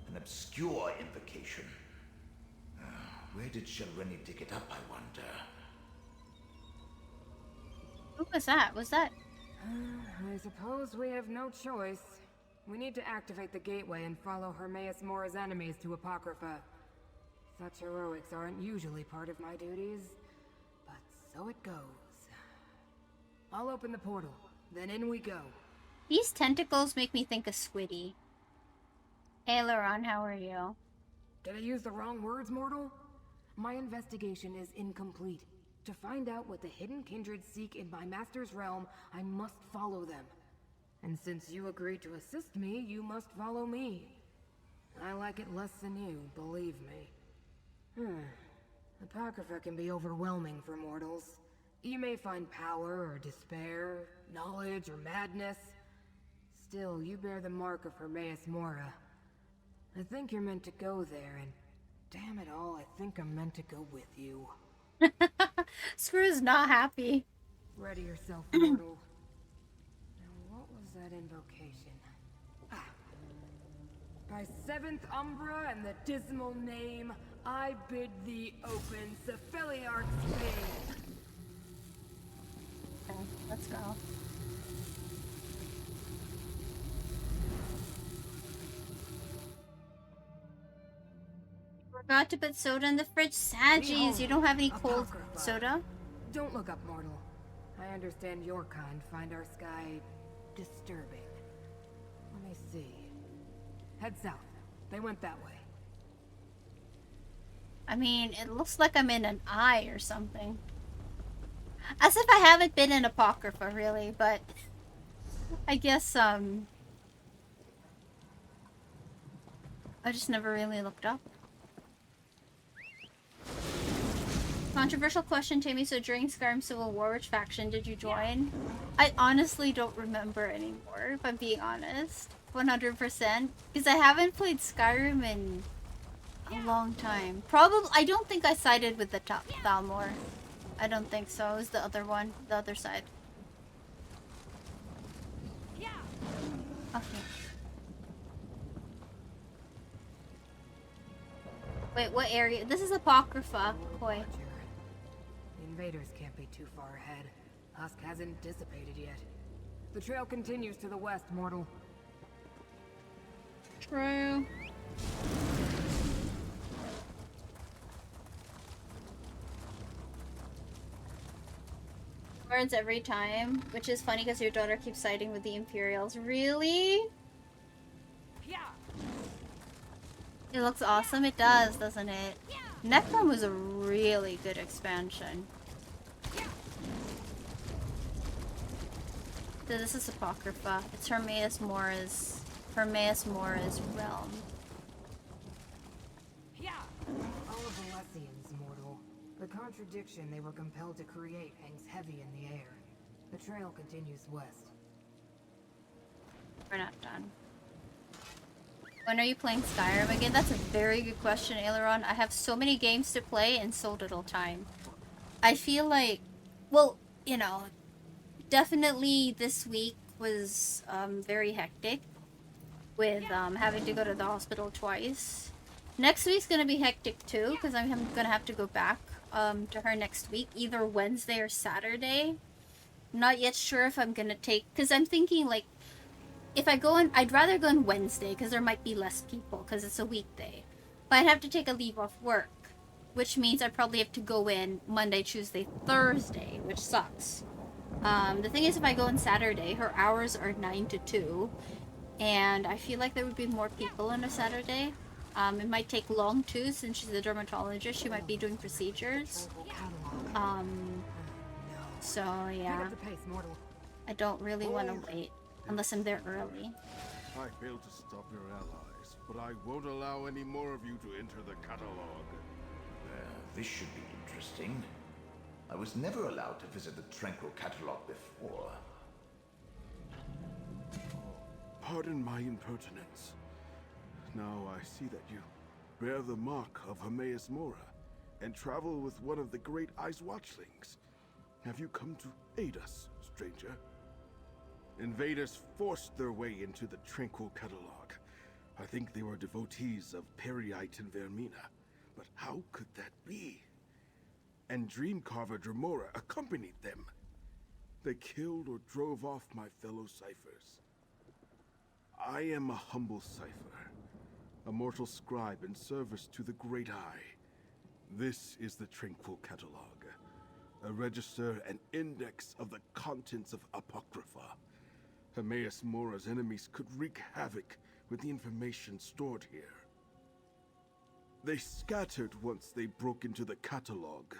An obscure invocation. Where did Shalreni dig it up, I wonder? Who was that? Was that? I suppose we have no choice. We need to activate the gateway and follow Hermaeus Mora's enemies to Apocrypha. Such heroics aren't usually part of my duties, but so it goes. I'll open the portal, then in we go. These tentacles make me think of Squiddy. Hey, Laron, how are you? Did I use the wrong words, mortal? My investigation is incomplete. To find out what the hidden kindred seek in my master's realm, I must follow them. And since you agreed to assist me, you must follow me. I like it less than you, believe me. Apocrypha can be overwhelming for mortals. You may find power or despair, knowledge or madness. Still, you bear the mark of Hermaeus Mora. I think you're meant to go there, and damn it all, I think I'm meant to go with you. Screw's not happy. Ready yourself, mortal. Now, what was that invocation? By 7th Umbra and the Dismal Name, I bid thee open Cephaliarch's Bane. Okay, let's go. Forgot to put soda in the fridge. Sadgies, you don't have any cold Apocrypha. soda? Don't look up, mortal. I understand your kind find our sky disturbing. Let me see. Head south. They went that way. I mean, it looks like I'm in an eye or something. As if I haven't been in Apocrypha, really, but I guess, I just never really looked up. Controversial question, Tammy. So during Skyrim Civil War, which faction did you join? I honestly don't remember anymore, if I'm being honest. 100%. Because I haven't played Skyrim in a long time. Probably, I don't think I sided with the Thalmor. I don't think so. It was the other one, the other side. Okay. Wait, what area? This is Apocrypha. Boy. The invaders can't be too far ahead. Husk hasn't dissipated yet. The trail continues to the west, mortal. True. Words every time, which is funny because your daughter keeps siding with the Imperials. Really? It looks awesome. It does, doesn't it? Necrom was a really good expansion. So this is Apocrypha. It's Hermaeus Mora's realm. All of the Lessians, mortal. The contradiction they were compelled to create hangs heavy in the air. The trail continues west. We're not done. When are you playing Skyrim again? That's a very good question, Aileron. I have so many games to play and so little time. I feel like, well, you know, definitely this week was very hectic with having to go to the hospital twice. Next week's gonna be hectic too because I'm gonna have to go back to her next week, either Wednesday or Saturday. I'm not yet sure if I'm gonna take, because I'm thinking like, if I go in, I'd rather go on Wednesday because there might be less people because it's a weekday. But I'd have to take a leave off work, which means I probably have to go in Monday, Tuesday, Thursday, which sucks. The thing is, if I go on Saturday, her hours are 9 to 2, and I feel like there would be more people on a Saturday. It might take long too, since she's a dermatologist. She might be doing procedures. So yeah, I don't really want to wait unless I'm there early. I failed to stop your allies, but I won't allow any more of you to enter the catalog. This should be interesting. I was never allowed to visit the Tranquil Catalog before. Pardon my impertinence. Now I see that you bear the mark of Hermaeus Mora and travel with one of the great Ice Watchlings. Have you come to aid us, stranger? Invaders forced their way into the Tranquil Catalog. I think they were devotees of Periite and Vermina. But how could that be? And Dreamcarver Dremora accompanied them. They killed or drove off my fellow ciphers. I am a humble cipher, a mortal scribe in service to the Great Eye. This is the Tranquil Catalog, a register and index of the contents of Apocrypha. Hermaeus Mora's enemies could wreak havoc with the information stored here. They scattered once they broke into the catalog,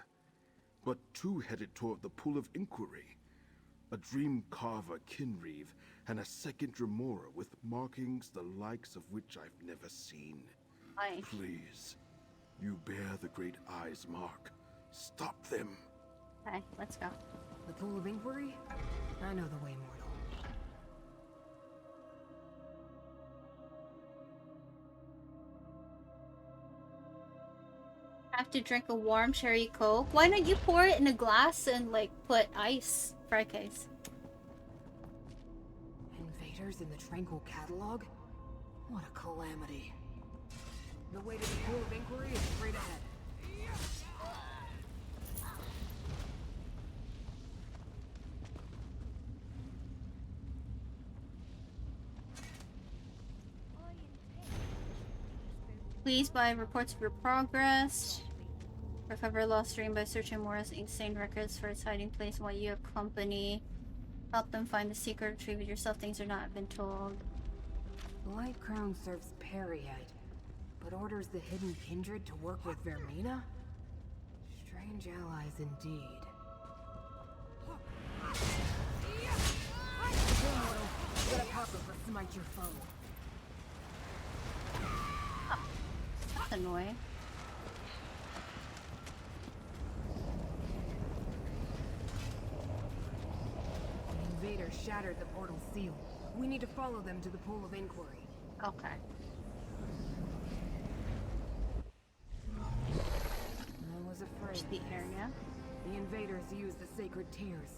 but two headed toward the Pool of Inquiry, a Dreamcarver Kinreeve, and a second Dremora with markings the likes of which I've never seen. Hi. Please, you bear the Great Eye's mark. Stop them. Okay, let's go. The Pool of Inquiry? I know the way, mortal. Have to drink a warm cherry coke. Why don't you pour it in a glass and like put ice for a case? Invaders in the Tranquil Catalog? What a calamity. The way to the Pool of Inquiry is straight ahead. Please buy reports of your progress. Recover lost dream by searching Mora's insane records for its hiding place while you accompany. Help them find the secret, retrieve it yourself. Things are not been told. The Light Crown serves Periite, but orders the Hidden Kindred to work with Vermina? Strange allies indeed. Hey, mortal, let Apocrypha smite your foe. That's annoying. The invaders shattered the portal's seal. We need to follow them to the pool of inquiry. Okay. I was afraid. The area. The invaders use the sacred tears.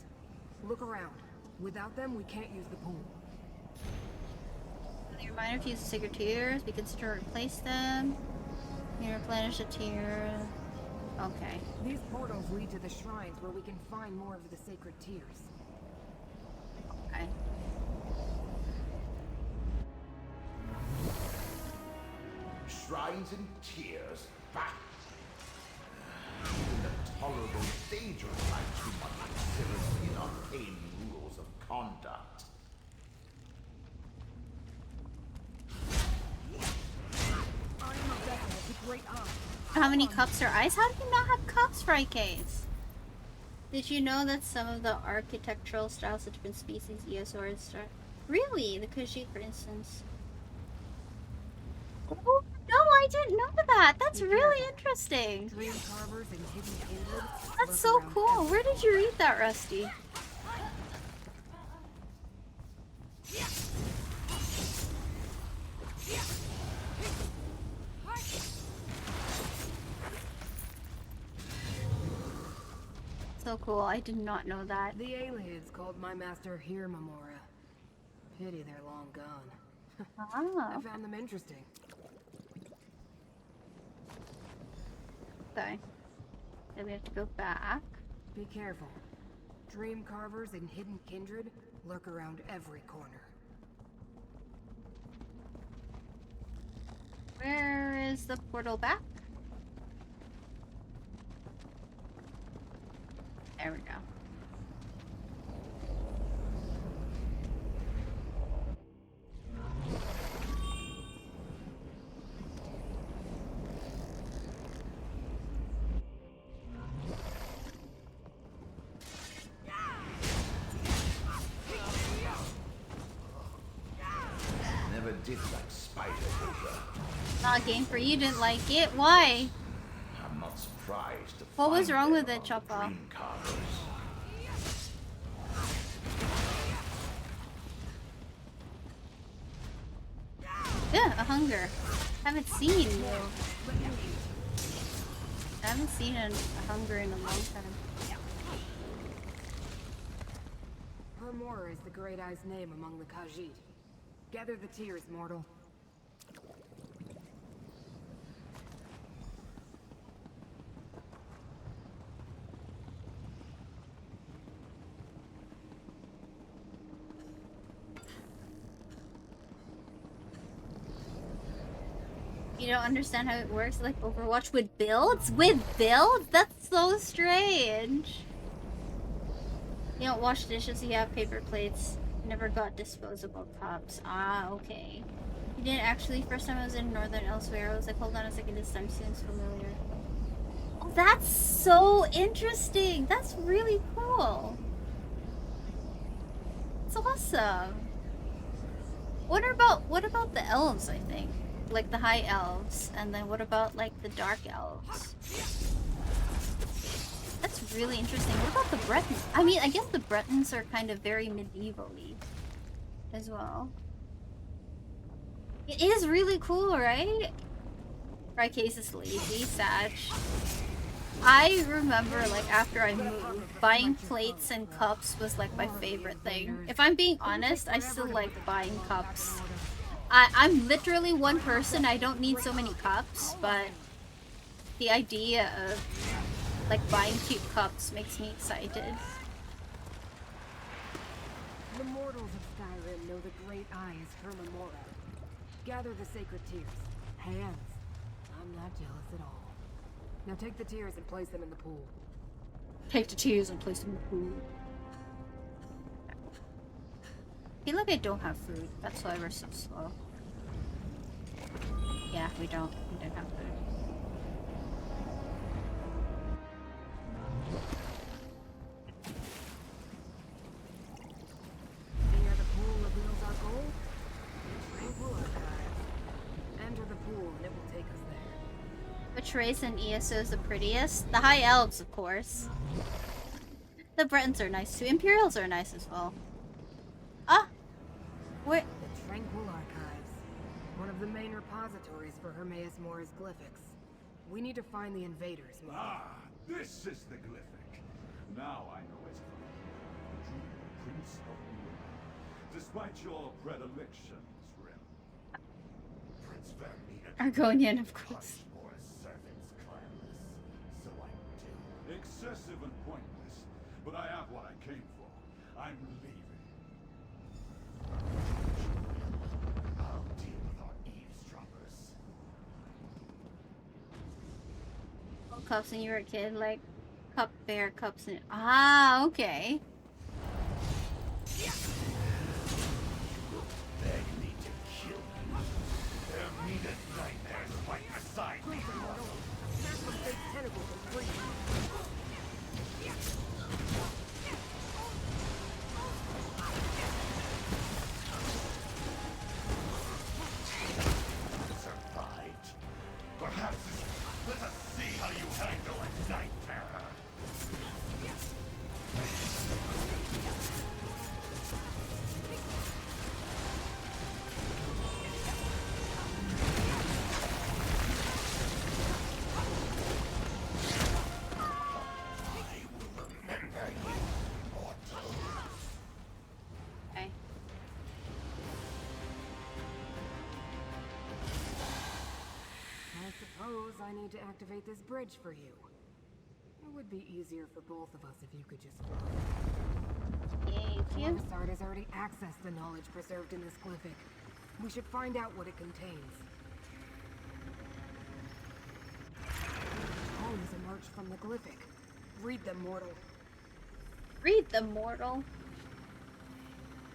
Look around. Without them, we can't use the pool. The reminder to use the sacred tears. Be considered to replace them. You replenish the tear. Okay. These portals lead to the shrines where we can find more of the sacred tears. Okay. Shrines and tears. Bah! The tolerable danger might too much seriously in arcane rules of conduct. I am a vessel of the great eye. How many cups are ice? How do you not have cups for IKs? Did you know that some of the architectural styles of different species, Eosaurus, really? The Khajiit, for instance. Oh, no, I didn't know that. That's really interesting. Dream carvers and hidden kindred. That's so cool. Where did you read that, Rusty? So cool. I did not know that. The aliens called my master here Mamora. Pity they're long gone. Ah, I found them interesting. okay. Then we have to go back. Be careful. Dream carvers and hidden kindred lurk around every corner. Where is the portal back? There we go. Never did like spider Hydra. Not a game for you. Didn't like it. Why? I'm not surprised to What was find wrong with them it, among the Chopper? dream carvers. Yeah, a hunger. Haven't seen. I haven't seen a hunger in a long time. Mamora is the Great Eye's name among the Khajiit. Gather the tears, mortal. You don't understand how it works like Overwatch with builds? With builds? That's so strange. You don't wash dishes, you have paper plates. Never got disposable cups. Ah, okay. You didn't actually. First time I was in Northern Elsewhere, I was like, hold on a second, this time seems familiar. Oh, that's so interesting. That's really cool. It's awesome. What about the elves, I think? Like the high elves, and then what about like the dark elves? That's really interesting. What about the Bretons? I mean, I guess the Bretons are kind of very medieval-y as well. It is really cool, right? Case is lazy, Sag. I remember, like, after I moved, buying plates and cups was like my favorite thing. If I'm being honest, I still like buying cups. I'm literally one person, I don't need so many cups, but the idea of like buying cute cups makes me excited. The mortals of Skyrim know the Great Eye is her Mamora. Gather the sacred tears. Hands. I'm not jealous at all. Now take the tears and place them in the pool. Take the tears and place them in the pool. I feel like I don't have food. That's why we're so slow. Yeah, we don't. We don't have food. Near the pool reveals our goal. Tranquil archive. Enter the pool and it will take us there. Which race in ESO is the prettiest? The High Elves, of course. The Bretons are nice too. Imperials are nice as well. Ah! Wait. The Tranquil Archives. One of the main repositories for Hermaeus Mora's glyphics. We need to find the invaders, Mom. Ah, this is the glyphic. Now I know it's from the true Prince of Newland. Despite your predilections, Rem. Prince Vermina. Argonian, of course. Mora's servants clanless, so I do. Excessive and pointless, but I have what I came for. I'm leaving. I'll deal with our eavesdroppers. Cups when you were a kid, like cup bear cups and ah, okay. Beg me to kill you. Vermina's nightmares right beside me. Big tentacle can free. Survived. Perhaps let us see how you handle a night terror. I will remember you, mortal. Okay. I suppose I need to activate this bridge for you. It would be easier for both of us if you could just fly. Thank you. Morsard has already accessed the knowledge preserved in this glyphic. We should find out what it contains. Tones emerged from the glyphic. Read them, mortal. Read the mortal.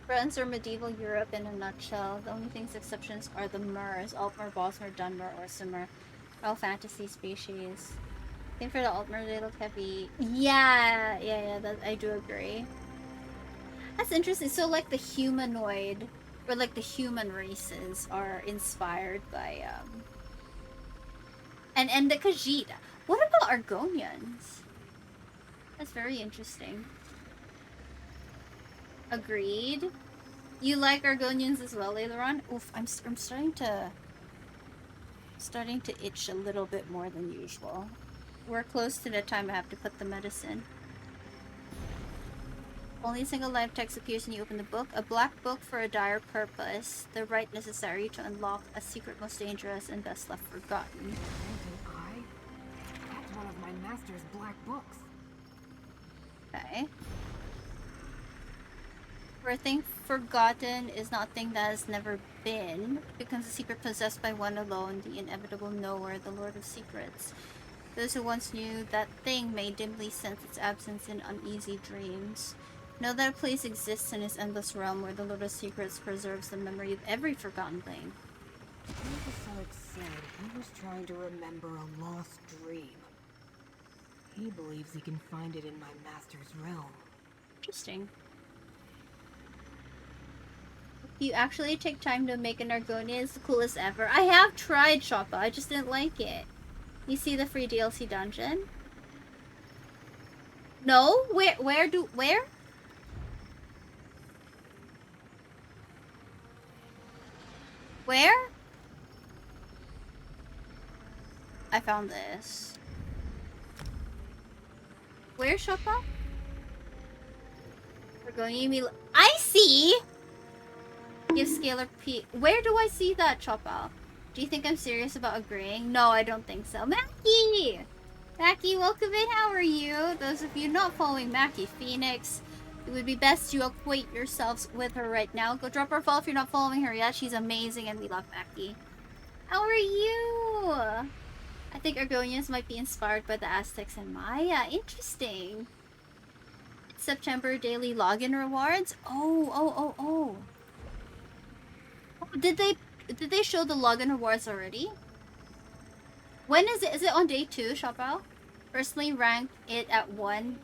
Friends are medieval Europe in a nutshell. The only things exceptions are the Murs, Altmer, Bosmer, Dunmer, or Simmer. All fantasy species. I think for the Altmer they look heavy. Yeah, that, I do agree. That's interesting. So like the humanoid, or like the human races are inspired by, and the Khajiit. What about Argonians? That's very interesting. Agreed. You like Argonians as well, Aileron? Oof, I'm starting to itch a little bit more than usual. We're close to the time I have to put the medicine. Only a single live text appears when you open the book. A black book for a dire purpose. The right necessary to unlock a secret most dangerous and best left forgotten. An eye? That's one of my master's black books. Okay. For a thing forgotten is not a thing that has never been. It becomes a secret possessed by one alone, the inevitable knower, the Lord of Secrets. Those who once knew that thing may dimly sense its absence in uneasy dreams. Know that a place exists in his endless realm where the Lord of Secrets preserves the memory of every forgotten thing. Professor said he was trying to remember a lost dream. He believes he can find it in my master's realm. Interesting. You actually take time to make an Argonia is the coolest ever. I have tried Shoppa, I just didn't like it. You see the free DLC dungeon? No? Where? Where? I found this. Where, Shoppa? Argonia, I see! Give scalar P. Where do I see that, Choppa? Do you think I'm serious about agreeing? No, I don't think so. Mackie! Mackie, welcome in. How are you? Those of you not following Mackie Phoenix, it would be best to acquaint yourselves with her right now. Go drop her a follow if you're not following her yet. She's amazing and we love Mackie. How are you? I think Argonians might be inspired by the Aztecs and Maya. Interesting. September daily login rewards? Oh. Did they show the login rewards already? When is it? Is it on day 2, Shopao? Personally ranked it at 1.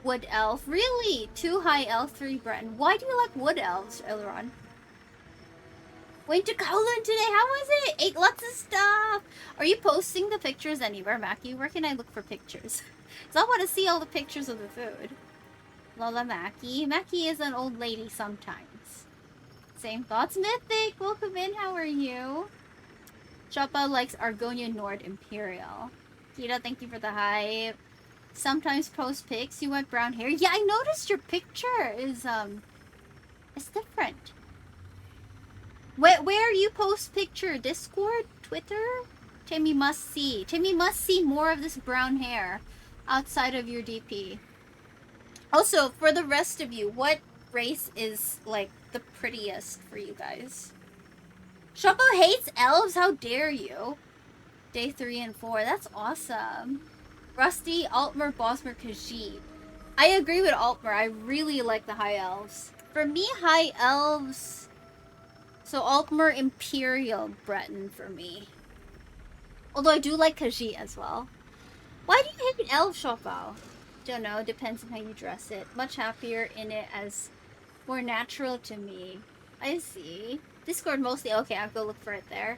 Wood Elf. Really? 2 High Elf, 3 Breton. Why do you like Wood Elves, Aileron? Went to Kowloon today. How was it? Ate lots of stuff. Are you posting the pictures anywhere, Mackie? Where can I look for pictures? Because I want to see all the pictures of the food. Lola Mackie. Mackie is an old lady sometimes. Same thoughts. Mythic, welcome in. How are you? Choppa likes Argonian Nord Imperial. Kita, thank you for the hype. Sometimes post pics. You want brown hair? Yeah, I noticed your picture is it's different. Where you post picture? Discord? Twitter? Timmy must see. Timmy must see more of this brown hair outside of your DP. Also, for the rest of you, what race is, like, the prettiest for you guys? Shoppo hates elves? How dare you? Day 3 and 4. That's awesome. Rusty, Altmer, Bosmer, Khajiit. I agree with Altmer. I really like the high elves. For me, high elves... So Altmer, Imperial, Breton for me. Although I do like Khajiit as well. Why do you hate elf, Shoppo? Don't know. Depends on how you dress it. Much happier in it as more natural to me. I see. Discord mostly. Okay, I'll go look for it there.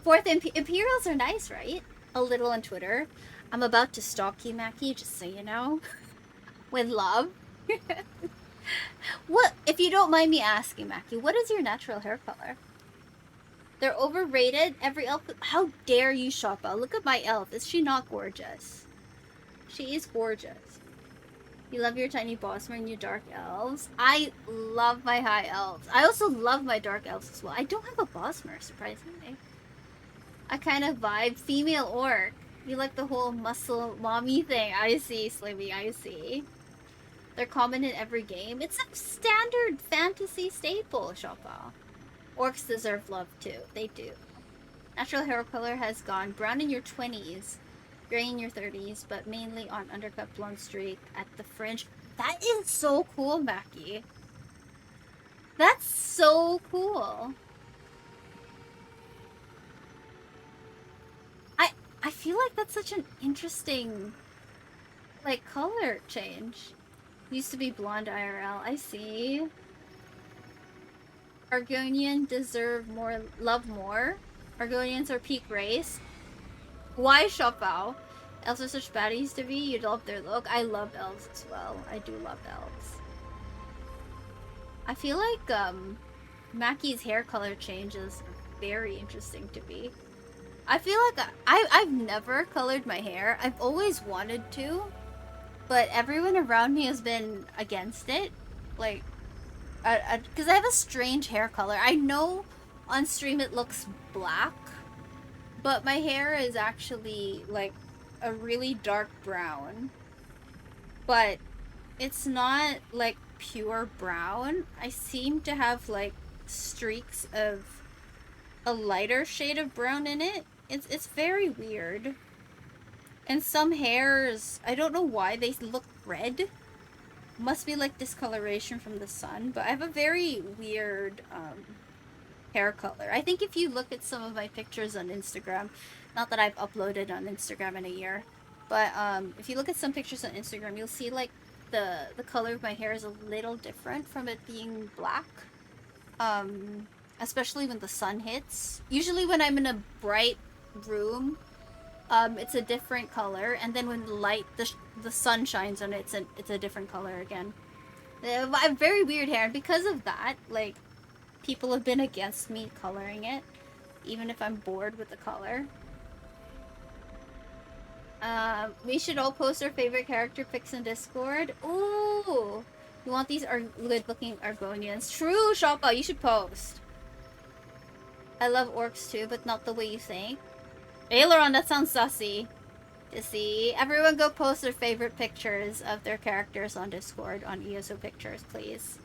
Fourth, Imperials are nice, right? A little on Twitter. I'm about to stalk you, Mackie, just so you know. With love. What, if you don't mind me asking, Mackie, what is your natural hair color? They're overrated. Every elf... How dare you, Shoppa? Look at my elf. Is she not gorgeous? She is gorgeous. You love your tiny Bosmer and your dark elves. I love my high elves. I also love my dark elves as well. I don't have a Bosmer, surprisingly. I kind of vibe. Female orc. You like the whole muscle mommy thing. I see, Slimmy. I see. They're common in every game. It's a standard fantasy staple, Shoppa. Orcs deserve love too. They do. Natural hair color has gone brown in your 20s, gray in your 30s, but mainly on undercut blonde streak at the fringe. That is so cool, Mackie. That's so cool. I feel like that's such an interesting, like, color change. Used to be blonde IRL. I see. Argonian deserve more, love more. Argonians are peak race. Why Shopao? Elves are such baddies to be. You love their look. I love elves as well. I do love elves. I feel like Mackie's hair color change is very interesting to me. I feel like I've never colored my hair. I've always wanted to, but everyone around me has been against it. Like, because I have a strange hair color. I know on stream it looks black, but my hair is actually like a really dark brown. But it's not like pure brown. I seem to have like streaks of a lighter shade of brown in it. It's very weird. And some hairs, I don't know why they look red. Must be like discoloration from the sun, but I have a very weird hair color. I think if you look at some of my pictures on Instagram, not that I've uploaded on Instagram in a year, but if you look at some pictures on Instagram, you'll see like the color of my hair is a little different from it being black. Especially when the sun hits. Usually when I'm in a bright room, it's a different color, and then when the sun shines on it, it's a different color again. I have very weird hair, and because of that, like, people have been against me coloring it, even if I'm bored with the color. We should all post our favorite character pics in Discord. Ooh, you want these good-looking Argonians? True, Shoppa, you should post. I love orcs too, but not the way you think. Aileron, that sounds sussy. To see. Everyone go post their favorite pictures of their characters on Discord, on ESO Pictures, please.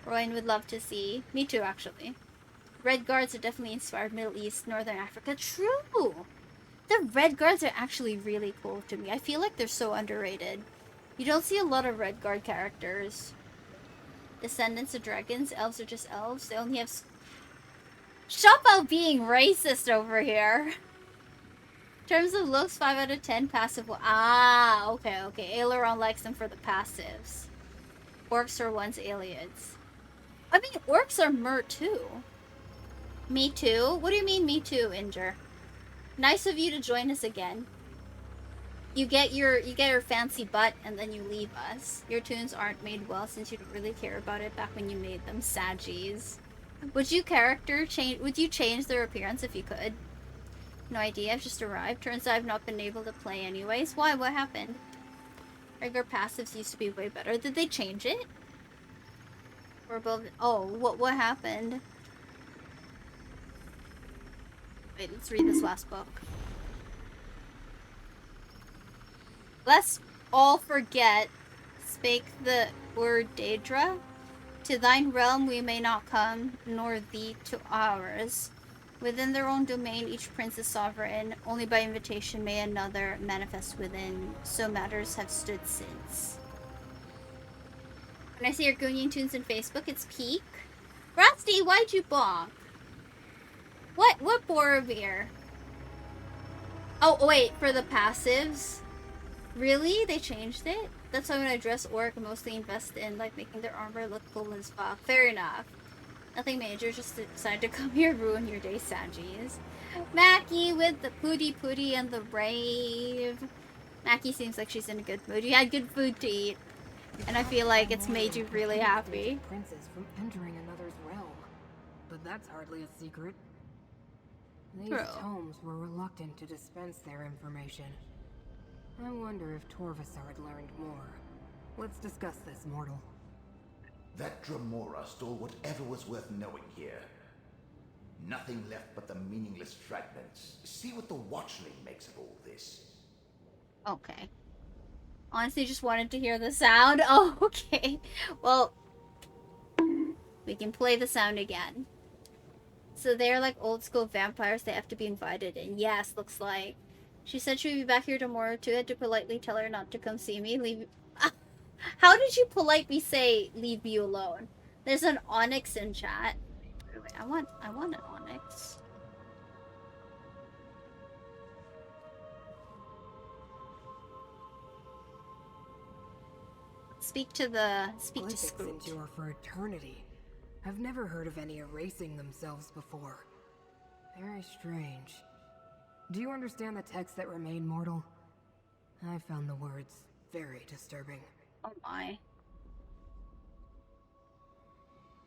Royan would love to see. Me too, actually. Red Guards are definitely inspired Middle East, Northern Africa. True! The Red Guards are actually really cool to me. I feel like they're so underrated. You don't see a lot of Red Guard characters. Descendants of dragons. Elves are just elves. They only have... Shop out being racist over here. In terms of looks, 5 out of 10 passive. Ah, okay. Aileron likes them for the passives. Orcs are once aliens. I mean, orcs are mer too. Me too? What do you mean me too, Inger? Nice of you to join us again. You get your fancy butt and then you leave us. Your tunes aren't made well since you don't really care about it back when you made them. Sadgies. Would you change their appearance if you could? No idea, I've just arrived. Turns out I've not been able to play anyways. Why? What happened? Regular passives used to be way better. Did they change it? Or above? Oh, what happened? Wait, let's read this last book. Lest all forget, spake the word Daedra. To thine realm we may not come, nor thee to ours. Within their own domain each prince is sovereign. Only by invitation may another manifest within. So matters have stood since. When I see your Gunyan tunes in Facebook, it's peak. Rusty, why'd you bonk? What Boromir? Oh wait, for the passives? Really? They changed it? That's why when I dress orc, I mostly invest in like making their armor look cool as fuck. Fair enough. Nothing major, just decided to come here ruin your day, Sanjis. Mackie with the pooty and the rave. Mackie seems like she's in a good mood. You had good food to eat. And I feel like it's made you really happy. Princes from entering another's realm. But that's hardly a secret. These tomes were reluctant to dispense their information. I wonder if Torvasard learned more. Let's discuss this, mortal. That Dremora stole whatever was worth knowing here. Nothing left but the meaningless fragments. See what the Watchling makes of all this. Okay. Honestly, just wanted to hear the sound. Oh, okay. Well, we can play the sound again. So they're like old school vampires. They have to be invited in. Yes, looks like. She said she would be back here tomorrow too. I had to politely tell her not to come see me. Leave. How did you politely say leave me alone? There's an onyx in chat. Wait, I want an onyx. Speak to Scoot. Endure for eternity. I've never heard of any erasing themselves before. Very strange. Do you understand the text that remain, mortal? I found the words very disturbing. Oh my.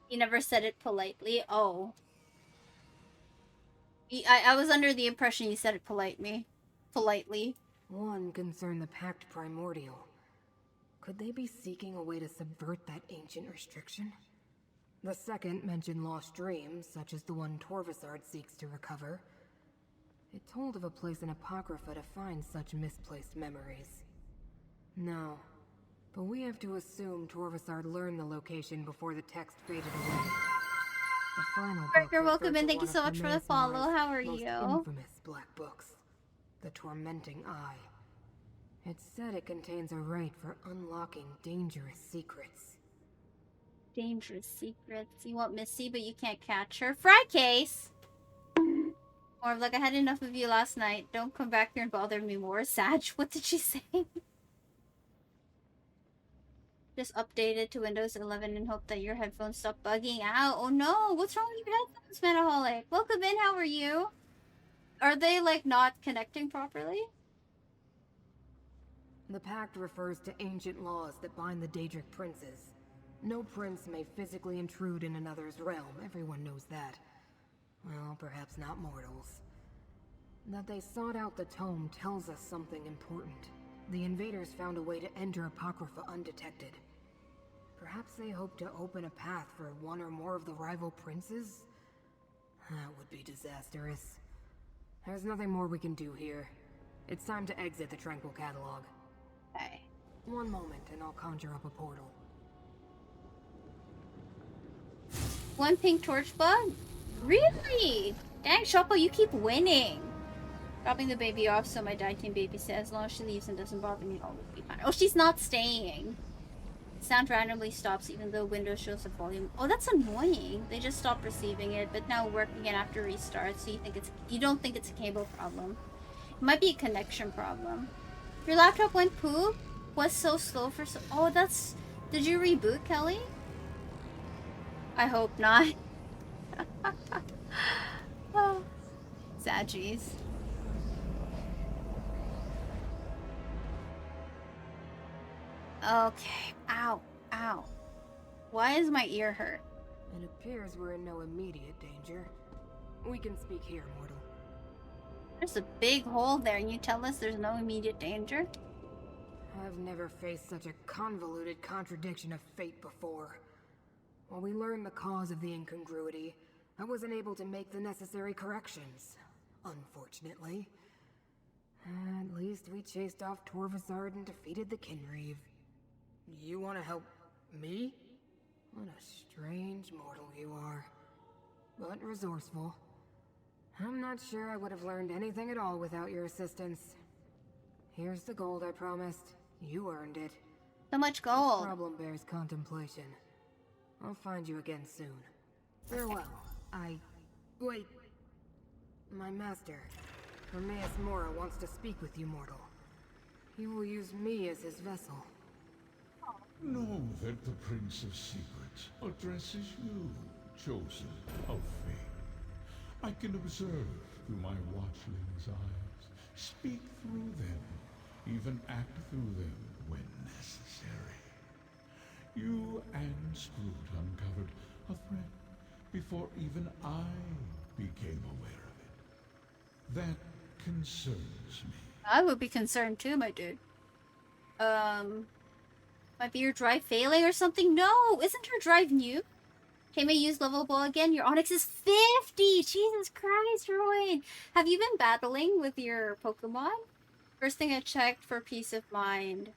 You never said it politely? Oh. I was under the impression you said it politely. One concerned the Pact Primordial. Could they be seeking a way to subvert that ancient restriction? The second mentioned lost dreams, such as the one Torvasard seeks to recover. It told of a place in Apocrypha to find such misplaced memories. No, but we have to assume Torvasard learned the location before the text faded away. The final book You're welcome referred and to thank you one so of much for the Hermaeus follow. Nora's How are most you? infamous black books, The Tormenting Eye. It said it contains a rite for unlocking dangerous secrets. Dangerous secrets. You want Missy, but you can't catch her. Fry case! Or like, I had enough of you last night. Don't come back here and bother me more. Sag, what did she say? Just updated to Windows 11 and hope that your headphones stop bugging out. Oh no, what's wrong with your headphones, Metaholic? Welcome in, how are you? Are they, like, not connecting properly? The Pact refers to ancient laws that bind the Daedric princes. No prince may physically intrude in another's realm, everyone knows that. Well, perhaps not mortals. That they sought out the tome tells us something important. The invaders found a way to enter Apocrypha undetected. Perhaps they hope to open a path for one or more of the rival princes? That would be disastrous. There's nothing more we can do here. It's time to exit the Tranquil Catalog. Okay. One moment and I'll conjure up a portal. One pink torch bug? Really? Dang, Shoppo, you keep winning. Dropping the baby off so my dad can babysit. As long as she leaves and doesn't bother me, all will be fine. Oh, she's not staying. Sound randomly stops even though Windows shows the volume. Oh, that's annoying. They just stopped receiving it, but now work again after restart. So you don't think it's a cable problem? It might be a connection problem. Your laptop went poop? Was so slow for so. Oh, that's. Did you reboot, Kelly? I hope not. Oh, Saggies. Okay. Ow. Ow. Why does my ear hurt? It appears we're in no immediate danger. We can speak here, mortal. There's a big hole there, and you tell us there's no immediate danger? I've never faced such a convoluted contradiction of fate before. While we learned the cause of the incongruity, I wasn't able to make the necessary corrections. Unfortunately. At least we chased off Torvasard and defeated the Kinreeve. You want to help me? What a strange mortal you are. But resourceful. I'm not sure I would have learned anything at all without your assistance. Here's the gold I promised. You earned it. So much The gold. problem bears contemplation. I'll find you again soon. Farewell. Wait. My master, Hermaeus Mora, wants to speak with you, mortal. He will use me as his vessel. Know that the Prince of Secrets addresses you, chosen of fate. I can observe through my watchling's eyes, speak through them, even act through them when necessary. You and Scroot uncovered a threat before even I became aware of it. That concerns me. I would be concerned too, my dude. Might be your drive failing or something? No! Isn't her drive new? Can we use lovable again? Your Onyx is 50! Jesus Christ, Roy! Have you been battling with your Pokemon? First thing I checked for peace of mind.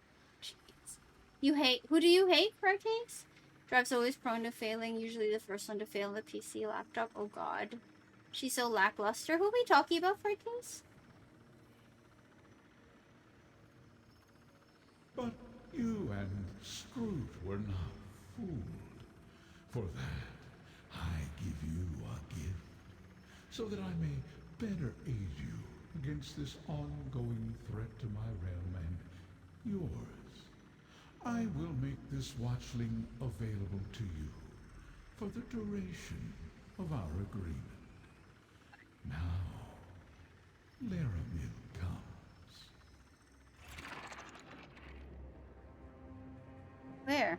Jeez. You hate... Who do you hate, Farcase? Drive's always prone to failing, usually the first one to fail on the PC laptop. Oh god. She's so lackluster. Who are we talking about, Farcase? But you and Scroot were not fooled. For that, I give you a gift, so that I may better aid you against this ongoing threat to my realm and yours. I will make this watchling available to you for the duration of our agreement. Now, Laramil comes. Where?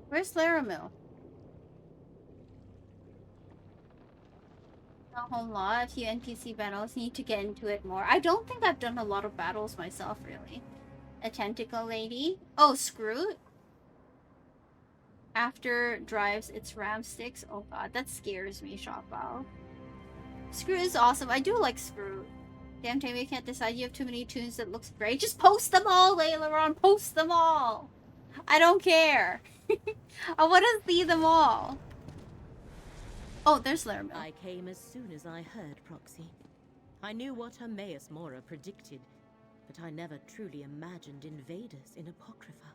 Where's Laramil? A whole lot. A few NPC battles. Need to get into it more. I don't think I've done a lot of battles myself, really. A tentacle lady. Oh, Scroot. After drives its ram sticks. Oh god, that scares me, Shopbow. Scroot is awesome. I do like Scroot. Damn, Tammy, I can't decide. You have too many tunes that looks great. Just post them all, Aileron. Post them all. I don't care. I want to see them all. Oh, there's Laramil. I came as soon as I heard Proxy. I knew what Hermaeus Mora predicted, but I never truly imagined invaders in Apocrypha.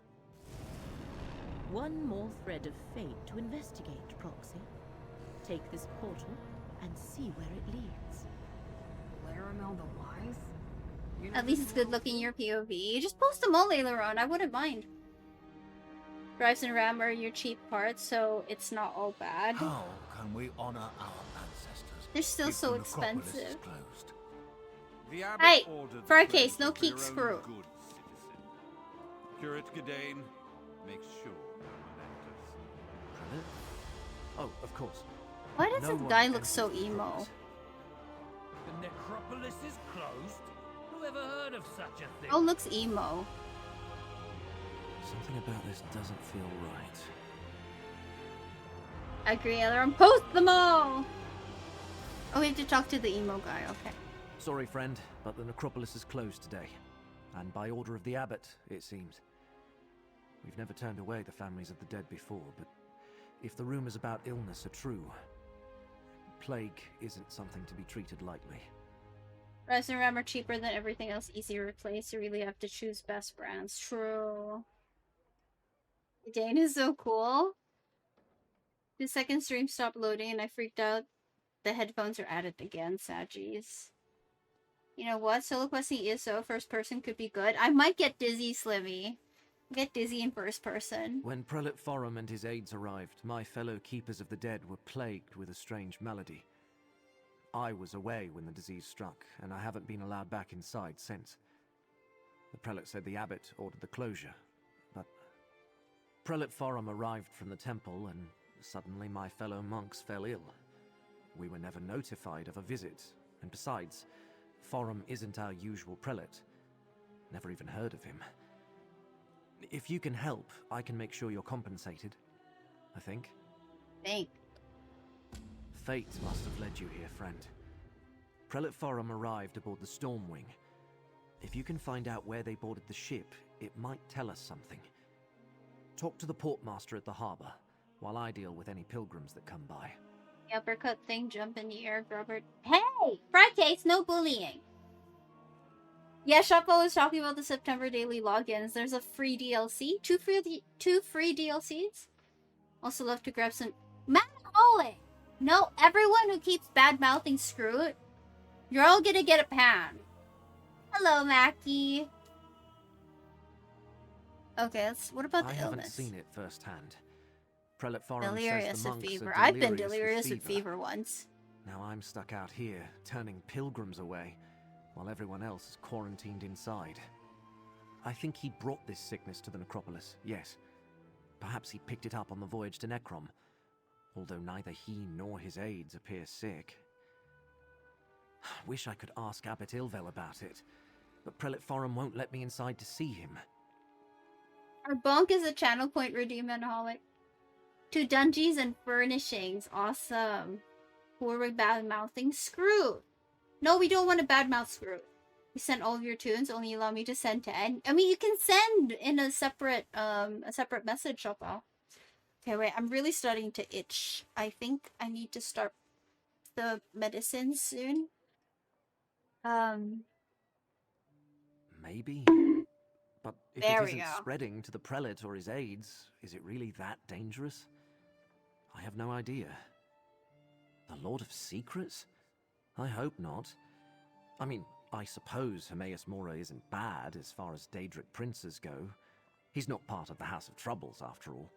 One more thread of fate to investigate, Proxy. Take this portal and see where it leads. Laramil the Wise? You know At least it's good looking your POV. Just post them all, Aileron. I wouldn't mind. Drives and RAM are your cheap parts, so it's not all bad. How can we honor our ancestors? They're still if so the necropolis is expensive. closed? The abbot Hey, ordered for a the case, praise no of their keek own screw. good citizen. Curate Gedane makes sure no one enters. Oh, of course. Why does No this one guy look enters so the emo? necropolis. The necropolis is closed? Who ever heard of such a thing? Oh, looks emo. Something about this doesn't feel right. I agree, Aileron. Post them all! Oh, we have to talk to the emo guy. Okay. Sorry, friend, but the necropolis is closed today. And by order of the abbot, it seems. We've never turned away the families of the dead before, but if the rumors about illness are true, plague isn't something to be treated lightly. Rise and RAM are cheaper than everything else, easy to replace. You really have to choose best brands. True. Dane is so cool. The second stream stopped loading and I freaked out. The headphones are at it again, Saggies. You know what? Solo questing ESO first person could be good. I might get dizzy, Slimmy. Get dizzy in first person. When Prelate Forum and his aides arrived, my fellow Keepers of the Dead were plagued with a strange malady. I was away when the disease struck, and I haven't been allowed back inside since. The prelate said the abbot ordered the closure, but Prelate Forum arrived from the temple, and suddenly my fellow monks fell ill. We were never notified of a visit, and besides, Forum isn't our usual prelate. Never even heard of him. If you can help, I can make sure you're compensated, I think. Thank. Fate must have led you here, friend. Prelate Forum arrived aboard the Stormwing. If you can find out where they boarded the ship, it might tell us something. Talk to the portmaster at the harbor, while I deal with any pilgrims that come by. The uppercut thing, jump in the air, Robert. Hey! Fracase, no bullying! Yeah, Shoppo was talking about the September daily logins. There's a free DLC. Two free DLCs. Also love to grab some... Manaholic! No, everyone who keeps bad-mouthing Scroot, you're all gonna get a pan. Hello, Mackie. Okay, what about the I illness? haven't seen it firsthand. Prelate Forum Delirious says the of monks fever. are I've been delirious delirious with of fever once. Now I'm stuck out here, turning pilgrims away, while everyone else is quarantined inside. I think he brought this sickness to the necropolis, yes. Perhaps he picked it up on the voyage to Necrom, although neither he nor his aides appear sick. Wish I could ask Abbot Ilvel about it, but Prelate Forum won't let me inside to see him. Our bonk is a channel point redeem, Manaholic. 2 dungeons and furnishings. Awesome. Who are we bad-mouthing? Screw. No, we don't want to bad-mouth Screw. You sent all of your tunes, only allow me to send 10. I mean, you can send in a separate message, Shoppo. Okay, wait, I'm really starting to itch. I think I need to start the medicine soon. Maybe. But if There it we isn't go. spreading to the prelate or his aides, is it really that dangerous? I have no idea. The Lord of Secrets? I hope not. I mean, I suppose Hermaeus Mora isn't bad as far as Daedric princes go. He's not part of the House of Troubles, after all.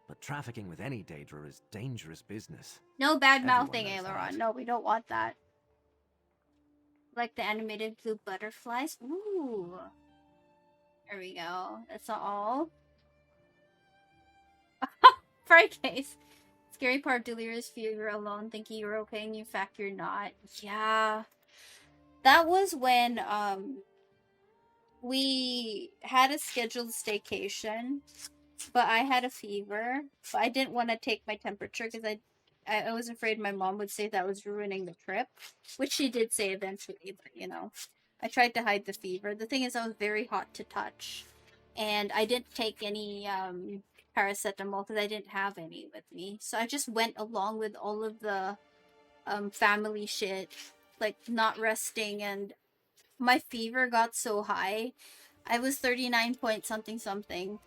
But trafficking with any Daedra is dangerous business. No bad-mouthing, Everyone knows Aileron. that. No, we don't want that. Like the animated blue butterflies. Ooh. There we go. That's not all. Fright case. Scary part, delirious fever alone, thinking you're okay and in fact you're not. Yeah. That was when, we had a scheduled staycation, but I had a fever, but I didn't want to take my temperature because I was afraid my mom would say that was ruining the trip, which she did say eventually, but you know, I tried to hide the fever. The thing is, I was very hot to touch, and I didn't take any paracetamol because I didn't have any with me, so I just went along with all of the family shit, like not resting, and my fever got so high. I was 39 point something something,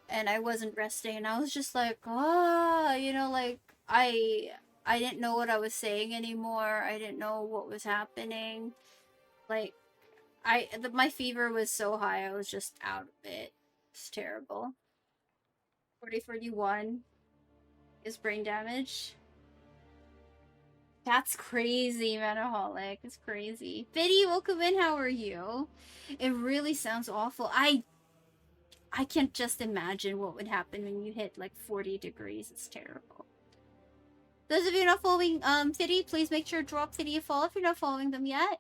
and I wasn't resting, and I was just like, you know, like I didn't know what I was saying anymore. I didn't know what was happening. Like my fever was so high, I was just out of it. It's terrible. 4041 is brain damage. That's crazy, Manaholic. It's crazy. Biddy, welcome in. How are you? It really sounds awful. I can't just imagine what would happen when you hit like 40 degrees. It's terrible. Those of you not following Fiddy, please make sure to drop Fiddy a follow if you're not following them yet.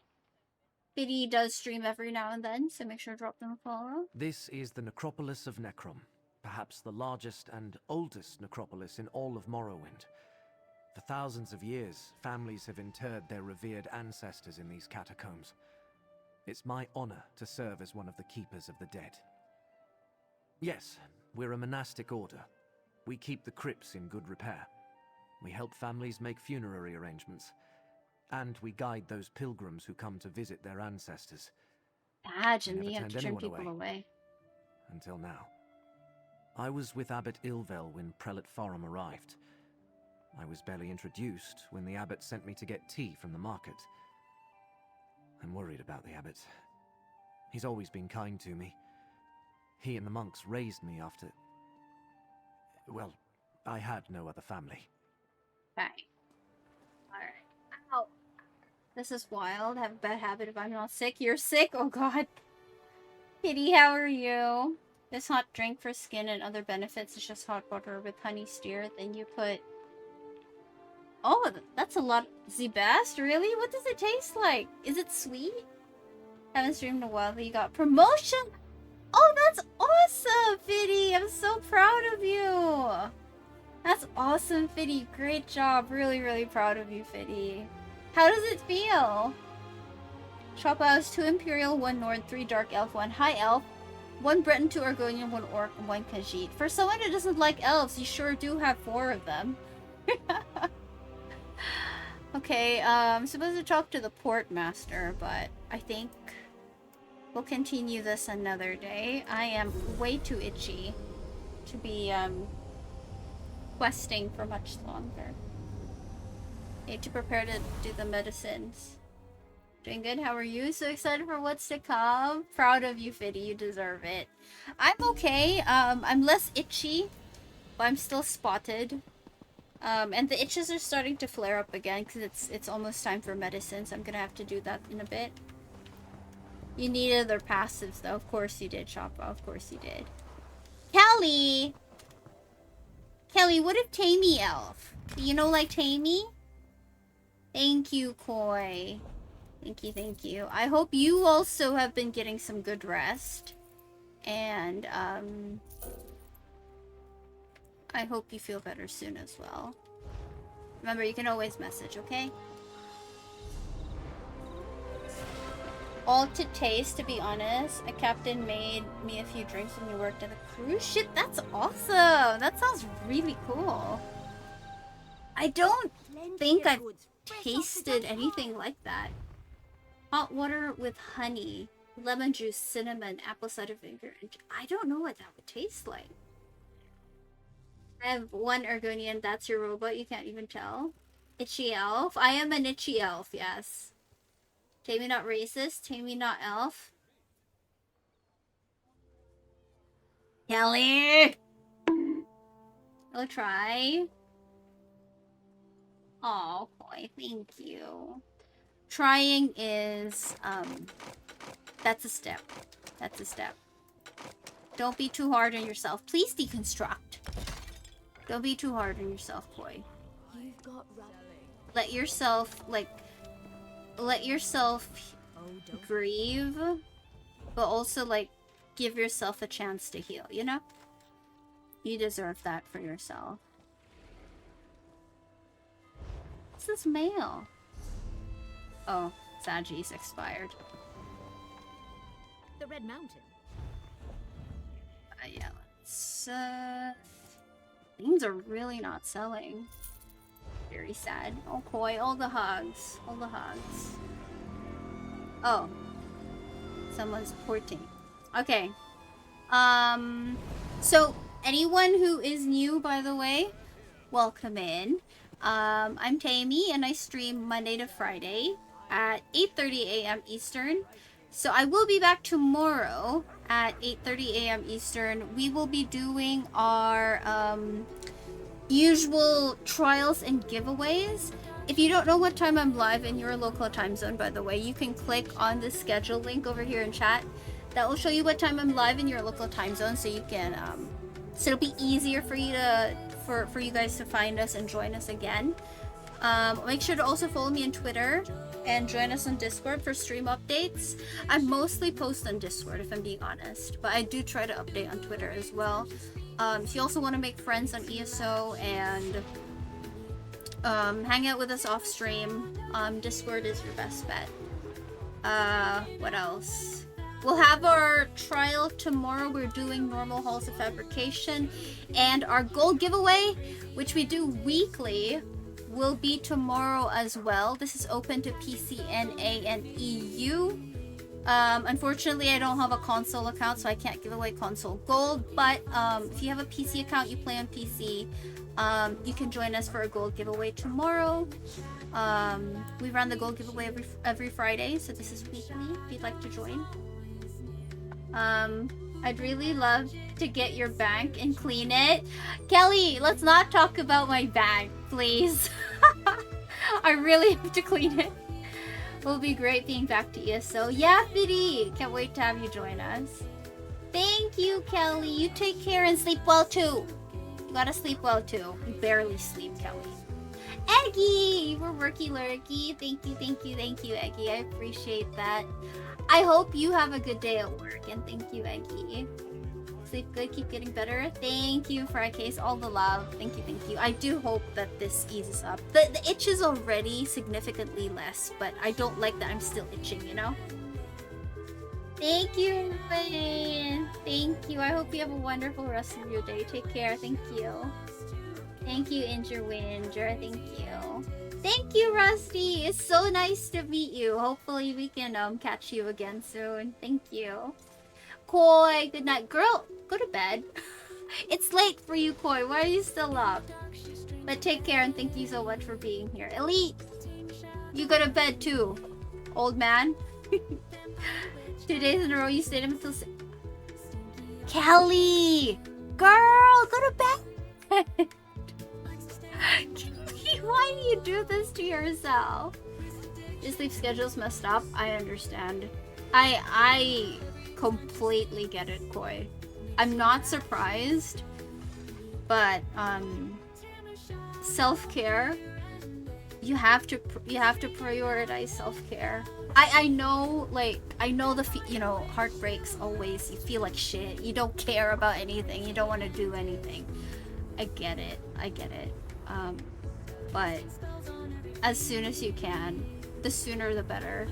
Fiddy does stream every now and then, so make sure to drop them a follow. This is the necropolis of Necrom, perhaps the largest and oldest necropolis in all of Morrowind. For thousands of years, families have interred their revered ancestors in these catacombs. It's my honor to serve as one of the keepers of the dead. Yes, we're a monastic order. We keep the crypts in good repair. We help families make funerary arrangements. And we guide those pilgrims who come to visit their ancestors. Imagine We you never have to turned turn anyone people away. Until now. I was with Abbot Ilvel when Prelate Forum arrived. I was barely introduced when the abbot sent me to get tea from the market. I'm worried about the abbot. He's always been kind to me. He and the monks raised me after... well, I had no other family. Okay. Alright. Ow. This is wild. I have a bad habit if I'm not sick. You're sick? Oh god. Kitty, how are you? This hot drink for skin and other benefits is just hot water with honey stirred. Then you put... Oh, that's a lot. The best? Really? What does it taste like? Is it sweet? Haven't streamed in a while, but you got promotion! Oh, that's awesome, Fiddy! I'm so proud of you! That's awesome, Fiddy. Great job. Really, really proud of you, Fiddy. How does it feel? Shop house, 2 Imperial, 1 Nord, 3 Dark Elf, 1 High Elf, 1 Breton, 2 Argonian, 1 Orc, and 1 Khajiit. For someone who doesn't like elves, you sure do have 4 of them. Okay, I'm supposed to talk to the port master, but I think we'll continue this another day. I am way too itchy to be questing for much longer. Need to prepare to do the medicines. Doing good, how are you? So excited for what's to come. Proud of you, Fiddy, you deserve it. I'm okay, I'm less itchy, but I'm still spotted. And the itches are starting to flare up again because it's almost time for medicine, so I'm gonna have to do that in a bit. You needed their passives though. Of course you did, Shoppa. Of course you did. Kelly! Kelly, what if Tammy Elf? You know, like Tammy? Thank you, Koi. Thank you, thank you. I hope you also have been getting some good rest. And, I hope you feel better soon as well. Remember, you can always message, okay? All to taste, to be honest. A captain made me a few drinks when we worked at the cruise ship. That's awesome! That sounds really cool. I don't think I've tasted anything like that. Hot water with honey, lemon juice, cinnamon, apple cider vinegar, and I don't know what that would taste like. I have 1 Argonian, that's your robot, you can't even tell. Itchy elf? I am an itchy elf, yes. Tammy not racist, Tammy not elf. Kelly! I'll try. Oh boy, thank you. Trying is, that's a step. That's a step. Don't be too hard on yourself. Please deconstruct. Don't be too hard on yourself, Koi. You've got let yourself grieve, but also like give yourself a chance to heal, you know? You deserve that for yourself. What's this mail? Oh, Saji's expired. The Red Mountain. Yeah, let's things are really not selling. Very sad. Oh, Koi, all the hugs. All the hugs. Oh. Someone's porting. Okay. So, anyone who is new, by the way, welcome in. I'm Tammy, and I stream Monday to Friday at 8:30 a.m. Eastern. So I will be back tomorrow at 8:30 a.m. Eastern. We will be doing our usual trials and giveaways. If you don't know what time I'm live in your local time zone, by the way, you can click on the schedule link over here in chat. That will show you what time I'm live in your local time zone, so you can so it'll be easier for you to for you guys to find us and join us again. Make sure to also follow me on Twitter and join us on Discord for stream updates. I mostly post on Discord, if I'm being honest, but I do try to update on Twitter as well. If you also want to make friends on ESO and hang out with us off stream, Discord is your best bet. What else? We'll have our trial tomorrow. We're doing normal halls of fabrication, and our gold giveaway, which we do weekly, will be tomorrow as well. This is open to PCNA and EU. Unfortunately, I don't have a console account, so I can't give away console gold, but if you have a PC account, you play on PC, you can join us for a gold giveaway tomorrow. We run the gold giveaway every Friday, so this is weekly if you'd like to join. I'd really love to get your bank and clean it. Kelly, let's not talk about my bank, please. I really have to clean it. Will be great being back to ESO. Yeah, Biddy! Can't wait to have you join us. Thank you, Kelly. You take care and sleep well too. You gotta sleep well too. You barely sleep, Kelly. Eggy! You were worky lurky. Thank you, Eggy. I appreciate that. I hope you have a good day at work, and thank you, Eggy. Sleep good, keep getting better. Thank you, Frycase. All the love. Thank you. I do hope that this eases up. The itch is already significantly less, but I don't like that I'm still itching, you know? Thank you, Wayne. Thank you. I hope you have a wonderful rest of your day. Take care. Thank you. Thank you, Injur. Thank you. Thank you, Rusty. It's so nice to meet you. Hopefully we can catch you again soon. Thank you. Koi, good night. Girl, go to bed. It's late for you, Koi. Why are you still up? But take care and thank you so much for being here. Elite, you go to bed too, old man. 2 days in a row you stayed up until... Kelly! Girl, go to bed! Kelly, why do you do this to yourself? Your sleep schedule's messed up. I understand. I completely get it, Koi. I'm not surprised, but self-care. You have to prioritize self-care. I know, like, I know heartbreaks always. You feel like shit. You don't care about anything. You don't want to do anything. I get it. But as soon as you can, the sooner the better.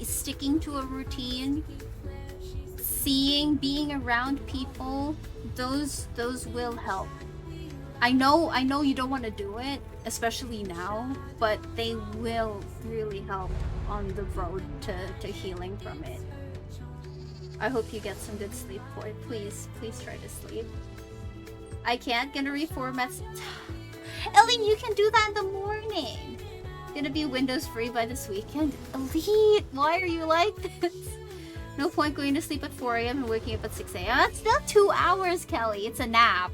Sticking to a routine, being around people, those will help. I know you don't want to do it, especially now, but they will really help on the road to healing from it. I hope you get some good sleep, boy. Please try to sleep. I can't. Gonna reformat. Ellen, you can do that in the morning. Gonna be Windows free by this weekend. Elite, why are you like this? No point going to sleep at 4 a.m. and waking up at 6 a.m. That's still 2 hours, Kelly. It's a nap.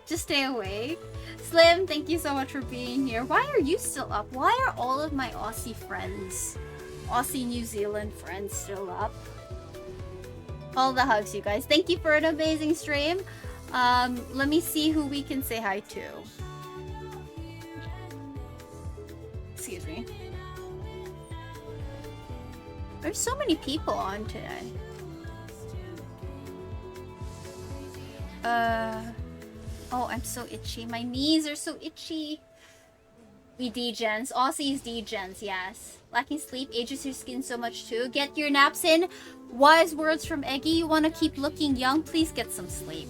Just stay awake. Slim, thank you so much for being here. Why are you still up? Why are all of my Aussie friends, Aussie New Zealand friends still up? All the hugs, you guys. Thank you for an amazing stream. Let me see who we can say hi to. Excuse me. There's so many people on today. Oh, I'm so itchy. My knees are so itchy. We degens. Aussies degens, yes. Lacking sleep ages your skin so much too. Get your naps in. Wise words from Eggy. You want to keep looking young? Please get some sleep.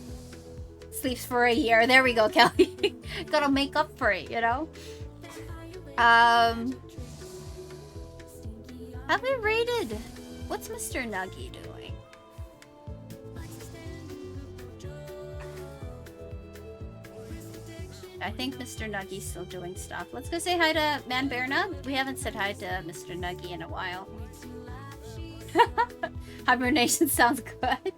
Sleeps for a year. There we go, Kelly. Gotta make up for it, you know? Have we rated? What's Mr. Nuggy doing? I think Mr. Nuggy's still doing stuff. Let's go say hi to Man Bearna. We haven't said hi to Mr. Nuggy in a while. Hibernation sounds good.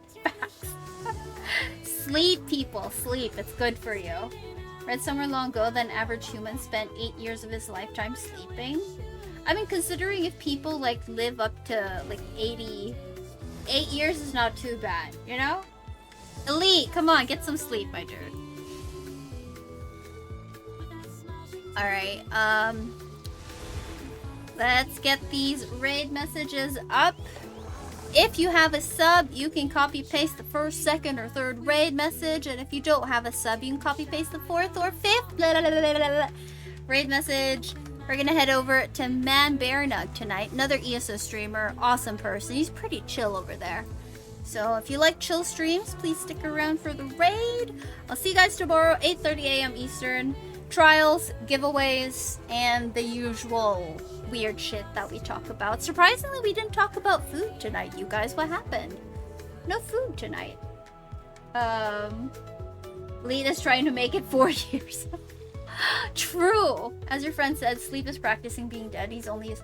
Sleep, people. Sleep. It's good for you. Read somewhere long ago that an average human spent 8 years of his lifetime sleeping. I mean, considering if people, like, live up to, like, 80... 8 years is not too bad, you know? Elite, come on, get some sleep, my dude. Alright, let's get these raid messages up. If you have a sub, you can copy-paste the first, second, or third raid message. And if you don't have a sub, you can copy-paste the fourth or fifth raid message. We're gonna head over to Man Bearnug tonight. Another ESO streamer. Awesome person. He's pretty chill over there. So if you like chill streams, please stick around for the raid. I'll see you guys tomorrow, 8:30 a.m. Eastern. Trials, giveaways, and the usual weird shit that we talk about. Surprisingly, we didn't talk about food tonight, you guys. What happened? No food tonight. Lena's trying to make it 4 years. True. As your friend said, sleep is practicing being dead. He's only...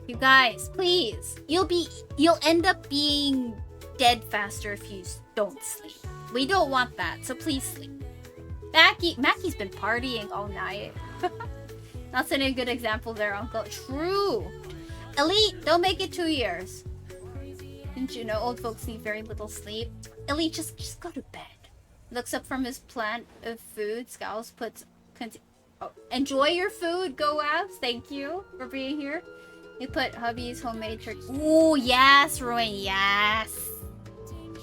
You guys, please. You'll end up being dead faster if you don't sleep. We don't want that, so please sleep. Mackie's been partying all night. Not setting a good example there, Uncle. True. Elite, don't make it 2 years. Didn't you know old folks need very little sleep? Elite, just go to bed. Looks up from his plant of food. Scowls puts... Oh, enjoy your food, Go Abs. Thank you for being here. You put hubby's homemade turkey. Ooh, yes, Ruin, yes.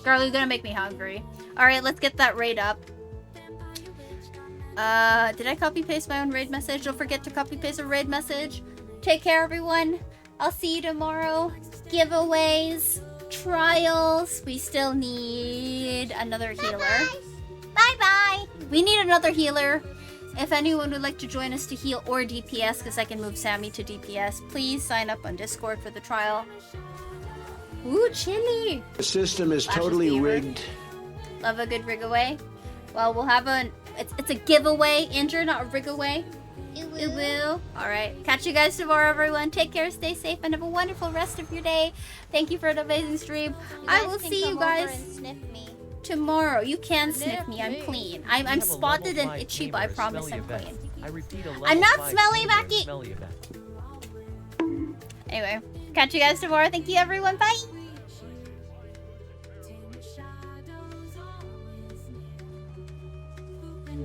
Girl, you're gonna make me hungry. Alright, let's get that raid up. Did I copy paste my own raid message? Don't forget to copy paste a raid message. Take care, everyone. I'll see you tomorrow. Giveaways, trials. We still need another healer. Bye-bye. We need another healer. If anyone would like to join us to heal or DPS, because I can move Sammy to DPS, please sign up on Discord for the trial. Ooh, chilly. The system is Flashes totally fever. rigged. Love a good rig away. Well, we'll have it's a giveaway, Injure, not a rig away. It will. Alright. Catch you guys tomorrow, everyone. Take care, stay safe, and have a wonderful rest of your day. Thank you for an amazing stream. I will see you guys tomorrow. You can sniff me. I'm clean. I'm spotted and itchy, but I promise I'm clean. I'm not smelly, Becky. Anyway, catch you guys tomorrow. Thank you, everyone. Bye.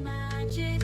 Magic